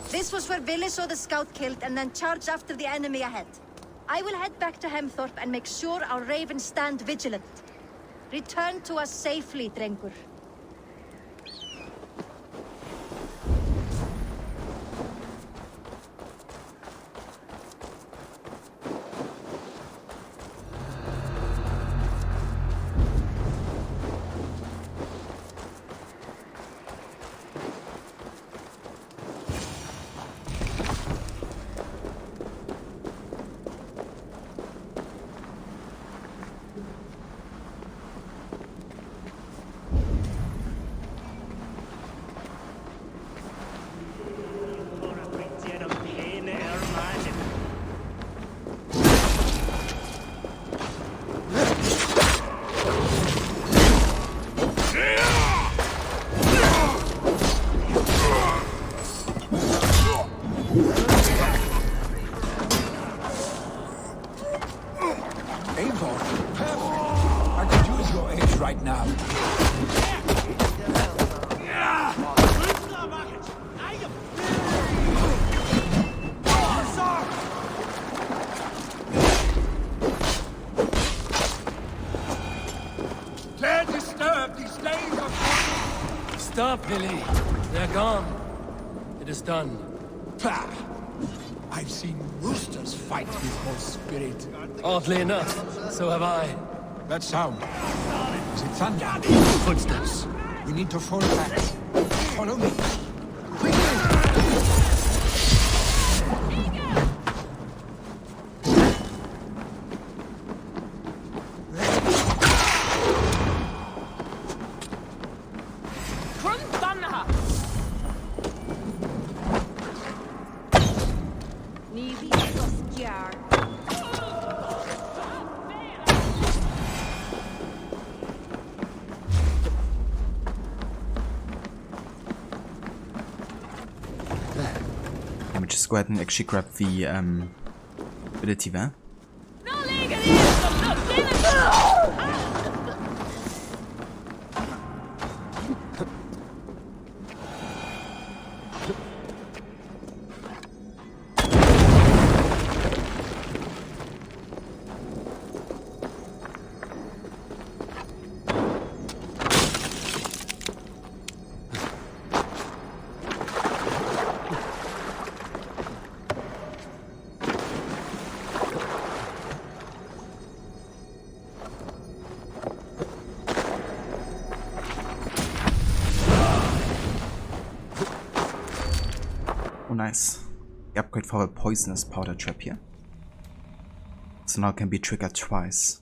This was where Vili saw the scout killed and then charged after the enemy ahead. I will head back to Hemthorpe and make sure our ravens stand vigilant. Return to us safely, Drengur. Stop, Vili. They're gone. It is done. Pah! I've seen roosters fight with more spirit. Oddly enough, so have I. That sound. Is it thunder? Footsteps. We need to fall back. Follow me. Let me just go ahead and actually grab the ability there. Oh, nice. The upgrade for a poisonous powder trap here. So now it can be triggered twice.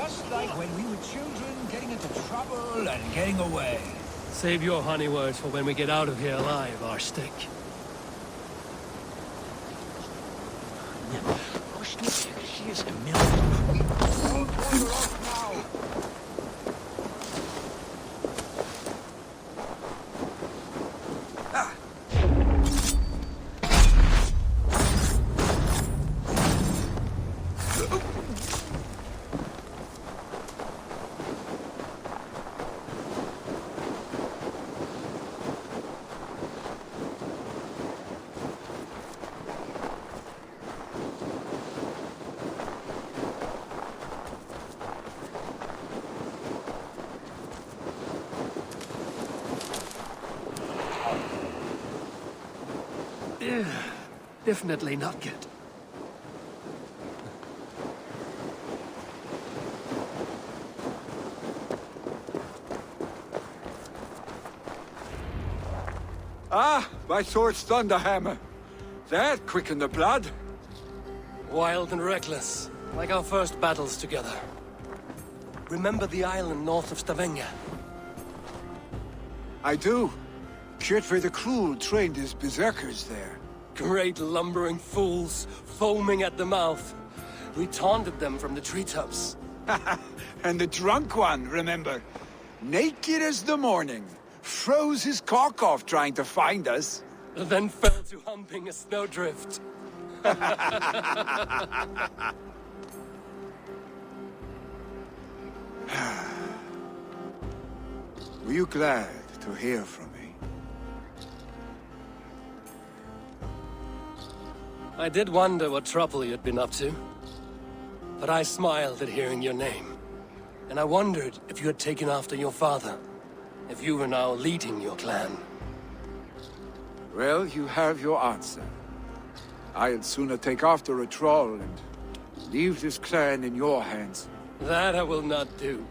Just like when we were children, getting into trouble and getting away. Save your honey words for when we get out of here alive, Arstick. She is a million. Don't wander off now. Definitely not good. Ah, my sword's Thunderhammer. That quickened the blood. Wild and reckless, like our first battles together. Remember the island north of Stavanger? I do. Kjotve the Cruel trained his berserkers there. Great lumbering fools, foaming at the mouth. We taunted them from the treetops. And the drunk one, remember? Naked as the morning. Froze his cock off trying to find us. Then fell to humping a snowdrift. Were you glad to hear from me? I did wonder what trouble you'd been up to. But I smiled at hearing your name. And I wondered if you had taken after your father. If you were now leading your clan. Well, you have your answer. I'd sooner take after a troll and leave this clan in your hands. That I will not do.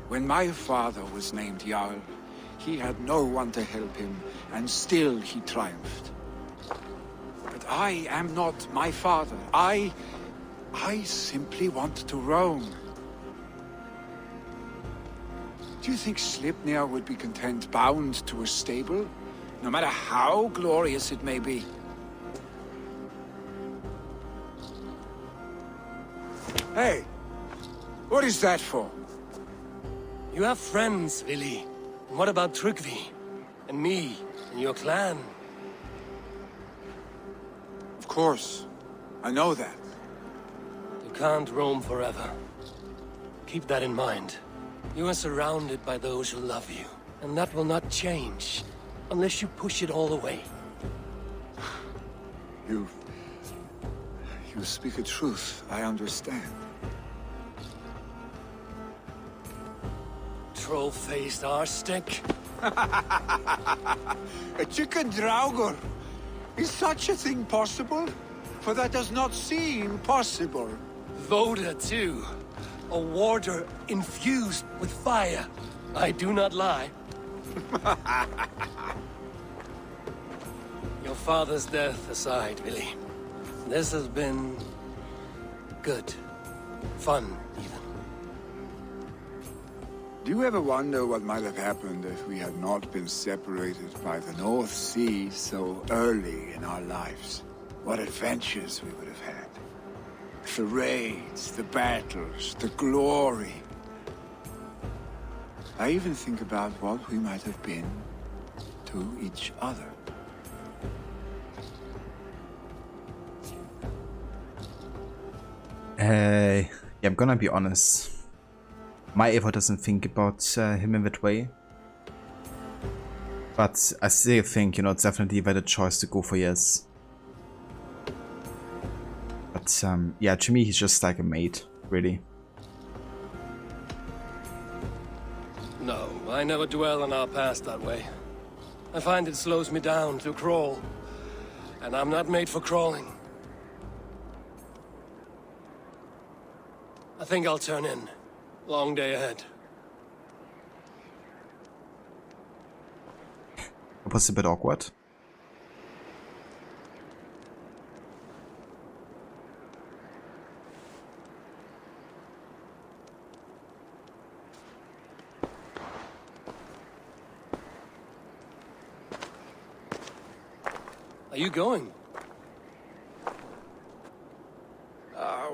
When my father was named Jarl, he had no one to help him, and still he triumphed. But I am not my father. I simply want to roam. Do you think Sleipnir would be content bound to a stable, no matter how glorious it may be? Hey, what is that for? You have friends, Vili. And what about Tryggvi? And me, and your clan? Of course. I know that. You can't roam forever. Keep that in mind. You are surrounded by those who love you. And that will not change, unless you push it all away. You speak a truth, I understand. Troll-faced arstick. A chicken draugr. Is such a thing possible? For that does not seem possible. Voda, too. A warder infused with fire. I do not lie. Your father's death aside, Vili. This has been... good. Fun, even. Do you ever wonder what might have happened if we had not been separated by the North Sea so early in our lives? What adventures we would have had. The raids, the battles, the glory. I even think about what we might have been to each other. Yeah, I'm gonna be honest. My Eva doesn't think about him in that way. But I still think, you know, it's definitely a better choice to go for yes. But yeah, to me he's just like a mate, really. No, I never dwell on our past that way. I find it slows me down to crawl. And I'm not made for crawling. I think I'll turn in. Long day ahead. It was a bit awkward. Are you going?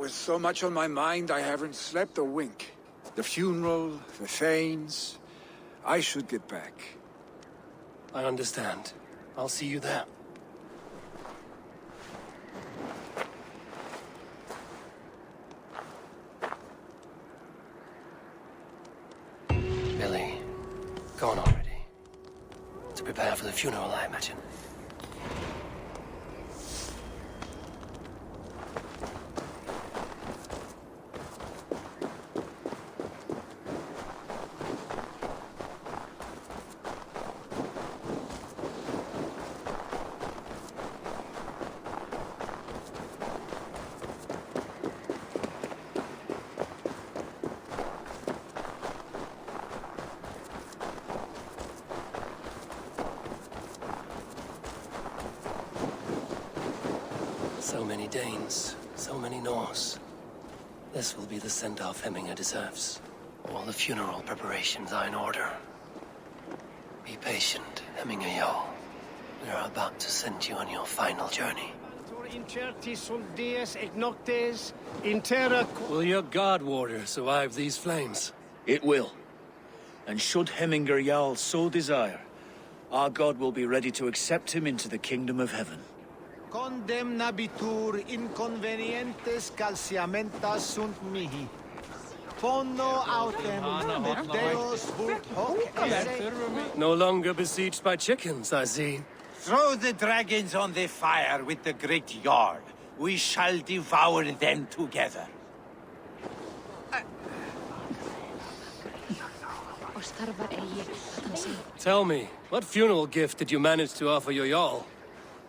With so much on my mind, I haven't slept a wink. The funeral, the Thanes. I should get back. I understand. I'll see you there. Billy, gone already. To prepare for the funeral, I imagine. So many Danes, so many Norse. This will be the send-off Hemminger deserves. All the funeral preparations are in order. Be patient, Hemminger Jarl. We are about to send you on your final journey. Will your guard warrior survive these flames? It will. And should Hemminger Jarl so desire, our god will be ready to accept him into the kingdom of heaven. Condemnabitur inconvenientes calciamentas sunt mihi. Fono autem Deus vult hoc esse. No longer besieged by chickens, I see. Throw the dragons on the fire with the great Jarl. We shall devour them together. Tell me, what funeral gift did you manage to offer your Jarl?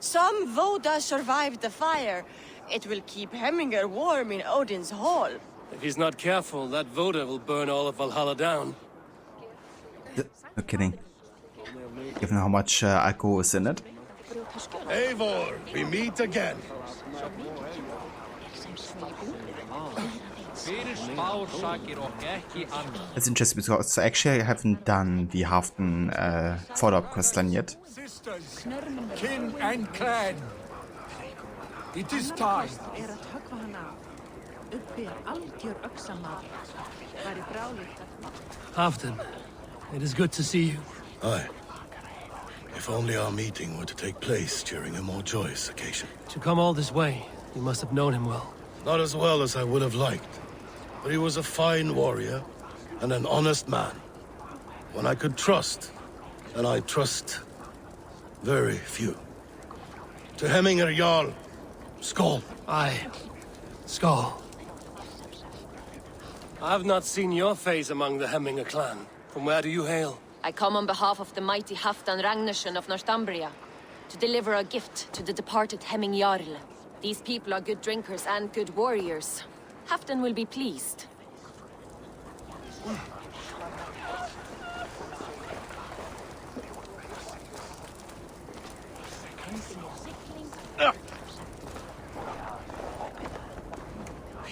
Some Voda survived the fire. It will keep Hemminger warm in Odin's hall. If he's not careful, that Voda will burn all of Valhalla down. No kidding. Given how much alcohol is in it. Eivor, we meet again. It's interesting because actually I haven't done the Haften follow-up quest line yet. Sisters, kin and clan. It is time. Haften, it is good to see you. Aye. If only our meeting were to take place during a more joyous occasion. To come all this way, you must have known him well. Not as well as I would have liked, but he was a fine warrior and an honest man. One I could trust, and I trust very few. To Hemminger Jarl, Skål. Aye, Skål. I have not seen your face among the Hemminger clan. From where do you hail? I come on behalf of the mighty Halfdan Ragnarsson of Northumbria to deliver a gift to the departed Hemming Jarl. These people are good drinkers and good warriors. Halfdan will be pleased.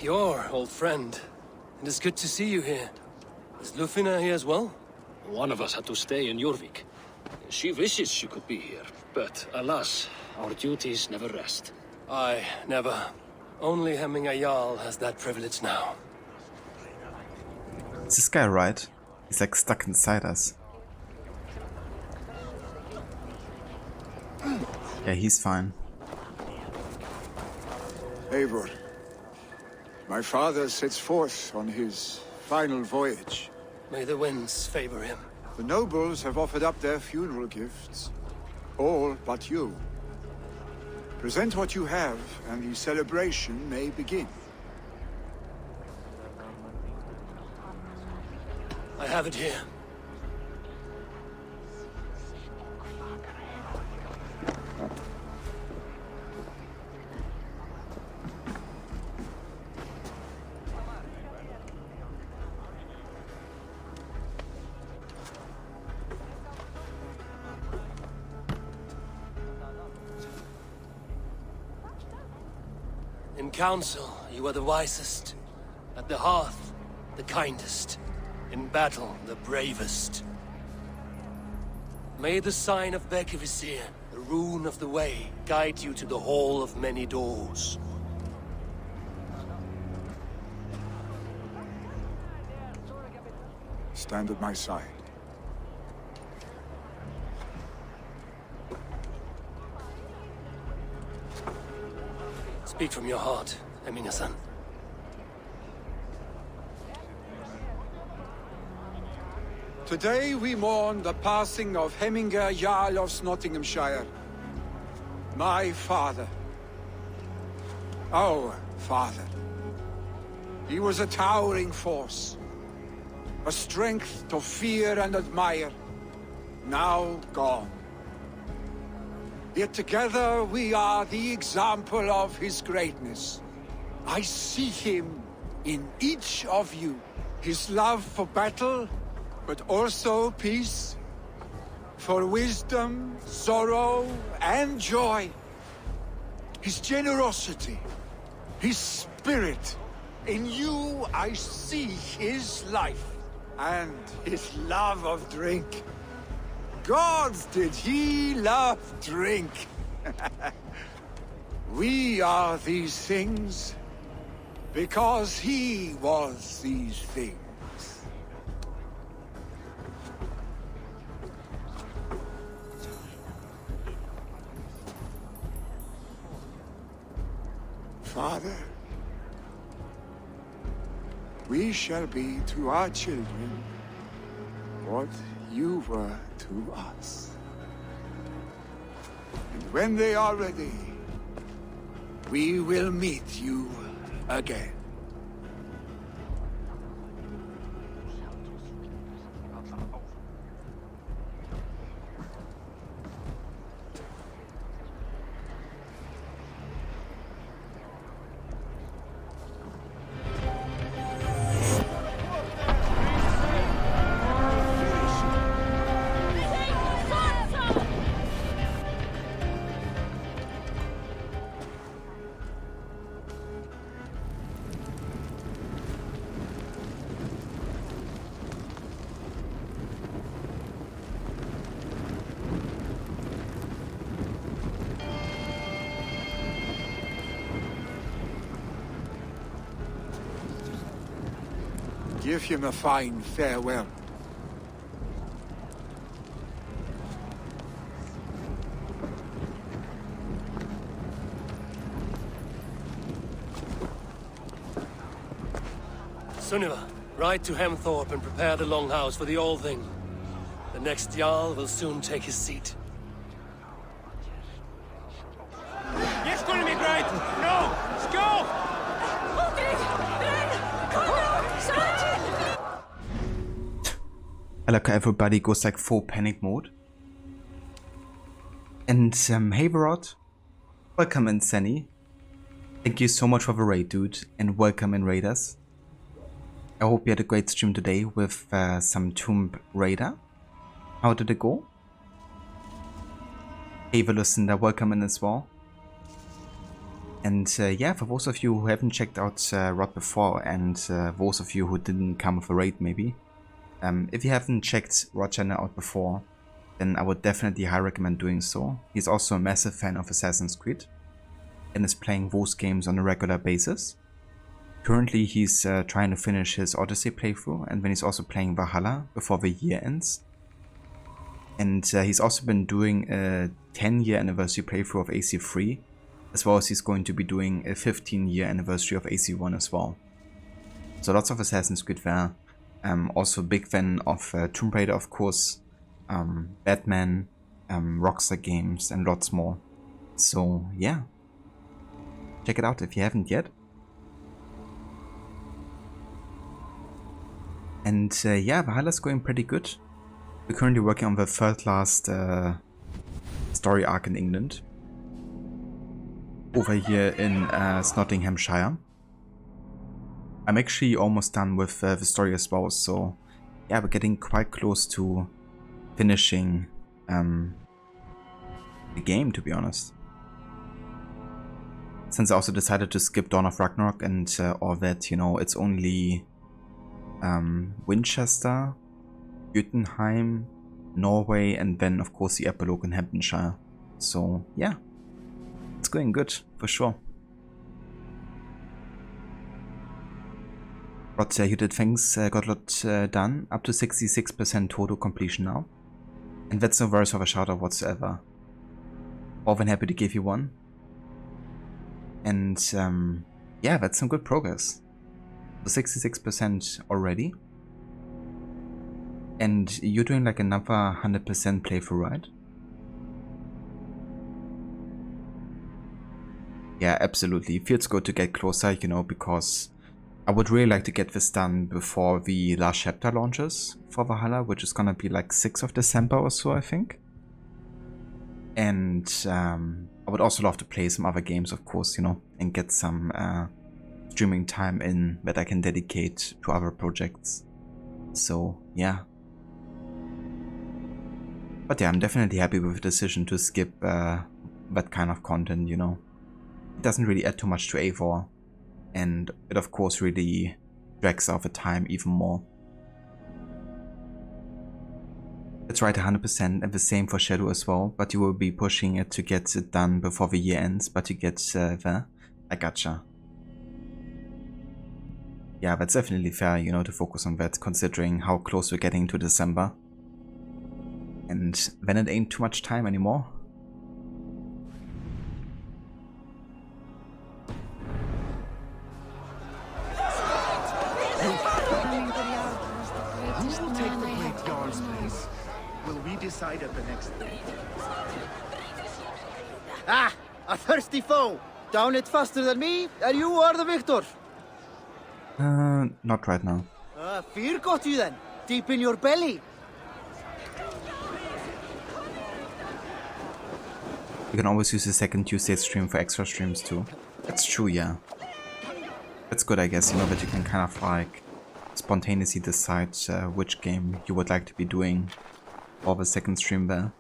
Your old friend. It is good to see you here. Is Lufina here as well? One of us had to stay in Jorvik. She wishes she could be here, but alas, our duties never rest. Aye, never. Only Hemminger Jarl has that privilege now. Is this guy right? He's like stuck inside us. Yeah, he's fine. Eivor, my father sets forth on his final voyage. May the winds favor him. The nobles have offered up their funeral gifts. All but you. Present what you have, and the celebration may begin. I have it here. In council, you are the wisest. At the hearth, the kindest. In battle, the bravest. May the sign of Bekivisir, the rune of the way guide you to the Hall of Many Doors. Stand at my side. Speak from your heart, Emina-san. Today we mourn the passing of Hemminger Jarl of Nottinghamshire. My father. Our father. He was a towering force. A strength to fear and admire. Now gone. Yet together we are the example of his greatness. I see him in each of you. His love for battle, but also peace. For wisdom, sorrow, and joy. His generosity, his spirit. In you I see his life, and his love of drink. Gods, did he love drink! We are these things because he was these things. Father, we shall be to our children what you were to us. And when they are ready, we will meet you again. Give him a fine farewell. Sunniva, ride to Hemthorpe and prepare the Longhouse for the All-Thing. The next Jarl will soon take his seat. It's gonna be great! No! Go! I like how everybody goes like full panic mode. And hey Varod, welcome in Senny. Thank you so much for the raid, dude, and welcome in Raiders. I hope you had a great stream today with some Tomb Raider. How did it go? Hey Lucinda, welcome in as well. And yeah, for those of you who haven't checked out Rod before, and those of you who didn't come with a raid maybe, if you haven't checked Rod channel out before, then I would definitely highly recommend doing so. He's also a massive fan of Assassin's Creed and is playing those games on a regular basis. Currently he's trying to finish his Odyssey playthrough, and then he's also playing Valhalla before the year ends. And he's also been doing a 10-year anniversary playthrough of AC3, as well as he's going to be doing a 15-year anniversary of AC1 as well. So lots of Assassin's Creed there. Also a big fan of Tomb Raider, of course, Batman, Rockstar Games, and lots more. So yeah, check it out if you haven't yet. And yeah, Valhalla's going pretty good. We're currently working on the third last story arc in England, over here in Nottinghamshire. I'm actually almost done with the story as well, so yeah, we're getting quite close to finishing the game, to be honest. Since I also decided to skip Dawn of Ragnarok and all that, you know, it's only Winchester, Jotunheim, Norway, and then of course the epilogue in Hamptonshire. So yeah, it's going good for sure. But you did things, got a lot done, up to 66% total completion now. And that's no worries of a shout out whatsoever. More than happy to give you one. And yeah, that's some good progress. So 66% already. And you're doing like another 100% playthrough, right? Yeah, absolutely. It feels good to get closer, you know, because I would really like to get this done before the last chapter launches for Valhalla, which is gonna be like 6th of December or so, I think. And I would also love to play some other games, of course, you know, and get some streaming time in that I can dedicate to other projects. So, yeah. But yeah, I'm definitely happy with the decision to skip that kind of content, you know. It doesn't really add too much to Eivor, and it of course really drags out the time even more. That's right, 100%, and the same for Shadow as well, but you will be pushing it to get it done before the year ends, but you get there. I gotcha. Yeah, that's definitely fair, you know, to focus on that, considering how close we're getting to December. And then it ain't too much time anymore. Who will take the great Jarl's place? Will we decide at the next date? Ah! A thirsty foe! Down it faster than me, and you are the victor! Not right now. Fear got you then, deep in your belly. You can always use the second Tuesday stream for extra streams too. That's true, yeah. That's good, I guess, you know, that you can kind of like spontaneously decide which game you would like to be doing for the second stream there.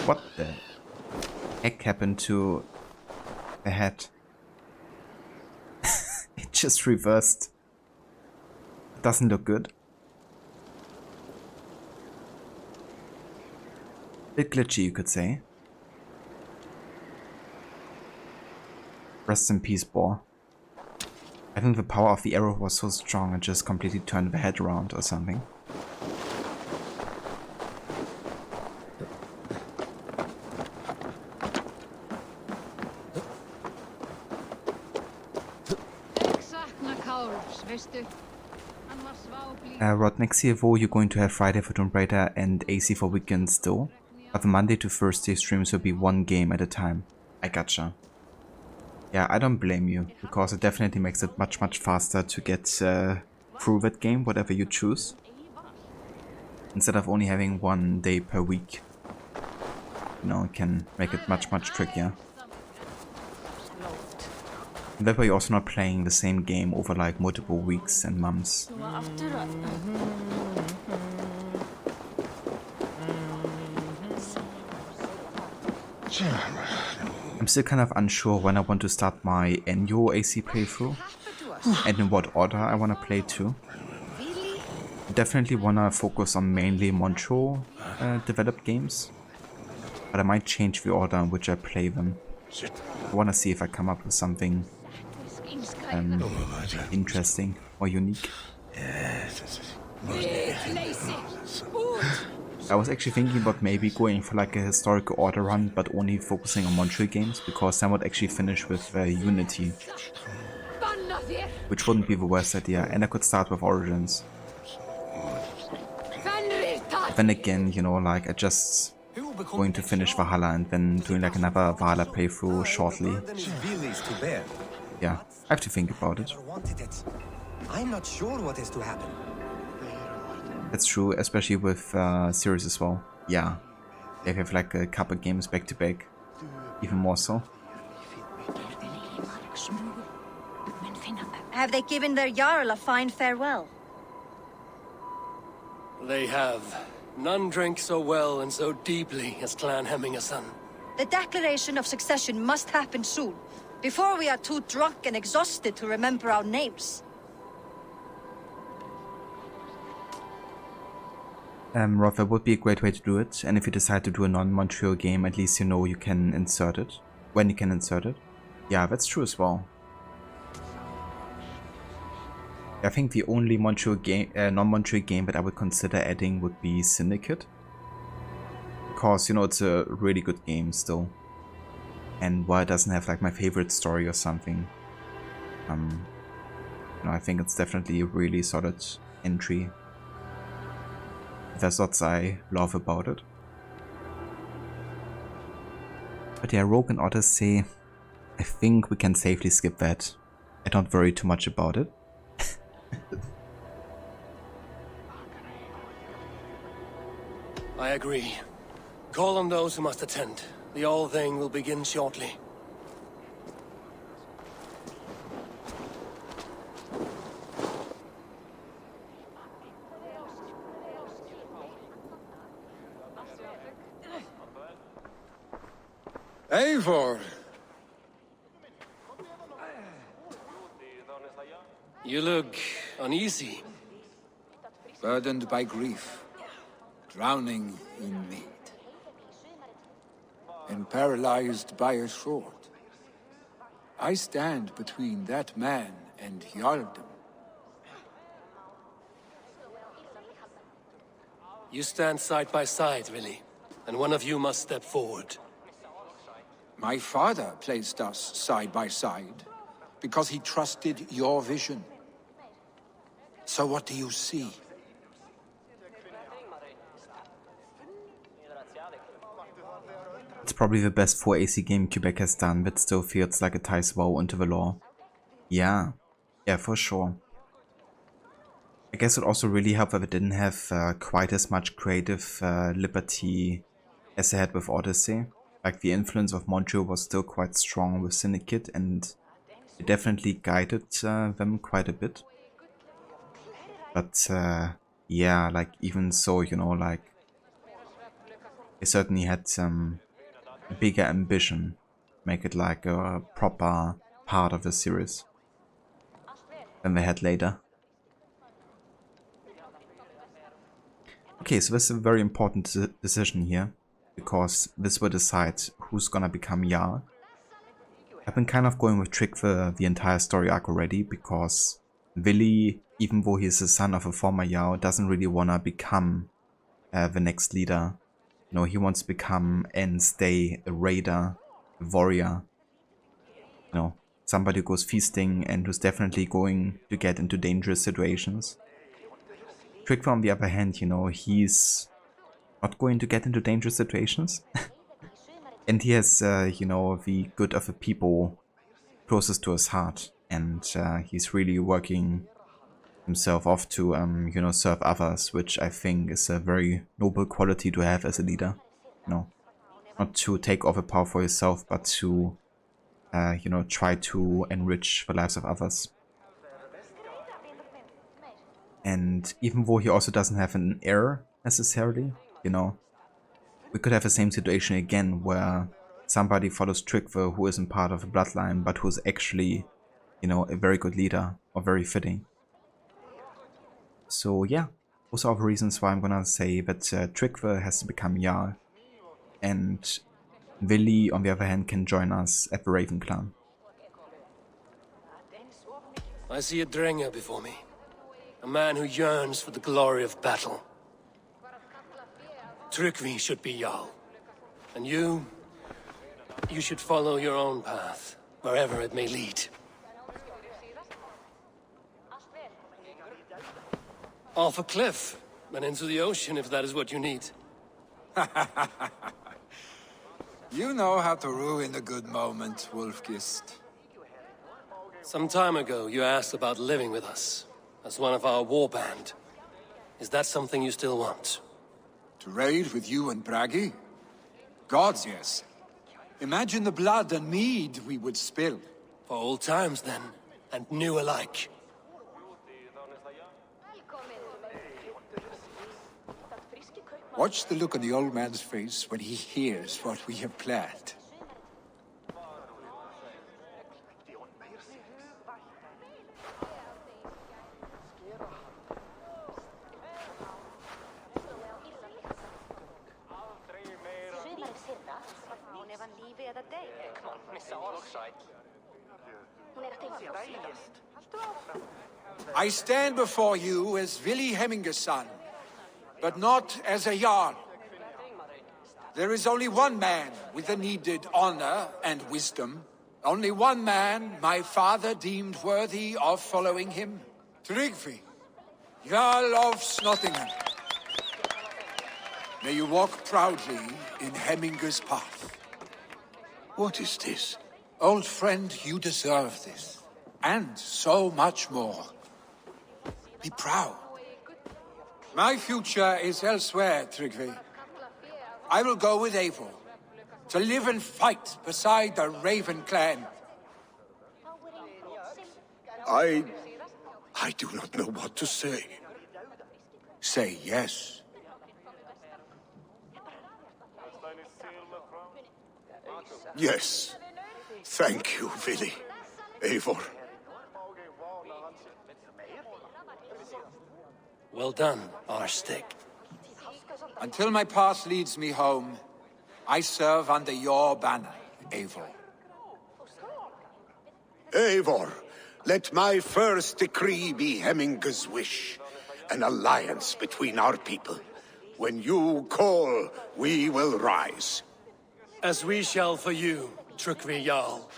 What the heck happened to the head? It just reversed. It doesn't look good. Bit glitchy, you could say. Rest in peace, boar. I think the power of the arrow was so strong it just completely turned the head around or something. Rod, next CFO you're going to have Friday for Tomb Raider and AC for weekends still. But the Monday to Thursday streams will be one game at a time. I gotcha. Yeah, I don't blame you, because it definitely makes it much faster to get through that game, whatever you choose. Instead of only having one day per week. You know, it can make it much trickier. And that way you're also not playing the same game over like multiple weeks and months. I'm still kind of unsure when I want to start my annual AC playthrough and in what order I want to play too. Definitely want to focus on mainly Montreal developed games, but I might change the order in which I play them. I want to see if I come up with something interesting or unique. I was actually thinking about maybe going for like a historical order run, but only focusing on Montreal games, because then I would actually finish with Unity, which wouldn't be the worst idea, and I could start with Origins. Then again, you know, like I just going to finish Valhalla and then doing like another Valhalla playthrough shortly. Yeah, I have to think about it. I'm not sure what is to happen. That's true, especially with series as well. Yeah, they have like a couple games back to back, even more so. Have they given their Jarl a fine farewell? They have. None drank so well and so deeply as Clan Hemmingason. The declaration of succession must happen soon, before we are too drunk and exhausted to remember our names. Roth, that would be a great way to do it, and if you decide to do a non-Montreal game, at least you know you can insert it, when you can insert it. Yeah, that's true as well. I think the only Montreal game, non-Montreal game that I would consider adding would be Syndicate. Because, you know, it's a really good game still. And while it doesn't have like my favorite story or something, you know, I think it's definitely a really solid entry. There's lots I love about it. But yeah, Rogue and Odyssey, I think we can safely skip that. I don't worry too much about it. I agree. Call on those who must attend. The All Thing will begin shortly. Eivor! You look uneasy. Burdened by grief. Drowning in need. And paralyzed by a sword. I stand between that man and Jarldom. You stand side by side, really, and one of you must step forward. My father placed us side by side because he trusted your vision. So what do you see? It's probably the best 4AC game Quebec has done, but still feels like it ties well into the lore. Yeah, for sure. I guess it also really helped that it didn't have quite as much creative liberty as they had with Odyssey. Like the influence of Montreal was still quite strong with Syndicate, and it definitely guided them quite a bit. But yeah, like even so, you know, like they certainly had some bigger ambition, make it like a proper part of the series than they had later. Okay, so this is a very important decision here, because this will decide who's gonna become Jarl. I've been kind of going with Trick the entire story arc already, because Willy, even though he's the son of a former Jarl, doesn't really wanna become the next leader. You know, he wants to become and stay a raider, a warrior. You know, somebody who goes feasting and who's definitely going to get into dangerous situations. Trickver, on the other hand, you know, he's not going to get into dangerous situations. And he has, you know, the good of the people closest to his heart. And he's really working himself off to, you know, serve others, which I think is a very noble quality to have as a leader. You know, not to take over power for yourself, but to, you know, try to enrich the lives of others. And even though he also doesn't have an heir necessarily, you know, we could have the same situation again where somebody follows Trickver who isn't part of a bloodline, but who's actually, you know, a very good leader or very fitting. So yeah, those are the reasons why I'm gonna say that Trickver has to become Jarl, and Willy, on the other hand, can join us at the Raven Clan. I see a Drenger before me. A man who yearns for the glory of battle. Tryggvi should be Jarl. And you should follow your own path, wherever it may lead. Off a cliff, and into the ocean if that is what you need. You know how to ruin a good moment, Wolfgist. Some time ago, you asked about living with us, as one of our warband. Is that something you still want? To raid with you and Bragi? Gods, yes. Imagine the blood and mead we would spill. For old times, then, and new alike. Watch the look on the old man's face when he hears what we have planned. I stand before you as Vili Hemminger's son, but not as a Jarl. There is only one man with the needed honor and wisdom. Only one man my father deemed worthy of following him. Tryggvi, Jarl of Snottingham. May you walk proudly in Hemminger's path. What is this? Old friend, you deserve this. And so much more. Be proud. My future is elsewhere, Tryggvi. I will go with Eivor, to live and fight beside the Raven clan. I do not know what to say. Say yes. Yes. Thank you, Vili. Eivor. Well done, Arstig. Until my path leads me home, I serve under your banner, Eivor. Eivor, let my first decree be Hemminger's wish. An alliance between our people. When you call, we will rise. As we shall for you, Tryggvi Jarl.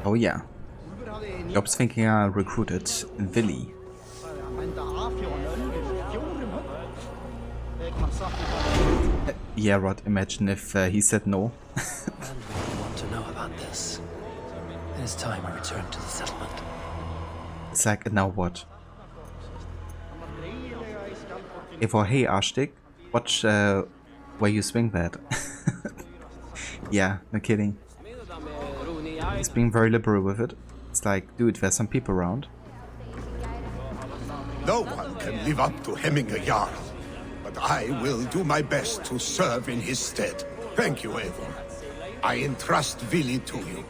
Oh yeah. I was thinking I recruited Vili. Yeah, Rod, imagine if he said no. And we want to know about this. It is time I return to the settlement. It's like, now what? Eivor, hey Arstig, watch where you swing that. Yeah, no kidding. He's being very liberal with it. It's like, dude, there's some people around. No one can live up to Hemminger Jarl, but I will do my best to serve in his stead. Thank you, Eivor. I entrust Vili to you.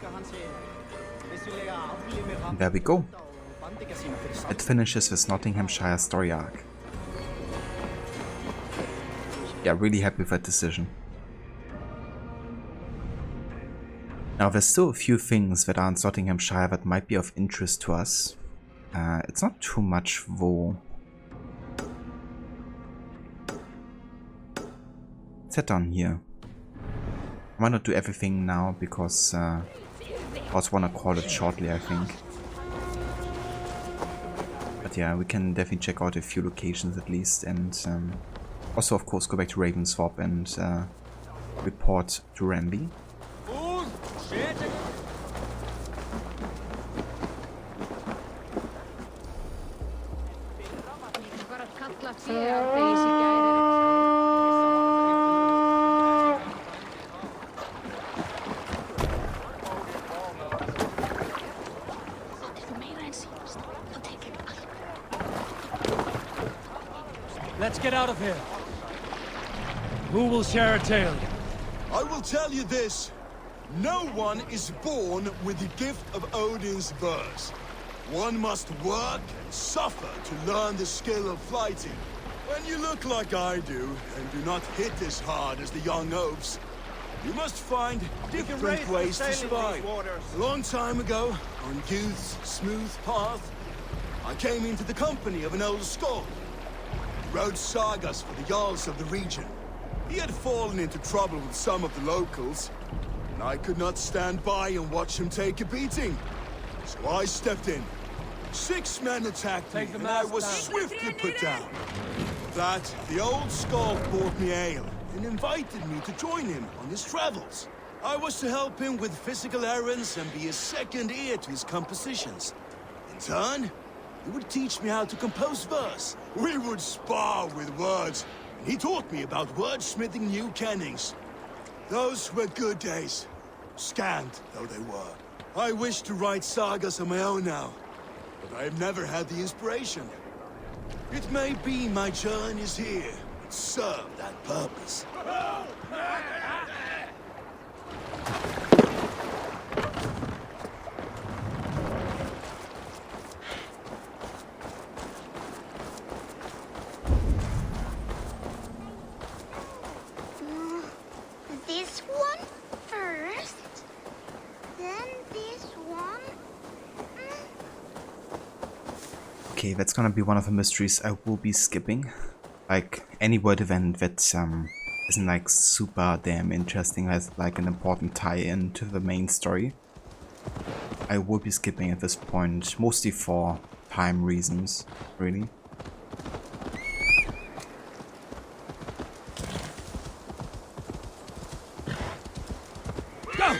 And there we go. It finishes this Nottinghamshire story arc. Yeah, really happy with that decision. Now, there's still a few things that are in Nottinghamshire that might be of interest to us. It's not too much, though. Let's head down here. I might not do everything now because I also want to call it shortly, I think. But yeah, we can definitely check out a few locations at least, and also, of course, go back to Ravensthorpe and report to Ramby. Let's get out of here. Who will share a tale? I will tell you this. No one is born with the gift of Odin's verse. One must work and suffer to learn the skill of fighting. When you look like I do, and do not hit as hard as the young oafs, you must find different ways to survive. A long time ago, on youth's smooth path, I came into the company of an old Skald. He wrote sagas for the Jarls of the region. He had fallen into trouble with some of the locals, and I could not stand by and watch him take a beating. So I stepped in. 6 men attacked me, and I was swiftly put down. That, the old Skald bought me ale, and invited me to join him on his travels. I was to help him with physical errands and be a second ear to his compositions. In turn, he would teach me how to compose verse. We would spar with words, and he taught me about wordsmithing new kennings. Those were good days, scant though they were. I wish to write sagas of my own now. but I've never had the inspiration. It may be my journeys here that serve that purpose. This one first, then this one. Okay, that's gonna be one of the mysteries I will be skipping. Like, any word event that isn't like super damn interesting, has like an important tie-in to the main story, I will be skipping at this point, mostly for time reasons, really. Go!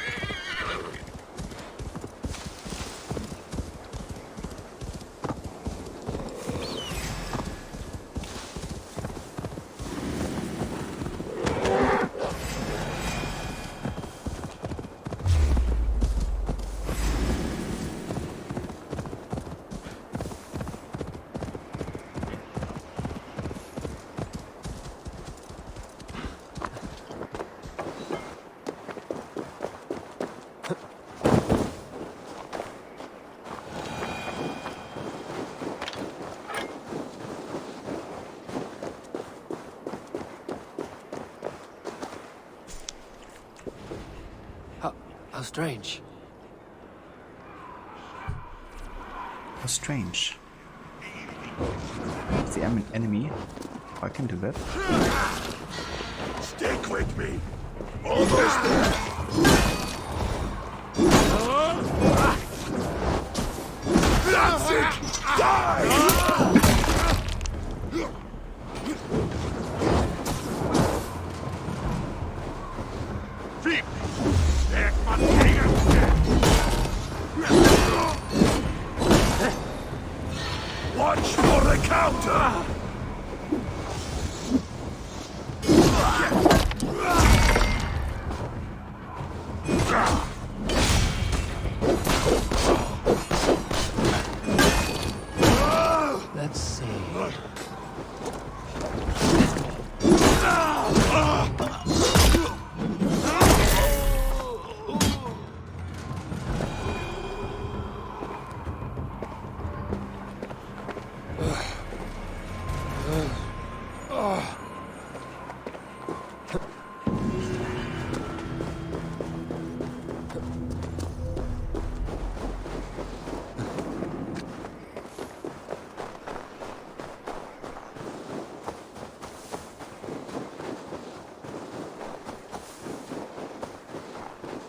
How strange. How strange. It's the enemy. I can do that. Stick with me! Almost there! That's it! Die! Watch for the counter! Let's see.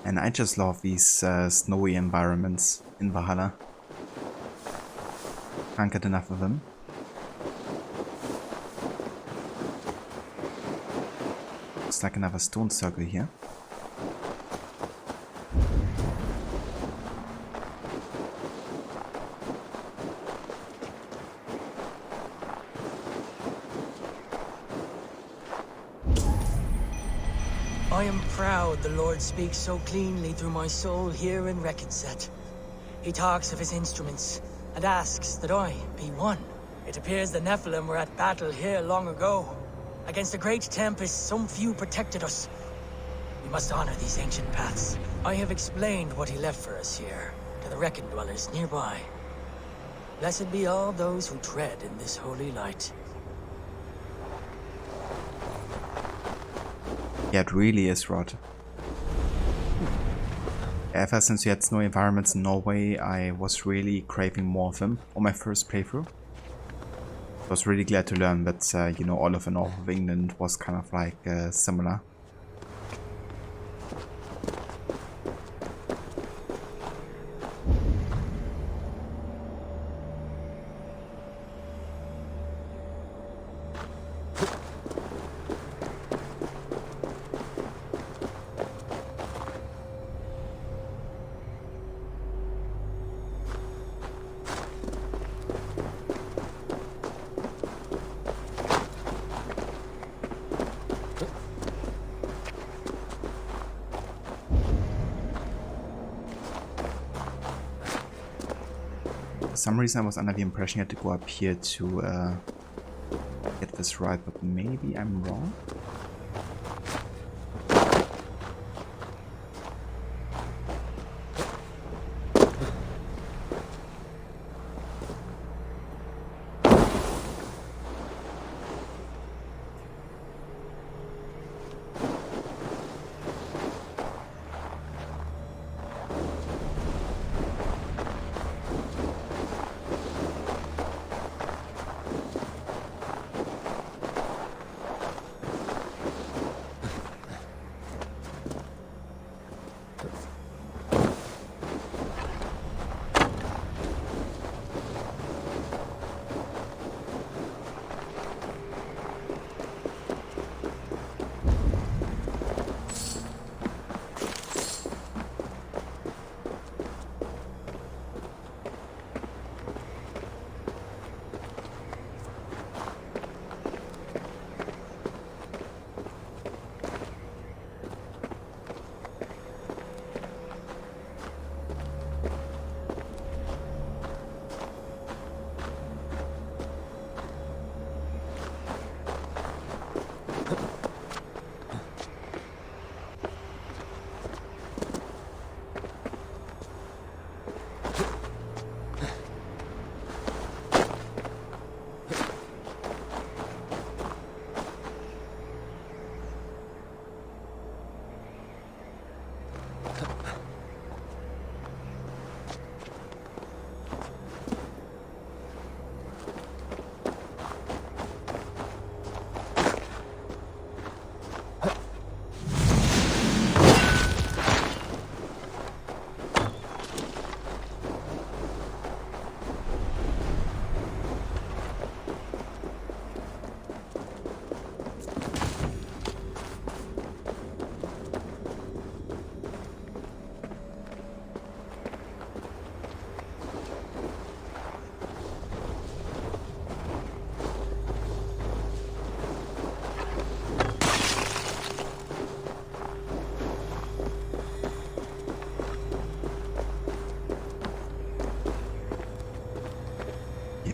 And I just love these snowy environments in Valhalla. Can't get enough of them. Looks like another stone circle here. I am proud the Lord speaks so cleanly through my soul here in Reckenset. He talks of his instruments, and asks that I be one. It appears the Nephilim were at battle here long ago. Against a great tempest, some few protected us. We must honor these ancient paths. I have explained what he left for us here, to the Reckon dwellers nearby. Blessed be all those who tread in this holy light. Yeah, it really is, Rod. Ever since we had snowy environments in Norway, I was really craving more of them on my first playthrough. I was really glad to learn that, you know, all of the north of England was kind of like similar. some reason I was under the impression you had to go up here to get this right, but maybe I'm wrong.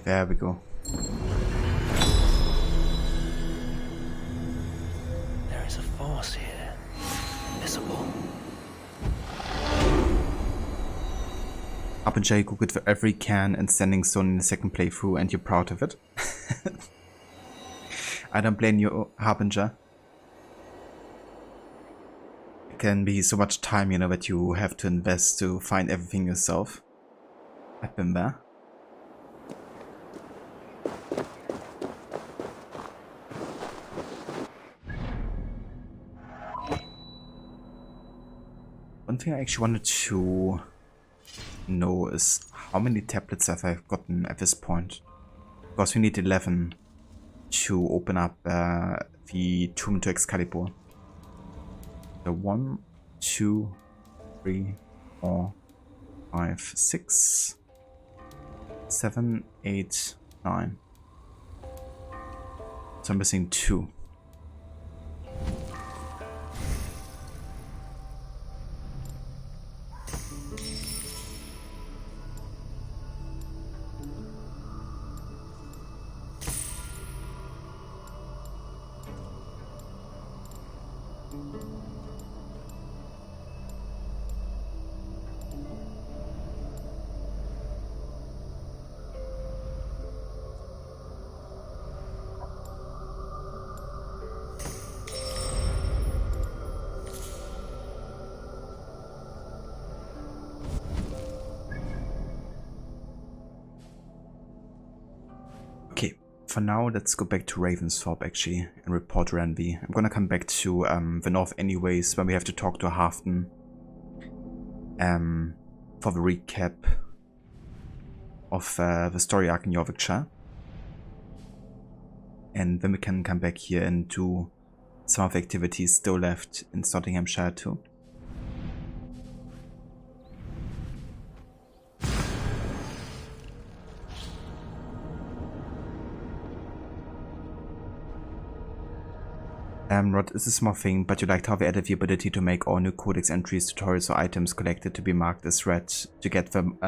There we go. There is a force here, invisible. Harbinger, you cook it for every can and standing stone in the second playthrough, and you're proud of it. I don't blame you, Harbinger. It can be so much time, you know, that you have to invest to find everything yourself. I've been there. One thing I actually wanted to know is how many tablets have I gotten at this point? Because we need 11 to open up the Tomb to Excalibur. So 1, 2, 3, 4, 5, 6, 7, 8, 9. So I'm missing 2. For now, let's go back to Ravensthorpe actually and report Ranby. I'm gonna come back to the north anyways, when we have to talk to Halfdan for the recap of the story arc in Yorkshire. And then we can come back here and do some of the activities still left in Nottinghamshire too. Rod, this is a small thing, but you liked how they added the ability to make all new codex entries, tutorials or items collected to be marked as red to get them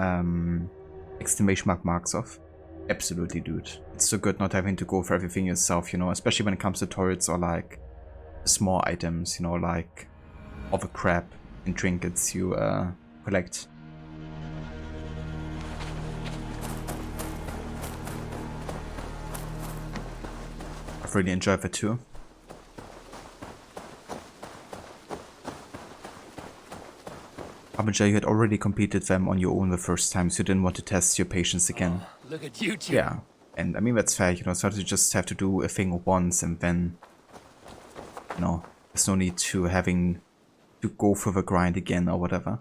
Exclamation marks off. Absolutely, dude. It's so good not having to go for everything yourself, you know, especially when it comes to turrets or like small items, you know, like all the crap and trinkets you collect. I've really enjoyed that too. Abigail, you had already completed them on your own the first time, so you didn't want to test your patience again. Look at you two. Yeah, and I mean that's fair, you know, so you just have to do a thing once and then, you know, there's no need to having to go through the grind again or whatever.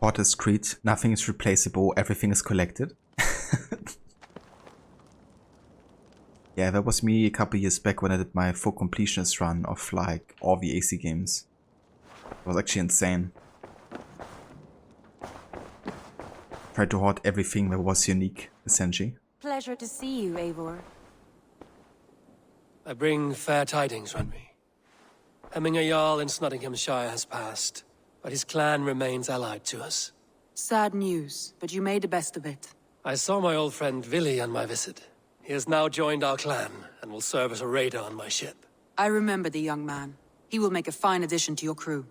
Porter's Creed, nothing is replaceable, everything is collected. Yeah, that was me a couple years back when I did my full completionist run of like all the AC games. It was actually insane. Tried to hoard everything that was unique, essentially. Pleasure to see you, Eivor. I bring fair tidings, Renry. Hemminger Jarl in Nottinghamshire has passed, but his clan remains allied to us. Sad news, but you made the best of it. I saw my old friend Vili on my visit. He has now joined our clan and will serve as a raider on my ship. I remember the young man. He will make a fine addition to your crew.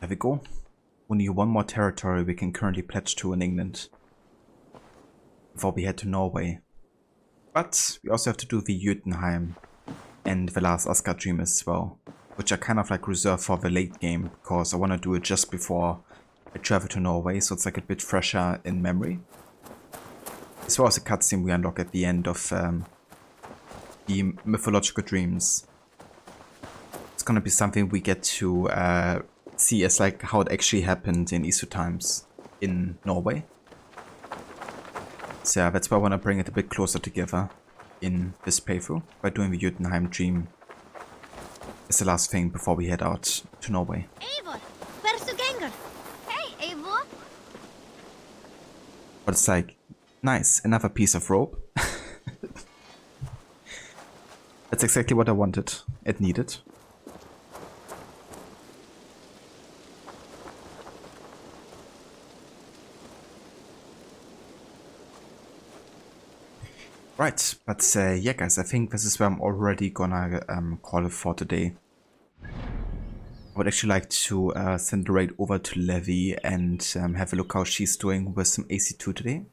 There we go. Only one more territory we can currently pledge to in England before we head to Norway. But we also have to do the Jotunheim and the last Asgard dream as well, which are kind of like reserved for the late game because I want to do it just before I travel to Norway, so it's like a bit fresher in memory. As well as a cutscene we unlock at the end of the mythological dreams. It's gonna be something we get to see as like how it actually happened in Easter times in Norway. So yeah, that's why I want to bring it a bit closer together in this playthrough by doing the Jotunheim dream as the last thing before we head out to Norway. Eivor, where's the ganger? Hey, Eivor. But it's like, nice, another piece of rope. That's exactly what I wanted and needed. Right, but yeah guys, I think this is where I'm already gonna call it for today. I would actually like to send the raid over to Levi and have a look how she's doing with some AC2 today.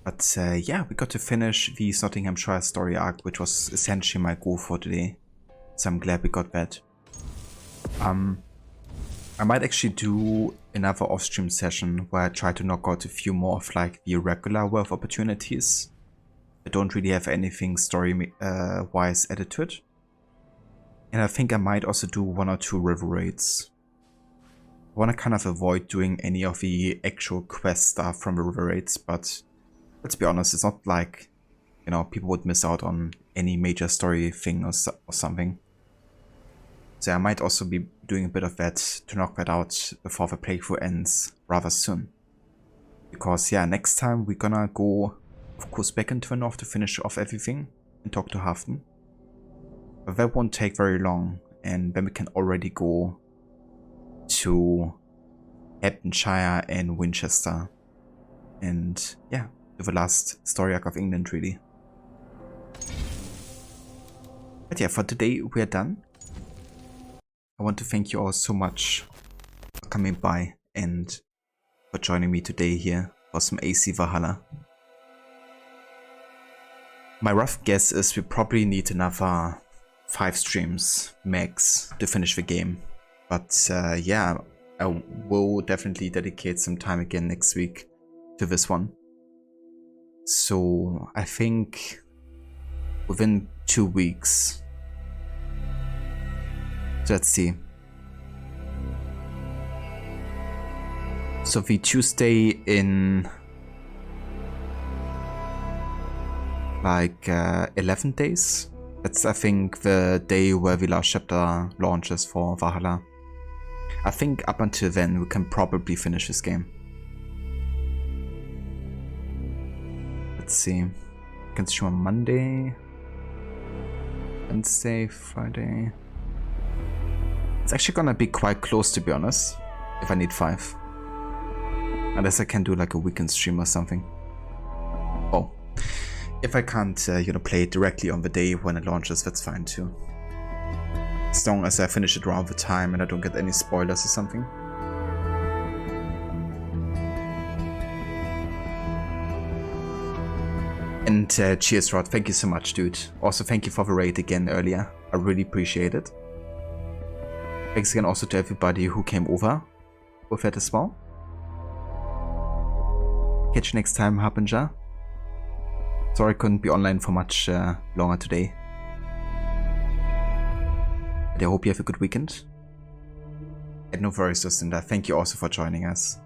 But yeah, we got to finish the Nottinghamshire story arc, which was essentially my goal for today. So I'm glad we got that. I might actually do another off-stream session where I try to knock out a few more of like the regular worth opportunities. I don't really have anything story-wise added to it. And I think I might also do 1 or 2 river raids. I want to kind of avoid doing any of the actual quest stuff from the river raids, but let's be honest, it's not like, you know, people would miss out on any major story thing or something. So I might also be doing a bit of that to knock that out before the playthrough ends rather soon. Because yeah, next time we're gonna go, of course, back into the north to finish off everything and talk to Halfdan. But that won't take very long, and then we can already go to Hamptonshire and Winchester. And yeah, do the last story arc of England really. But yeah, for today we are done. I want to thank you all so much for coming by and for joining me today here for some AC Valhalla. My rough guess is we probably need another 5 streams max to finish the game. But yeah, I will definitely dedicate some time again next week to this one. So I think within 2 weeks. So let's see. So the Tuesday in like 11 days. That's, I think, the day where the last chapter launches for Valhalla. I think up until then we can probably finish this game. Let's see. I can stream on Monday, Wednesday, Friday. It's actually gonna be quite close, to be honest, if I need 5. Unless I can do like a weekend stream or something. Oh. If I can't, play it directly on the day when it launches, that's fine too. As long as I finish it around the time and I don't get any spoilers or something. And cheers, Rod. Thank you so much, dude. Also, thank you for the raid again earlier. I really appreciate it. Thanks again also to everybody who came over with that as well. Catch you next time, Harbinger. Sorry I couldn't be online for much longer today. But I hope you have a good weekend. And no worries, Lucinda. Thank you also for joining us.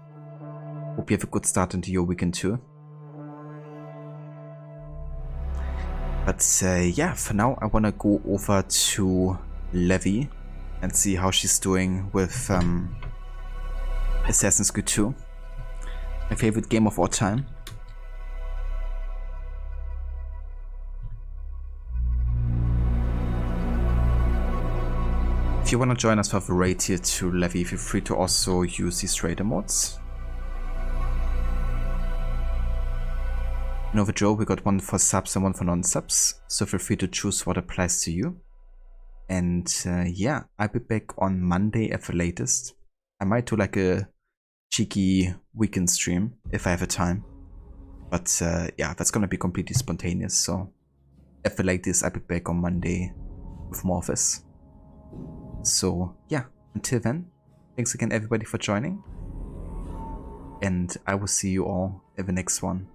Hope you have a good start into your weekend too. But yeah, for now I wanna go over to Levi and see how she's doing with Assassin's Creed 2. My favorite game of all time. If you want to join us for the raid here to Levi, feel free to also use these raid emotes. You know the drill, we got one for subs and one for non-subs, so feel free to choose what applies to you. And yeah, I'll be back on Monday at the latest. I might do like a cheeky weekend stream if I have a time. But yeah, that's gonna be completely spontaneous, so at the latest I'll be back on Monday with more of this. So yeah, until then, thanks again everybody for joining, and I will see you all in the next one.